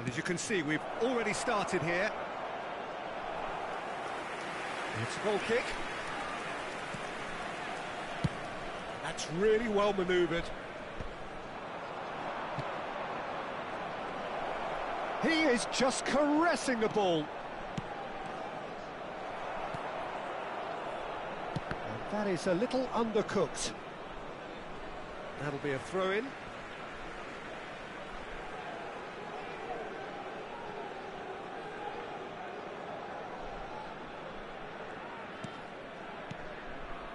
And as you can see, we've already started here. It's a goal kick. That's really well manoeuvred. He is just caressing the ball. And that is a little undercooked. That'll be a throw-in.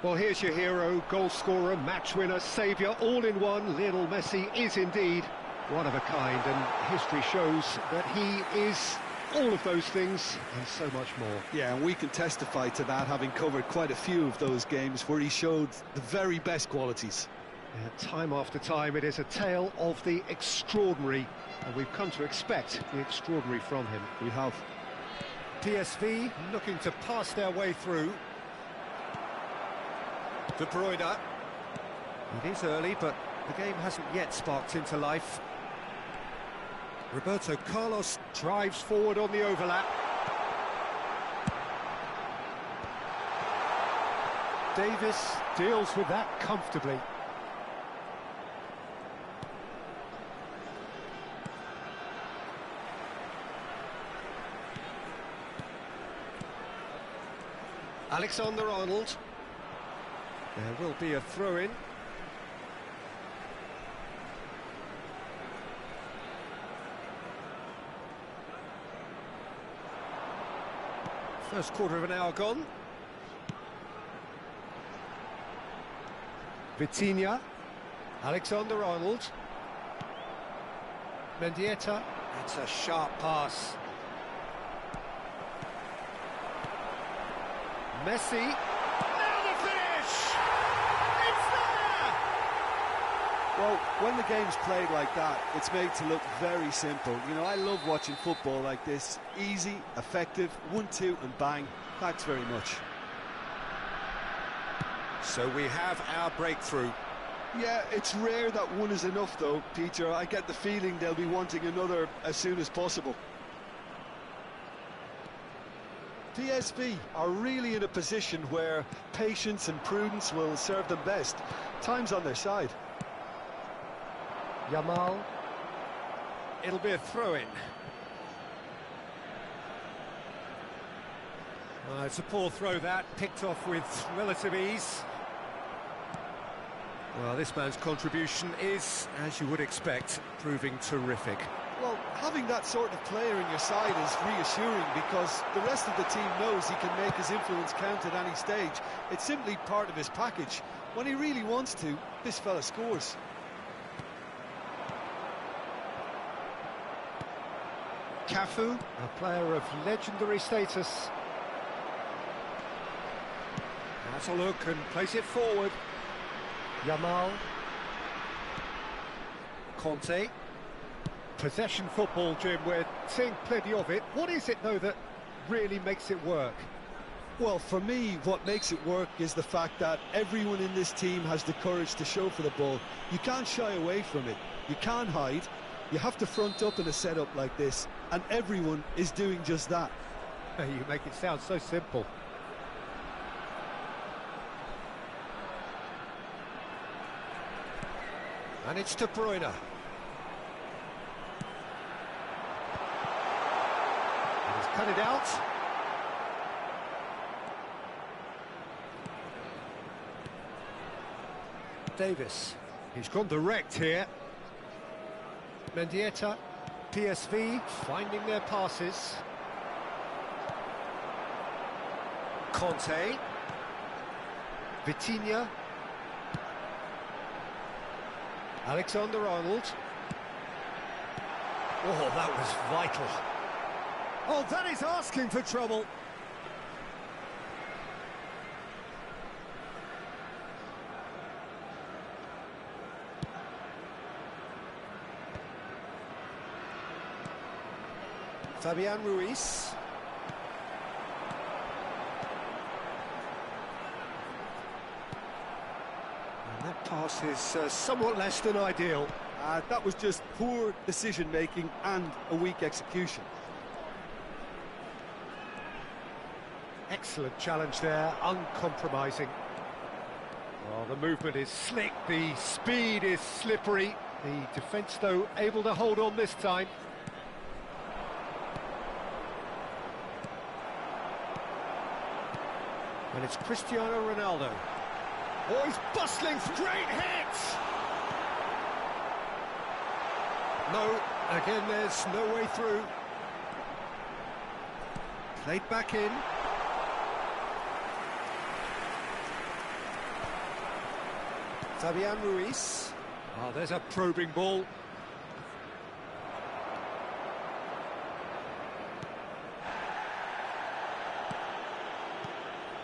Well, here's your hero, goal scorer, match winner, saviour, all in one. Lionel Messi is indeed one of a kind, and history shows that he is all of those things and so much more. Yeah, and we can testify to that, having covered quite a few of those games where he showed the very best qualities. Yeah, time after time, it is a tale of the extraordinary, and we've come to expect the extraordinary from him. We have. PSV looking to pass their way through. De Bruyne. It is early, but the game hasn't yet sparked into life. Roberto Carlos drives forward on the overlap. Davis deals with that comfortably. Alexander-Arnold. There will be a throw-in. First quarter of an hour gone. Vitinha. Alexander-Arnold. Mendieta. It's a sharp pass. Messi. Now the It's there! Well, when the game's played like that, it's made to look very simple. You know, I love watching football like this. Easy, effective, 1-2 and bang. Thanks very much. So we have our breakthrough. Yeah, it's rare that one is enough though, Peter. I get the feeling they'll be wanting another as soon as possible. PSV are really in a position where patience and prudence will serve them best. Time's on their side. Yamal. It'll be a throw-in. It's a poor throw that, picked off with relative ease. Well, this man's contribution is, as you would expect, proving terrific. Well, having that sort of player in your side is reassuring because the rest of the team knows he can make his influence count at any stage. It's simply part of his package. When he really wants to, this fella scores. Cafu, a player of legendary status. Has a look and plays it forward. Yamal. Conte. Possession football, Jim, we're seeing plenty of it. What is it, though, that really makes it work? Well, for me, what makes it work is the fact that everyone in this team has the courage to show for the ball. You can't shy away from it. You can't hide. You have to front up in a setup like this, and everyone is doing just that. You make it sound so simple. And it's De Bruyne. He's cut it out. Davis. He's gone direct here. Mendieta. PSV finding their passes. Conte. Vitinha. Alexander-Arnold. Oh, that was vital. Oh, that is asking for trouble. Fabian Ruiz. And that pass is somewhat less than ideal. That was just poor decision-making and a weak execution. Excellent challenge there, uncompromising. Oh, the movement is slick, the speed is slippery. The defence, though, able to hold on this time. And it's Cristiano Ronaldo. Oh, he's bustling, straight hits! No, again, there's no way through. Played back in. Fabian Ruiz. Oh, there's a probing ball.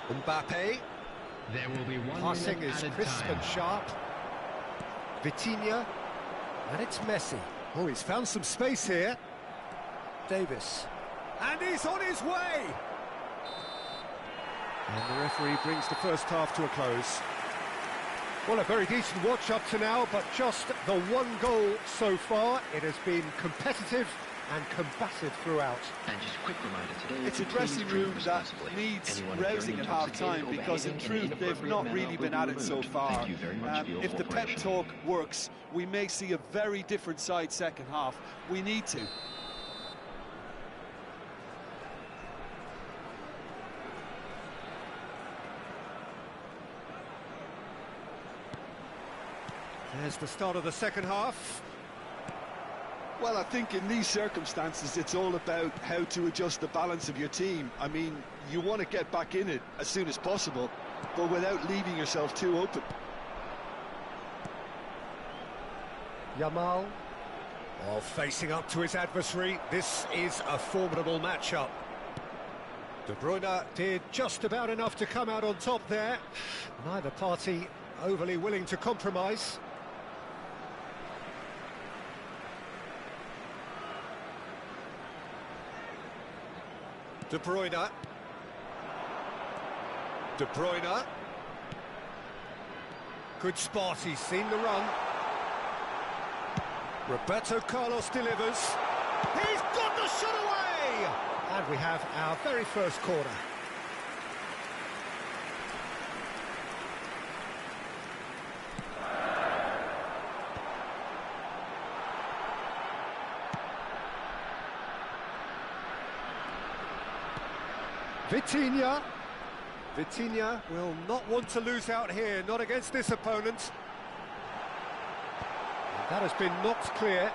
Mbappe. There will be one Passing minute is added crisp time. and sharp. Vitinha. And it's Messi. Oh, he's found some space here. Davis. And he's on his way! And the referee brings the first half to a close. Well, a very decent watch up to now, but just the one goal so far. It has been competitive and combative throughout. And just a quick reminder today, It's a dressing room that needs rousing at half-time because in truth they've not really been at it so far. If the pep talk works, we may see a very different side second half. We need to. There's the start of the second half. Well, I think in these circumstances it's all about how to adjust the balance of your team. I mean, you want to get back in it as soon as possible, but without leaving yourself too open. Yamal. Oh, facing up to his adversary. This is a formidable matchup. De Bruyne did just about enough to come out on top there. Neither party overly willing to compromise. De Bruyne. De Bruyne. Good spot, he's seen the run. Roberto Carlos delivers. He's got the shot away! And we have our very first corner. Vitinha. Vitinha will not want to lose out here, not against this opponent. And that has been knocked clear.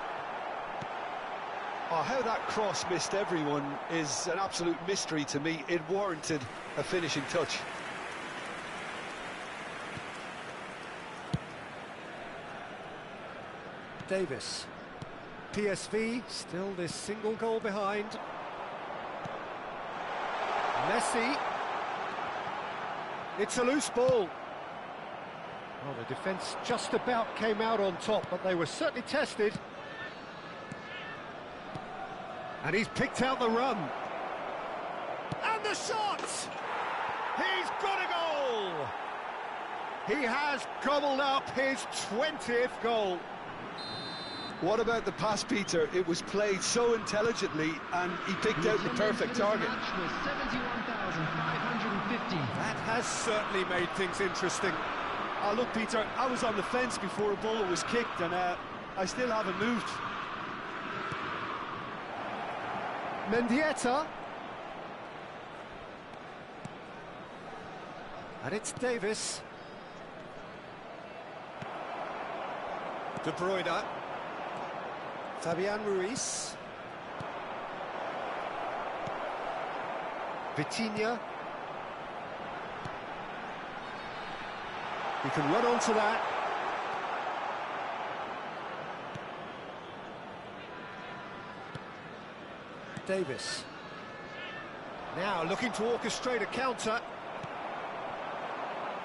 Oh, how that cross missed everyone is an absolute mystery to me. It warranted a finishing touch. Davis. PSV still this single goal behind. Messi. It's a loose ball. Well, the defence just about came out on top, but they were certainly tested. And he's picked out the run. And the shot! He's got a goal! He has gobbled up his 20th goal. What about the pass, Peter? It was played so intelligently and he picked out the perfect target. That has certainly made things interesting. Look, Peter, I was on the fence before a ball was kicked and I still haven't moved. Mendieta. And it's Davis. De Bruyne. Fabian Ruiz. Vitinha. He can run onto that. Davis. Now looking to orchestrate a counter.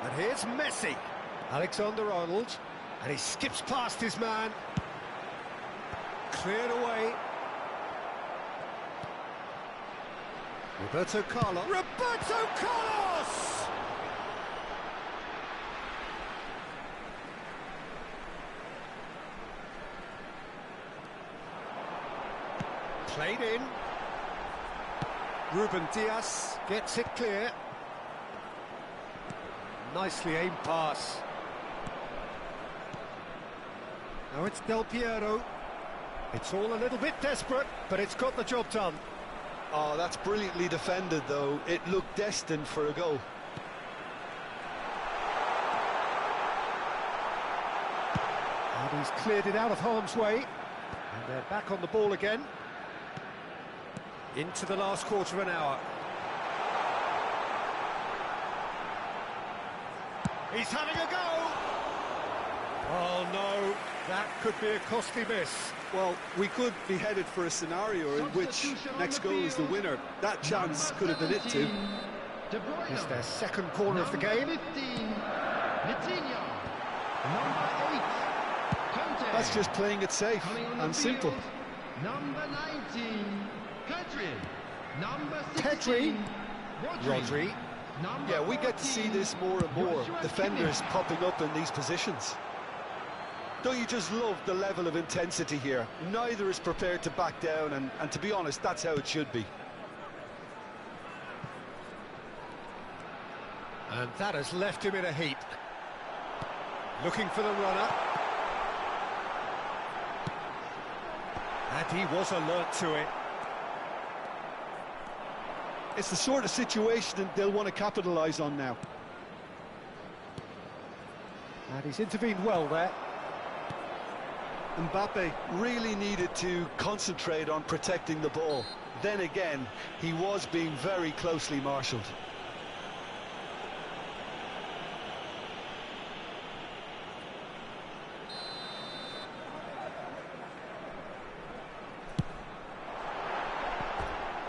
And here's Messi. Alexander-Arnold. And he skips past his man. Cleared away. Roberto Carlos. Roberto Carlos! Played in. Ruben Diaz gets it clear. Nicely aimed pass. Now it's Del Piero. It's all a little bit desperate, but it's got the job done. Oh, that's brilliantly defended, though. It looked destined for a goal. And he's cleared it out of harm's way. And they're back on the ball again. Into the last quarter of an hour. He's having a go! Oh no, that could be a costly miss. Well, we could be headed for a scenario in which next goal is the winner. That chance could have been it too. It's their second corner of the game. 15, Vitinha. Number 8, Conte. That's just playing it safe and simple. Number 19, Cari. Number 16, Rodri. Number Yeah, we get to see this more and more. Defenders popping up in these positions. Don't you just love the level of intensity here? Neither is prepared to back down, and to be honest, that's how it should be. And that has left him in a heap. Looking for the runner. And he was alert to it. It's the sort of situation they'll want to capitalise on now. And he's intervened well there. Mbappe really needed to concentrate on protecting the ball. Then again, he was being very closely marshalled.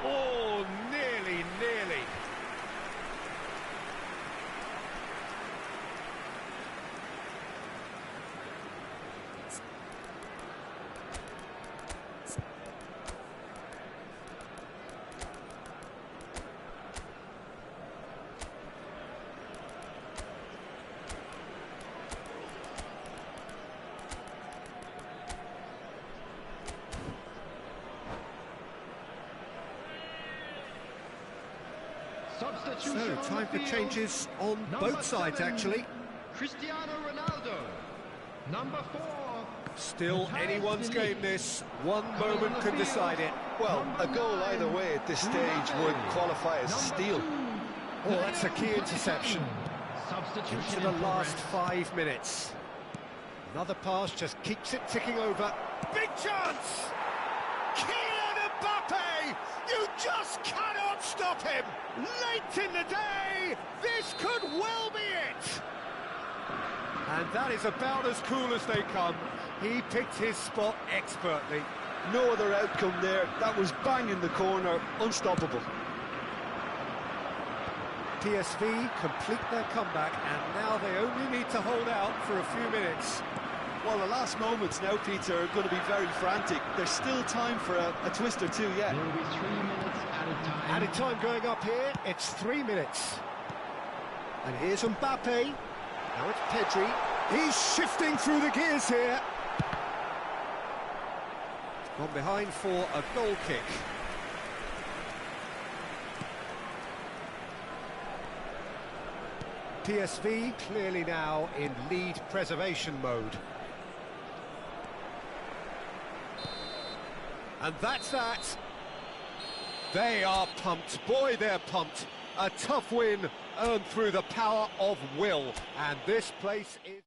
Oh, nearly, nearly. Substitution So, on time the for field. changes on Number both sides, 7, actually. Cristiano Ronaldo. Number 4. Still anyone's game, this. One moment could decide it. Well, a goal either way at this stage would qualify as a steal. Oh, that's a key interception. Substitution Into in the progress. last 5 minutes. Another pass just keeps it ticking over. Big chance! Kylian Mbappe! You just cannot stop him! Late in the day, this could well be it! And that is about as cool as they come. He picked his spot expertly. No other outcome there. That was bang in the corner, unstoppable. PSV complete their comeback, and now they only need to hold out for a few minutes. Well, the last moments now, Peter, are going to be very frantic. There's still time for a twist or two yet. There will be 3 minutes added time. Added time going up here, it's 3 minutes. And here's Mbappe. Now it's Pedri. He's shifting through the gears here. Gone behind for a goal kick. PSV clearly now in lead preservation mode. And that's that. They are pumped. Boy, they're pumped. A tough win earned through the power of will. And this place is...